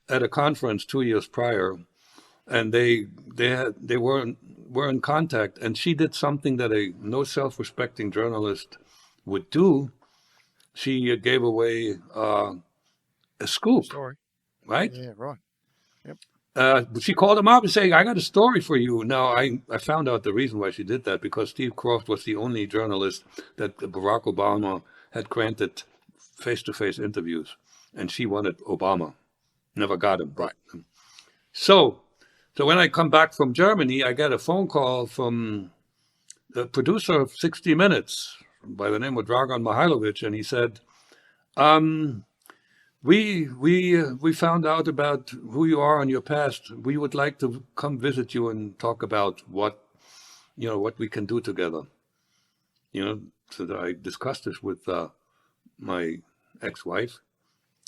at a conference 2 years prior, and they were in contact, and she did something that no self-respecting journalist would do. She gave away a scoop. Story. Right? Yeah, right. Yep. She called him up and saying, "I got a story for you." Now, I found out the reason why she did that, because Steve Croft was the only journalist that Barack Obama had granted face-to-face interviews, and she wanted Obama. Never got him. Right. So when I come back from Germany, I get a phone call from the producer of 60 Minutes by the name of Dragan Mihailovic, and he said, We found out about who you are and your past. We would like to come visit you and talk about what we can do together. So that I discussed this with my ex-wife,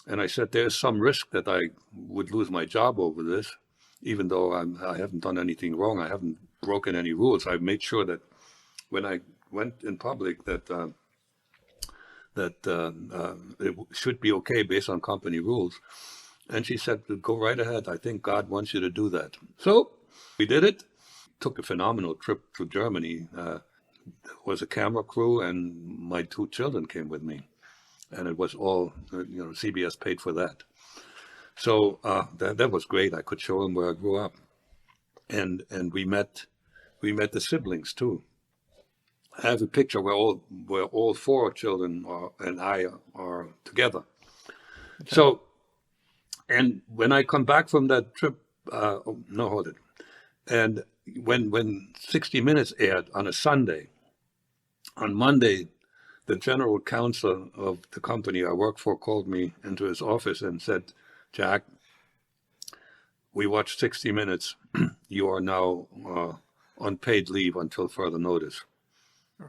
and I said there's some risk that I would lose my job over this, even though I haven't done anything wrong. I haven't broken any rules. I made sure that when I went in public that it should be okay based on company rules. And she said, "Go right ahead. I think God wants you to do that." So we did it. Took a phenomenal trip to Germany. There was a camera crew, and my 2 children came with me. And it was all, CBS paid for that. So that was great. I could show them where I grew up. And we met the siblings too. I have a picture where all 4 children and I are together. Okay. So, and when I come back from that trip, hold it. And when 60 Minutes aired on a Sunday, on Monday, the general counsel of the company I work for called me into his office and said, Jack, we watched 60 Minutes. You are now on paid leave until further notice.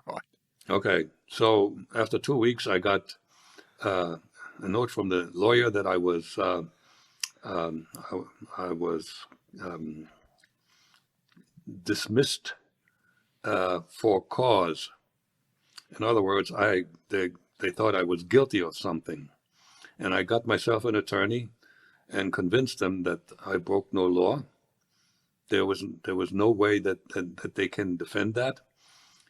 Right. Okay, so after 2 weeks, I got a note from the lawyer that I was dismissed for cause. In other words, they thought I was guilty of something, and I got myself an attorney and convinced them that I broke no law. There was no way that they can defend that,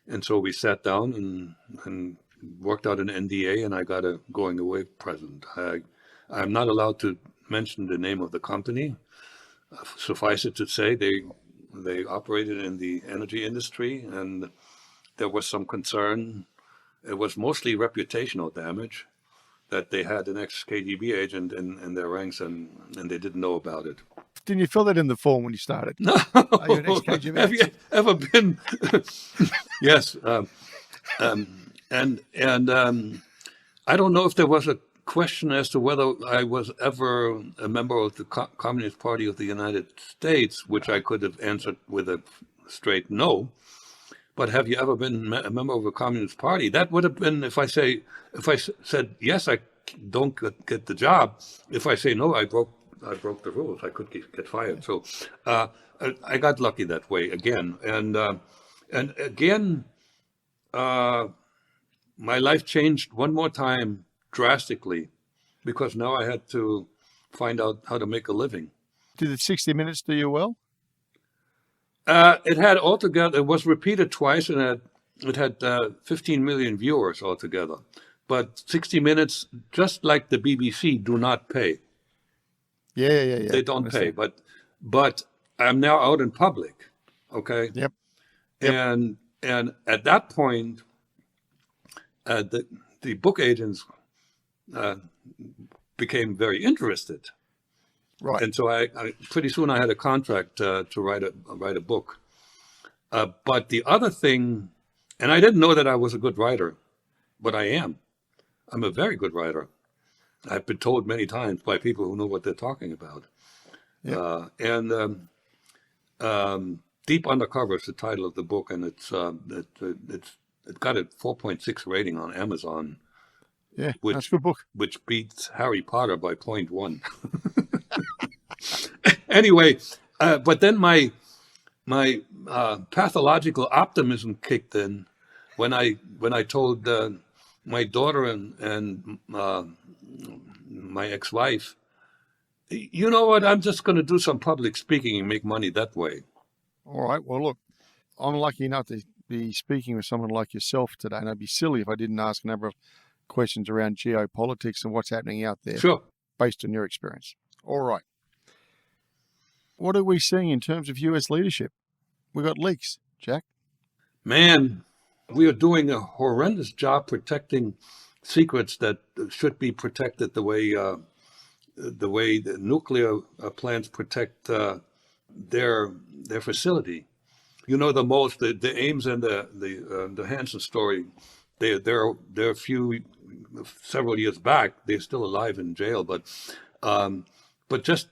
and so we sat down and worked out an NDA, and I got a going away present. I'm not allowed to mention the name of the company. Suffice it to say, they operated in the energy industry, and there was some concern. It was mostly reputational damage, that they had an ex-KGB agent in their ranks, and they didn't know about it. Didn't you fill that in the form when you started? No. Are you an ex-KGB? Have you ever been? Yes. And I don't know if there was a question as to whether I was ever a member of the Communist Party of the United States, which I could have answered with a straight no. But have you ever been a member of a Communist Party? That would have been, if I said yes, I don't get the job. If I say no, I broke the rules. I could get fired. So I got lucky that way again. And again, my life changed one more time drastically, because now I had to find out how to make a living. Did the 60 Minutes do you well? It had altogether, it was repeated twice, and it had 15 million viewers altogether. But 60 Minutes, just like the BBC, do not pay. Yeah. They don't pay, but I'm now out in public, okay? Yep. And at that point, the book agents became very interested. Right. And so I pretty soon I had a contract to write a book. But the other thing, and I didn't know that I was a good writer, but I am. I'm a very good writer. I've been told many times by people who know what they're talking about. Yep. Deep Undercover is the title of the book, and it got a 4.6 rating on Amazon. Yeah, that's a good book. Which beats Harry Potter by 0.1. Anyway, but then my pathological optimism kicked in when I told my daughter and my ex-wife, you know what, I'm just going to do some public speaking and make money that way. All right. Well, look, I'm lucky enough to be speaking with someone like yourself today, and I'd be silly if I didn't ask a number of questions around geopolitics and what's happening out there. Sure. Based on your experience. All right. What are we seeing in terms of U.S. leadership? We got leaks, Jack. Man, we are doing a horrendous job protecting secrets that should be protected the way the nuclear plants protect their facility. You know, the Ames and the Hansen story. They're a several years back. They're still alive in jail, but just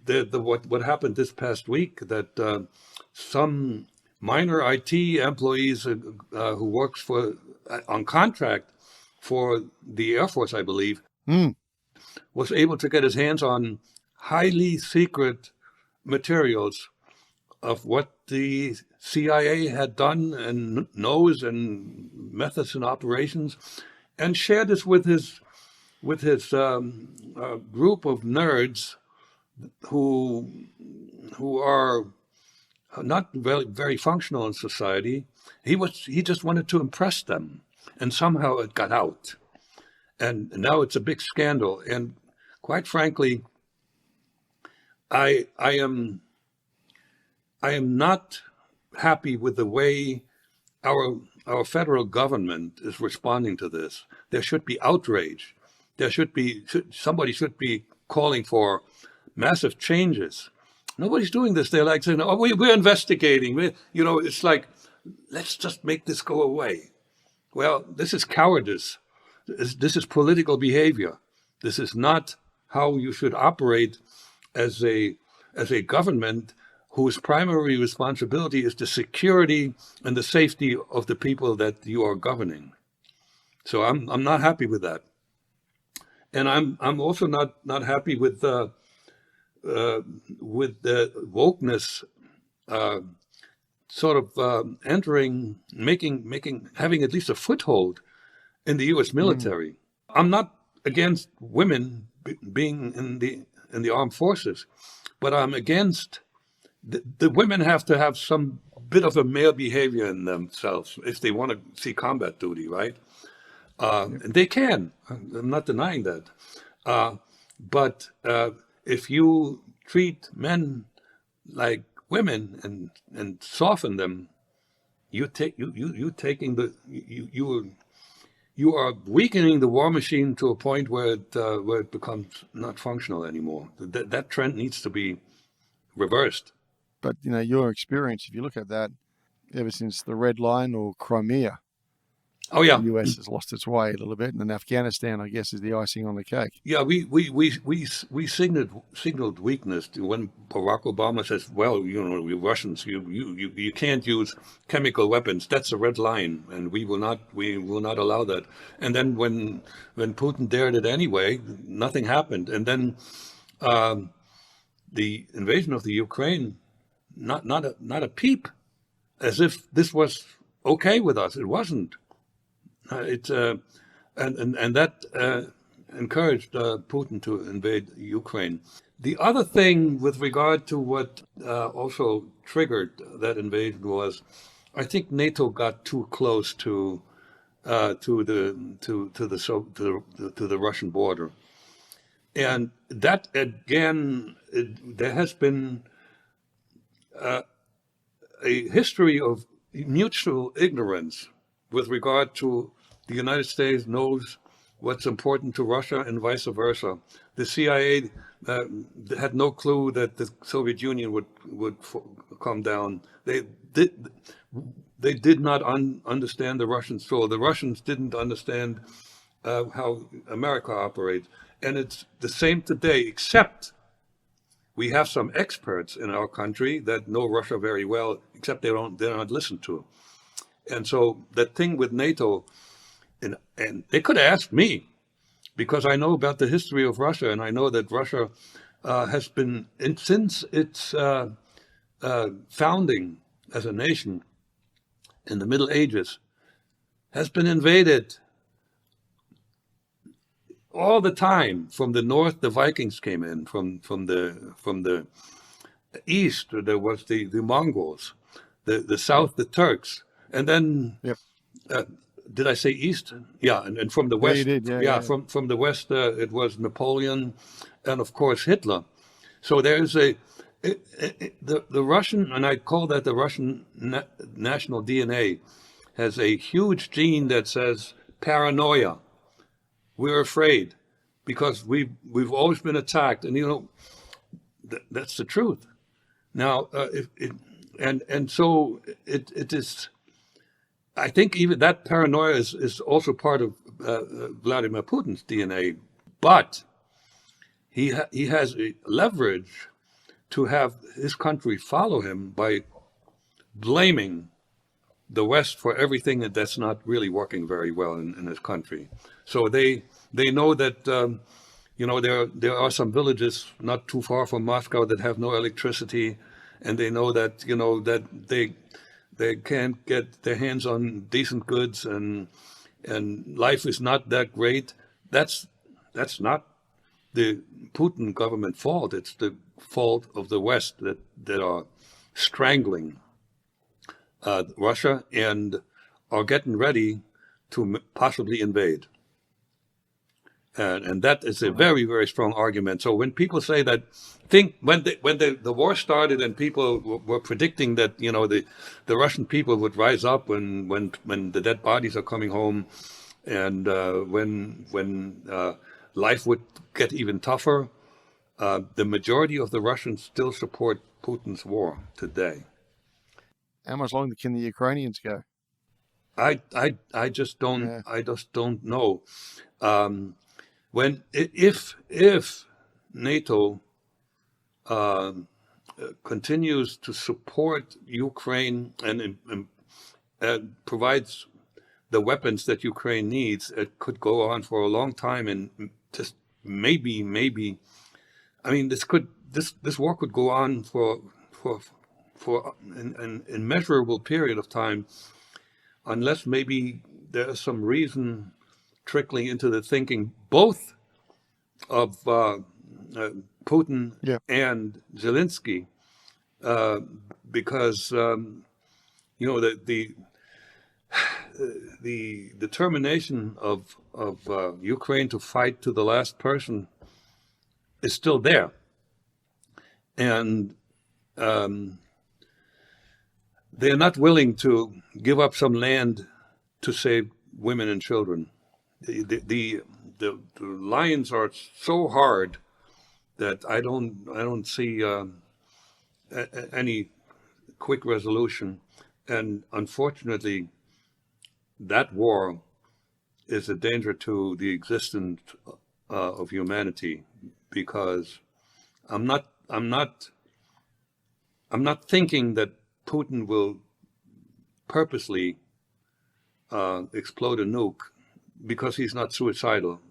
what happened this past week, that some minor IT employees who works on contract for the Air Force, I believe, was able to get his hands on highly secret materials of what the CIA had done and knows, and methods and operations, and shared this with his group of nerds who are not very functional in society. He just wanted to impress them, and somehow it got out, and now it's a big scandal. And quite frankly, I am not happy with the way our federal government is responding to this. There should be outrage. Somebody should be calling for massive changes. Nobody's doing this. They're like saying, "Oh, we're investigating." It's like, let's just make this go away. Well, this is cowardice. This is political behavior. This is not how you should operate as a government whose primary responsibility is the security and the safety of the people that you are governing. So I'm not happy with that, and I'm also not happy with the wokeness sort of having at least a foothold in the U.S. military. I'm not against women being in the armed forces, but I'm against the women have to have some bit of a male behavior in themselves if they want to see combat duty, right? And they can. I'm not denying that. But if you treat men like women and soften them, you are weakening the war machine to a point where it becomes not functional anymore. That trend needs to be reversed. But, your experience, if you look at that, ever since the Red Line or Crimea, oh yeah, the US has lost its way a little bit, and then Afghanistan, I guess, is the icing on the cake. Yeah, we signaled weakness when Barack Obama says, "Well, we Russians, you can't use chemical weapons. That's a red line, and we will not allow that." And then when Putin dared it anyway, nothing happened. And then the invasion of the Ukraine, not a peep, as if this was okay with us. It wasn't. And that encouraged Putin to invade Ukraine. The other thing with regard to what also triggered that invasion was, I think NATO got too close to the Russian border, and that again, there has been a history of mutual ignorance with regard to the United States knows what's important to Russia and vice versa. The CIA had no clue that the Soviet Union would come down. They did not understand the Russian soul. The Russians didn't understand how America operates. And it's the same today, except we have some experts in our country that know Russia very well, except they're not listened to. And so that thing with NATO, and they could have asked me, because I know about the history of Russia, and I know that Russia has been, since its founding as a nation in the Middle Ages, has been invaded all the time. From the north, the Vikings came in. From the east, there was the Mongols. The south, the Turks. And then, yep. Did I say east? Yeah, and from the west, yeah, you did. Yeah. From the west, it was Napoleon, and of course Hitler. So there is the Russian, and I call that the Russian national DNA, has a huge gene that says paranoia. We're afraid because we've always been attacked, and that's the truth. Now, so it is. I think even that paranoia is also part of Vladimir Putin's DNA, but he has a leverage to have his country follow him by blaming the West for everything that's not really working very well in his country. So they know that there are some villages not too far from Moscow that have no electricity, and they know that that they can't get their hands on decent goods, and life is not that great. That's not the Putin government fault. It's the fault of the West that are strangling Russia and are getting ready to possibly invade. And that is a very, very strong argument. So when people say that, when the war started and people were predicting that the Russian people would rise up when the dead bodies are coming home, and when life would get even tougher, the majority of the Russians still support Putin's war today. How much longer can the Ukrainians go? I just don't. Yeah. I just don't know. If NATO continues to support Ukraine and provides the weapons that Ukraine needs, it could go on for a long time, and just maybe. I mean, this war could go on for an immeasurable period of time, unless maybe there's some reason trickling into the thinking both of Putin Yeah. and Zelensky, because the determination of Ukraine to fight to the last person is still there, and they're not willing to give up some land to save women and children. The lines are so hard that I don't see any quick resolution, and unfortunately, that war is a danger to the existence of humanity, because I'm not thinking that Putin will purposely explode a nuke, because he's not suicidal.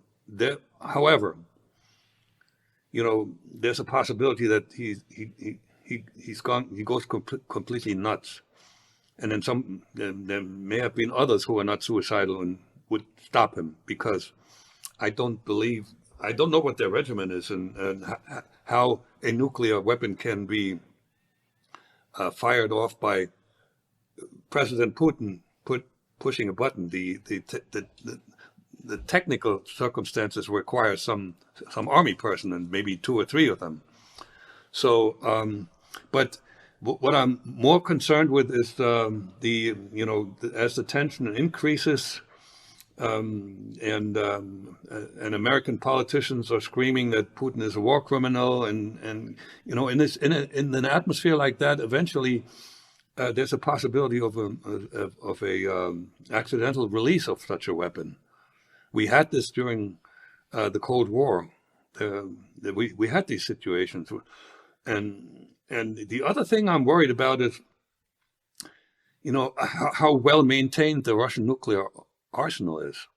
However, there's a possibility that he goes completely nuts, and then there may have been others who are not suicidal and would stop him, because I don't know what their regimen is, and how a nuclear weapon can be fired off by President Putin pushing a button. The technical circumstances require some army person, and maybe 2 or 3 of them. So, but what I'm more concerned with is as the tension increases, and American politicians are screaming that Putin is a war criminal, and in an atmosphere like that, eventually there's a possibility of a accidental release of such a weapon. We had this during the Cold War. We had these situations, and the other thing I'm worried about is, how well maintained the Russian nuclear arsenal is.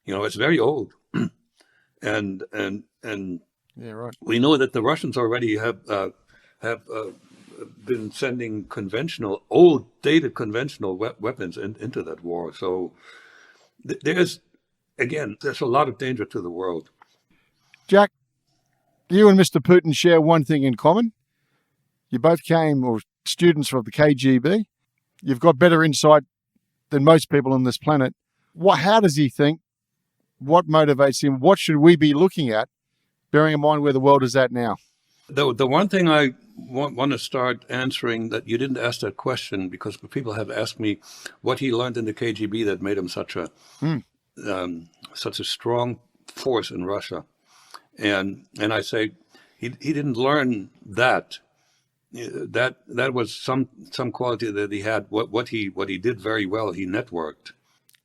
It's very old, and Yeah, right. we know that the Russians already have been sending dated conventional weapons into that war. So there's a lot of danger to the world. Jack, you and Mr. Putin share one thing in common. You both came students of the KGB. You've got better insight than most people on this planet. How does he think? What motivates him? What should we be looking at, bearing in mind where the world is at now? The one thing I want to start answering, that you didn't ask that question, because people have asked me what he learned in the KGB that made him such a strong force in Russia, and I say he didn't learn that. That was some quality that he had. What he did very well, he networked.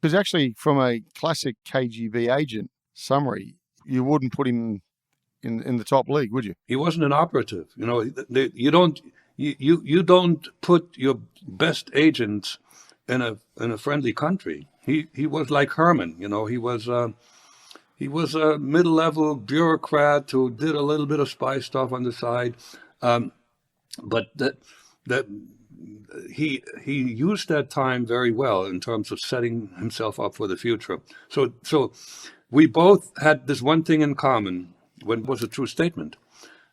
Because actually, from a classic KGB agent summary, you wouldn't put him in the top league, would you? He wasn't an operative. You don't put your best agents in a friendly country. He was like Herman. He was a middle-level bureaucrat who did a little bit of spy stuff on the side, but that he used that time very well in terms of setting himself up for the future. So we both had this one thing in common. When it was a true statement,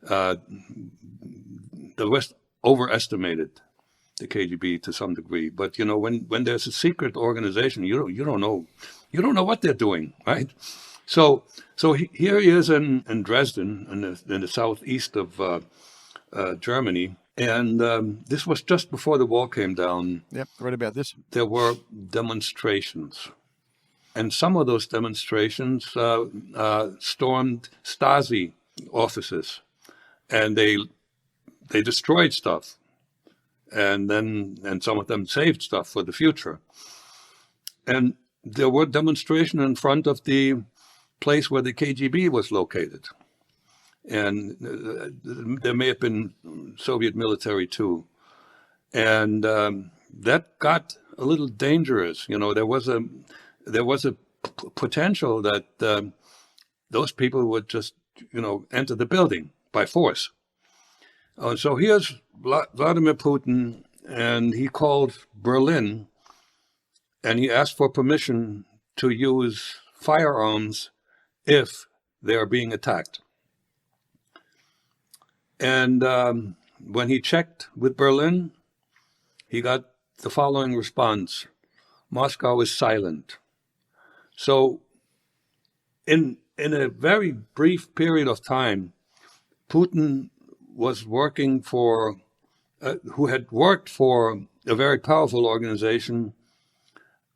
the West overestimated the KGB to some degree. But when there's a secret organization, you don't know what they're doing, right? So here he is in Dresden, in the southeast of Germany, and this was just before the wall came down. Yep, read about this. There were demonstrations. And some of those demonstrations stormed Stasi offices, and they destroyed stuff. and some of them saved stuff for the future. And there were demonstrations in front of the place where the KGB was located. And there may have been Soviet military too. And that got a little dangerous. There was a potential that those people would just, enter the building by force. So here's Vladimir Putin, and he called Berlin, and he asked for permission to use firearms if they are being attacked. And when he checked with Berlin, he got the following response: Moscow is silent. So in a very brief period of time, Putin was working for, who had worked for a very powerful organization,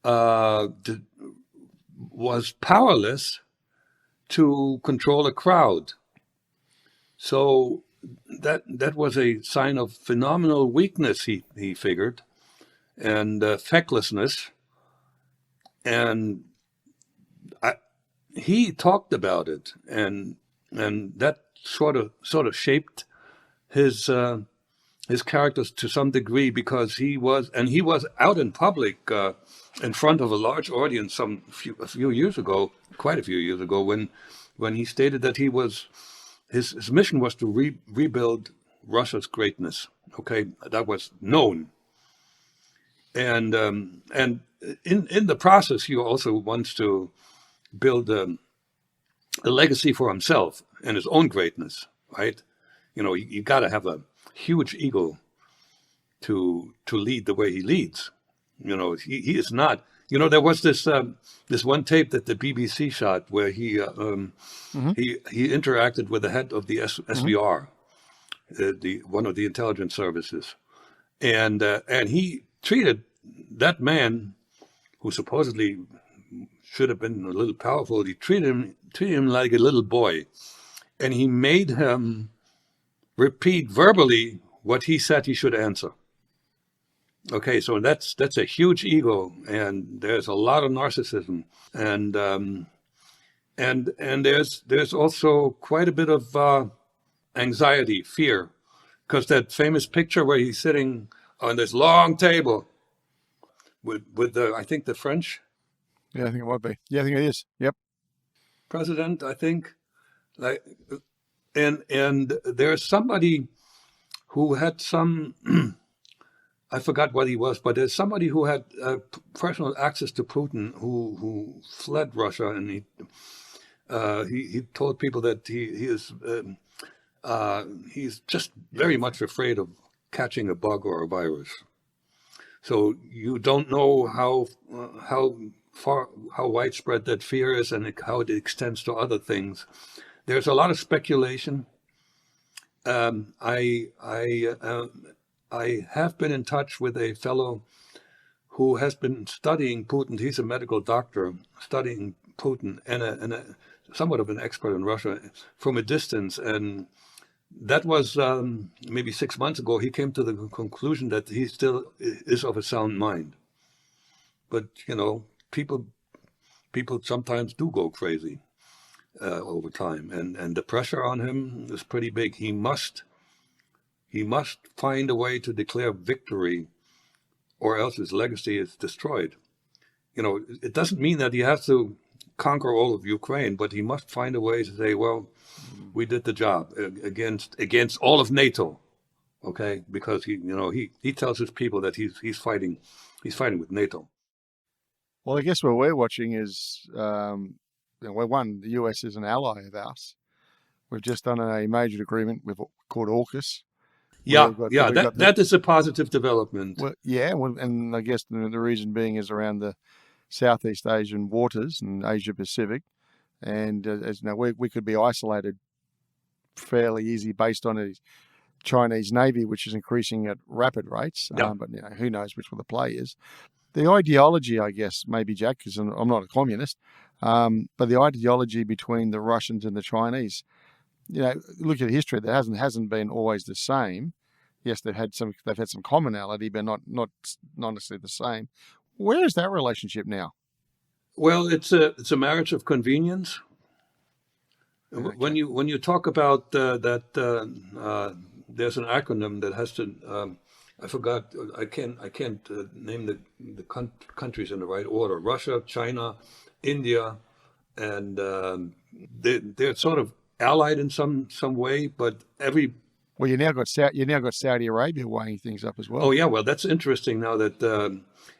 was powerless to control a crowd. So that was a sign of phenomenal weakness, he figured, and fecklessness. And he talked about it, and that sort of shaped his characters to some degree, because he was out in public in front of a large audience a few years ago, quite a few years ago, when he stated that his mission was to rebuild Russia's greatness. Okay, that was known, and in the process, he also wants to build a legacy for himself and his own greatness, right? You got to have a huge ego to lead the way he leads. He is not. There was this one tape that the BBC shot where he interacted with the head of the SVR, one of the intelligence services, and he treated that man, who supposedly should have been a little powerful. He treated him like a little boy, and he made him repeat verbally what he said he should answer. Okay, so that's a huge ego, and there's a lot of narcissism, and there's also quite a bit of anxiety, fear, because that famous picture where he's sitting on this long table with the, I think, the French. Yeah, I think it might be. Yeah, I think it is. Yep. President, I think, and there's somebody who had some. I forgot what he was, but there's somebody who had personal access to Putin who fled Russia, and he told people that he's just very much afraid of catching a bug or a virus. So you don't know how widespread that fear is and how it extends to other things. There's a lot of speculation. I have been in touch with a fellow who has been studying Putin. He's a medical doctor studying Putin and somewhat of an expert in Russia from a distance. And that was maybe 6 months ago. He came to the conclusion that he still is of a sound mind. But, people sometimes do go crazy over time. And the pressure on him is pretty big. He must find a way to declare victory, or else his legacy is destroyed. It doesn't mean that he has to conquer all of Ukraine, but he must find a way to say, well, we did the job against all of NATO, okay? Because he tells his people that he's fighting with NATO. Well, I guess what we're watching is, the US is an ally of ours. We've just done a major agreement called AUKUS. That is a positive development. Well, and I guess the reason being is around the Southeast Asian waters and Asia Pacific, and as you know, we could be isolated fairly easy based on a Chinese Navy, which is increasing at rapid rates. But who knows which one the play is. The ideology, I guess, maybe, Jack, because I'm not a communist, but the ideology between the Russians and the Chinese, look at history, that hasn't been always the same. Yes, they've had some commonality, but not necessarily the same. Where is that relationship now? Well, it's a marriage of convenience. Okay. When you talk about that, there's an acronym that has to. I forgot. I can't name the countries in the right order. Russia, China, India, and they're sort of allied in some way. But well, you now got Saudi Arabia weighing things up as well. Oh yeah, well that's interesting now that.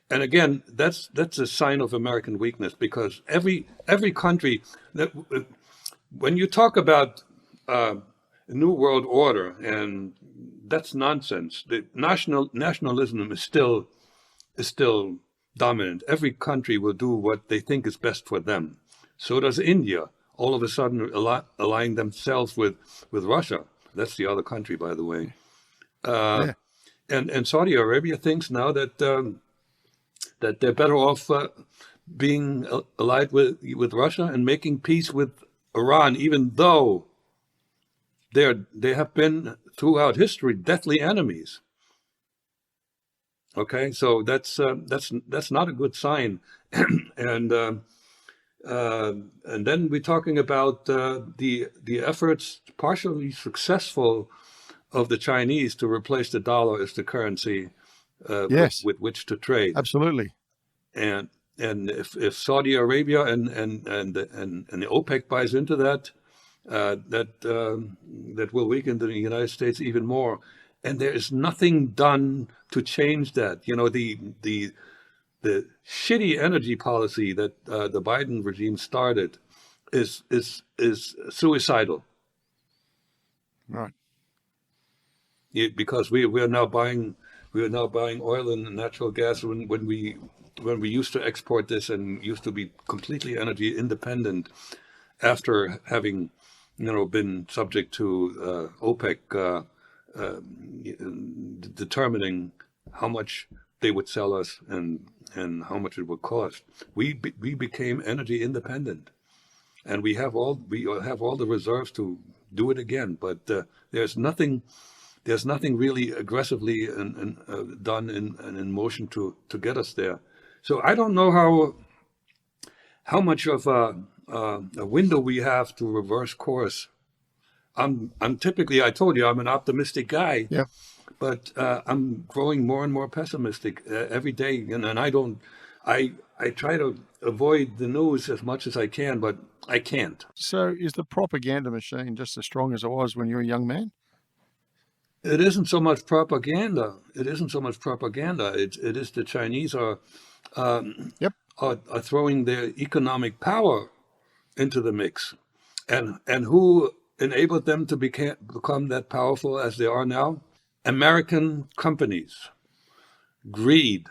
And again, that's a sign of American weakness because every country that. When you talk about New World Order, and that's nonsense. The nationalism is still dominant. Every country will do what they think is best for them. So does India. All of a sudden, allying themselves with Russia. That's the other country, by the way. Yeah. And Saudi Arabia thinks now that that they're better off being allied with Russia and making peace with Iran, even though they have been throughout history deathly enemies. Okay, so that's not a good sign, and then we're talking about the efforts, partially successful, of the Chinese to replace the dollar as the currency yes. with which to trade. Absolutely. And if Saudi Arabia and the OPEC buys into that, that will weaken the United States even more. And there is nothing done to change that. You know, the shitty energy policy that the Biden regime started is suicidal. Right. Because we are now buying oil and natural gas when we used to export this and used to be completely energy independent after having, been subject to OPEC determining how much they would sell us and how much it would cost. We became energy independent, and we have all the reserves to do it again. But there's nothing really aggressively done in motion to get us there. So I don't know how much of a window we have to reverse course. I'm typically, I told you, I'm an optimistic guy. Yeah. But I'm growing more and more pessimistic every day, and I try to avoid the news as much as I can, but I can't. So is the propaganda machine just as strong as it was when you were a young man? It isn't so much propaganda. It is the Chinese are throwing their economic power into the mix, and who enabled them to become that powerful as they are now? American companies, greed,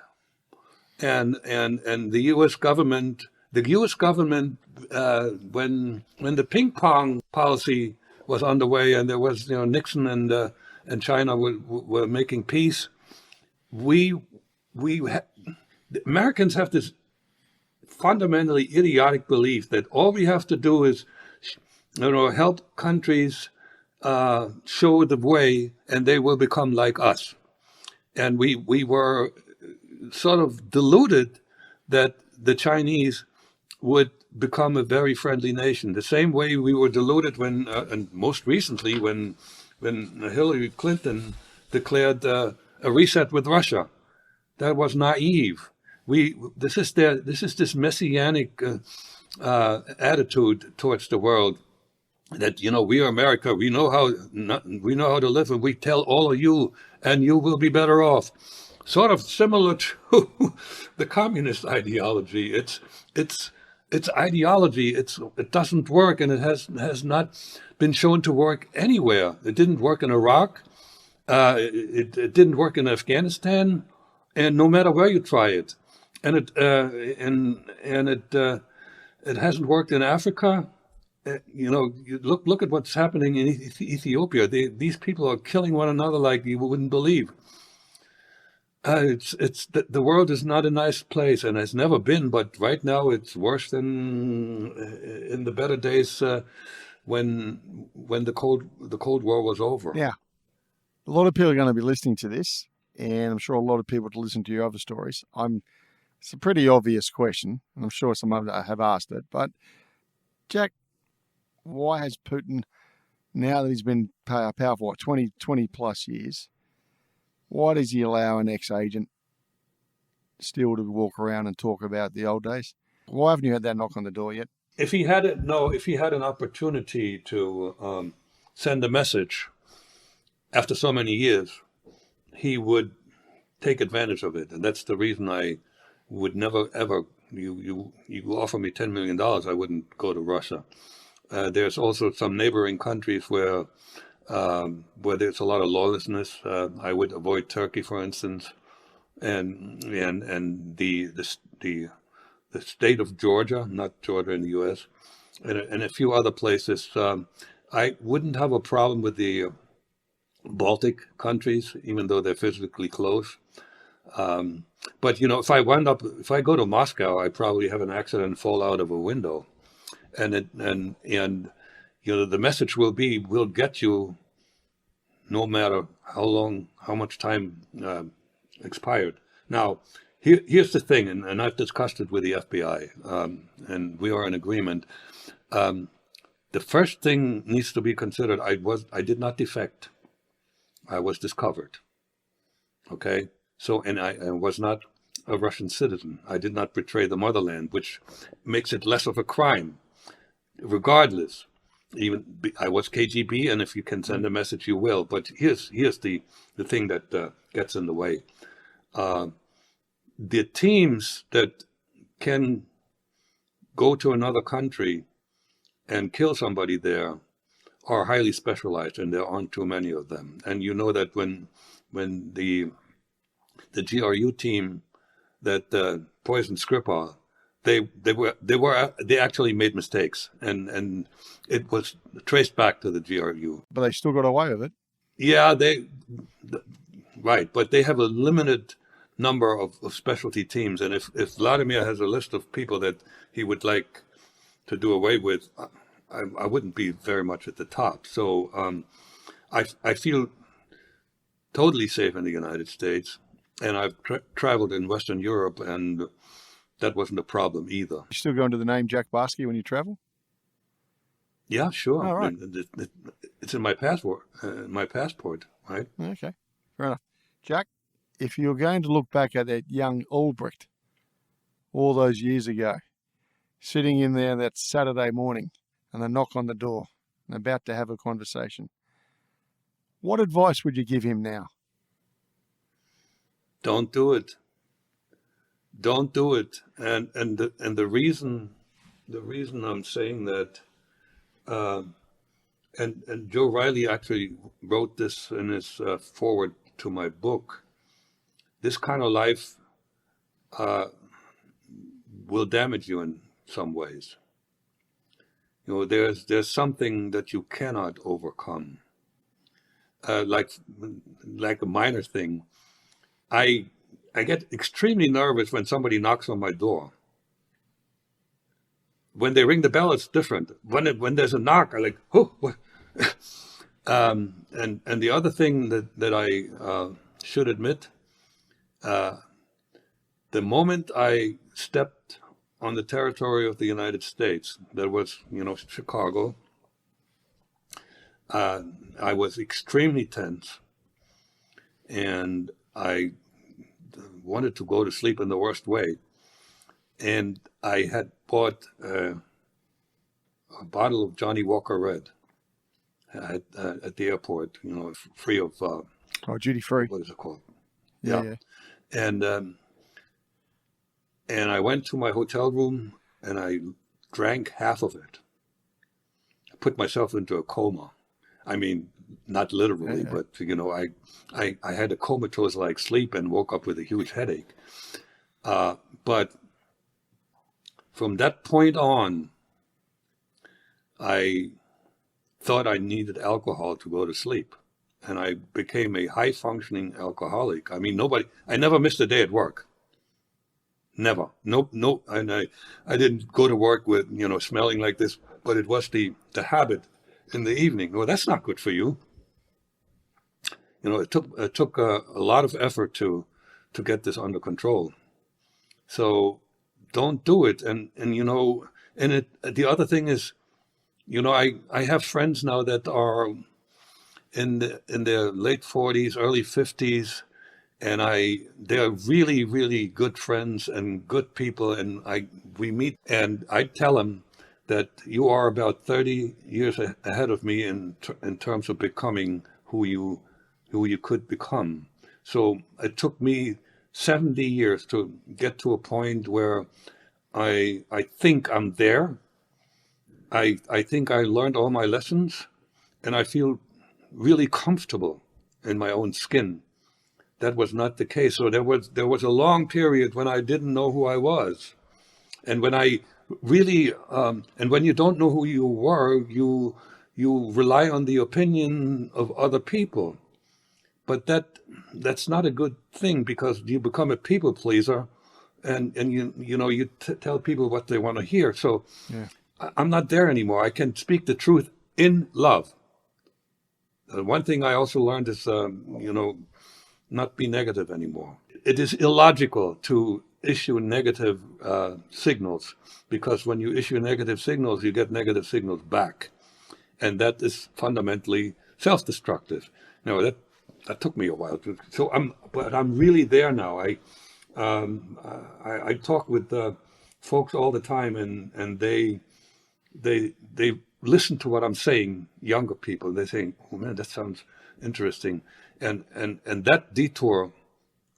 and the U.S. government. The U.S. government, when the ping pong policy was underway, and there was Nixon and China were making peace, the Americans have this fundamentally idiotic belief that all we have to do is help countries show the way, and they will become like us. And we were sort of deluded that the Chinese would become a very friendly nation. The same way we were deluded when, and most recently, when Hillary Clinton declared a reset with Russia. That was naive. This is this messianic attitude towards the world. That we are America, we know how to live, and we tell all of you, and you will be better off. Sort of similar to the communist ideology. It's ideology. It doesn't work, and it has not been shown to work anywhere. It didn't work in Iraq. It didn't work in Afghanistan, and no matter where you try it, and it hasn't worked in Africa. You look at what's happening in Ethiopia. These people are killing one another like you wouldn't believe. The world is not a nice place, and has never been. But right now, it's worse than in the better days when the Cold War was over. Yeah, A lot of people are going to be listening to this, and I'm sure a lot of people to listen to your other stories. It's a pretty obvious question, and I'm sure some others have asked it. But, Jack, why has Putin, now that he's been powerful, 20 plus years, why does he allow an ex-agent still to walk around and talk about the old days? Why haven't you had that knock on the door yet? If he had an opportunity to send a message after so many years, he would take advantage of it, and that's the reason I would never ever. You offer me $10 million, I wouldn't go to Russia. There's also some neighboring countries where there's a lot of lawlessness. I would avoid Turkey, for instance, and the state of Georgia, not Georgia in the U.S., and a few other places. I wouldn't have a problem with the Baltic countries, even though they're physically close. But if I go to Moscow, I probably have an accident and fall out of a window, and the message will be, we'll get you, no matter how much time expired. Now, here's the thing, and I've discussed it with the FBI, and we are in agreement. The first thing needs to be considered. I did not defect. I was discovered. Okay, so and I was not a Russian citizen. I did not betray the motherland, which makes it less of a crime. Regardless, I was KGB, and if you can send a message, you will. But here's the thing that gets in the way. The teams that can go to another country and kill somebody there are highly specialized, and there aren't too many of them. And you know that when the GRU team that poisoned Skripal, they actually made mistakes, and it was traced back to the GRU. But they still got away with it. Yeah, right, but they have a limited number of specialty teams, and if Vladimir has a list of people that he would like to do away with, I wouldn't be very much at the top. So I feel totally safe in the United States, and I've traveled in Western Europe, and that wasn't a problem either. You still go under the name Jack Barsky when you travel? Yeah, sure. All right. It's in my passport. Right? Okay, fair enough. Jack, if you're going to look back at that young Albrecht all those years ago, sitting in there that Saturday morning and a knock on the door and about to have a conversation, what advice would you give him now? Don't do it. Don't do it. And the reason I'm saying that, and Joe Riley actually wrote this in his foreword to my book. This kind of life will damage you in some ways. There's something that you cannot overcome. Like a minor thing, I get extremely nervous when somebody knocks on my door. When they ring the bell, it's different. When there's a knock, I like, oh, what? And the other thing that I should admit, the moment I stepped on the territory of the United States, that was, Chicago, I was extremely tense, and I wanted to go to sleep in the worst way. And I had bought a bottle of Johnny Walker Red at the airport, free of duty free. What is it called? Yeah. And I went to my hotel room and I drank half of it. I put myself into a coma. I mean, not literally, but I had a comatose-like sleep and woke up with a huge headache. But from that point on, I thought I needed alcohol to go to sleep, and I became a high-functioning alcoholic. I mean, I never missed a day at work. Never. No. And I didn't go to work with, smelling like this, but it was the habit in the evening. Well, that's not good for you. it took a lot of effort to get this under control. So don't do it. And the other thing is, I have friends now that are in their late 40s, early 50s, and they're really, really good friends and good people, and we meet, and I tell them that you are about 30 years ahead of me in terms of becoming who you could become. So it took me 70 years to get to a point where I think I'm there. I think I learned all my lessons, and I feel really comfortable in my own skin. That was not the case. So there was a long period when I didn't know who I was, and when I really and when you don't know who you were, you rely on the opinion of other people. But that's not a good thing, because you become a people pleaser, and you tell people what they want to hear. So Yeah. I'm not there anymore. I can speak the truth in love. One thing I also learned is, not be negative anymore. It is illogical to issue negative signals, because when you issue negative signals, you get negative signals back. And that is fundamentally self-destructive. That took me a while. But I'm really there now. I talk with folks all the time, and they listen to what I'm saying, younger people. They say, oh man, that sounds interesting. And that detour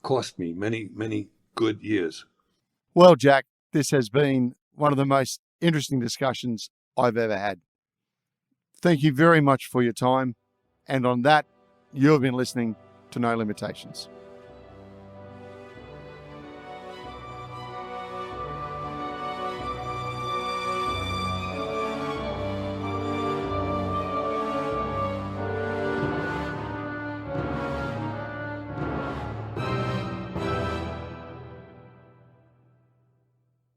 cost me many, many good years. Well, Jack, this has been one of the most interesting discussions I've ever had. Thank you very much for your time. And on that, you've been listening to No Limitations.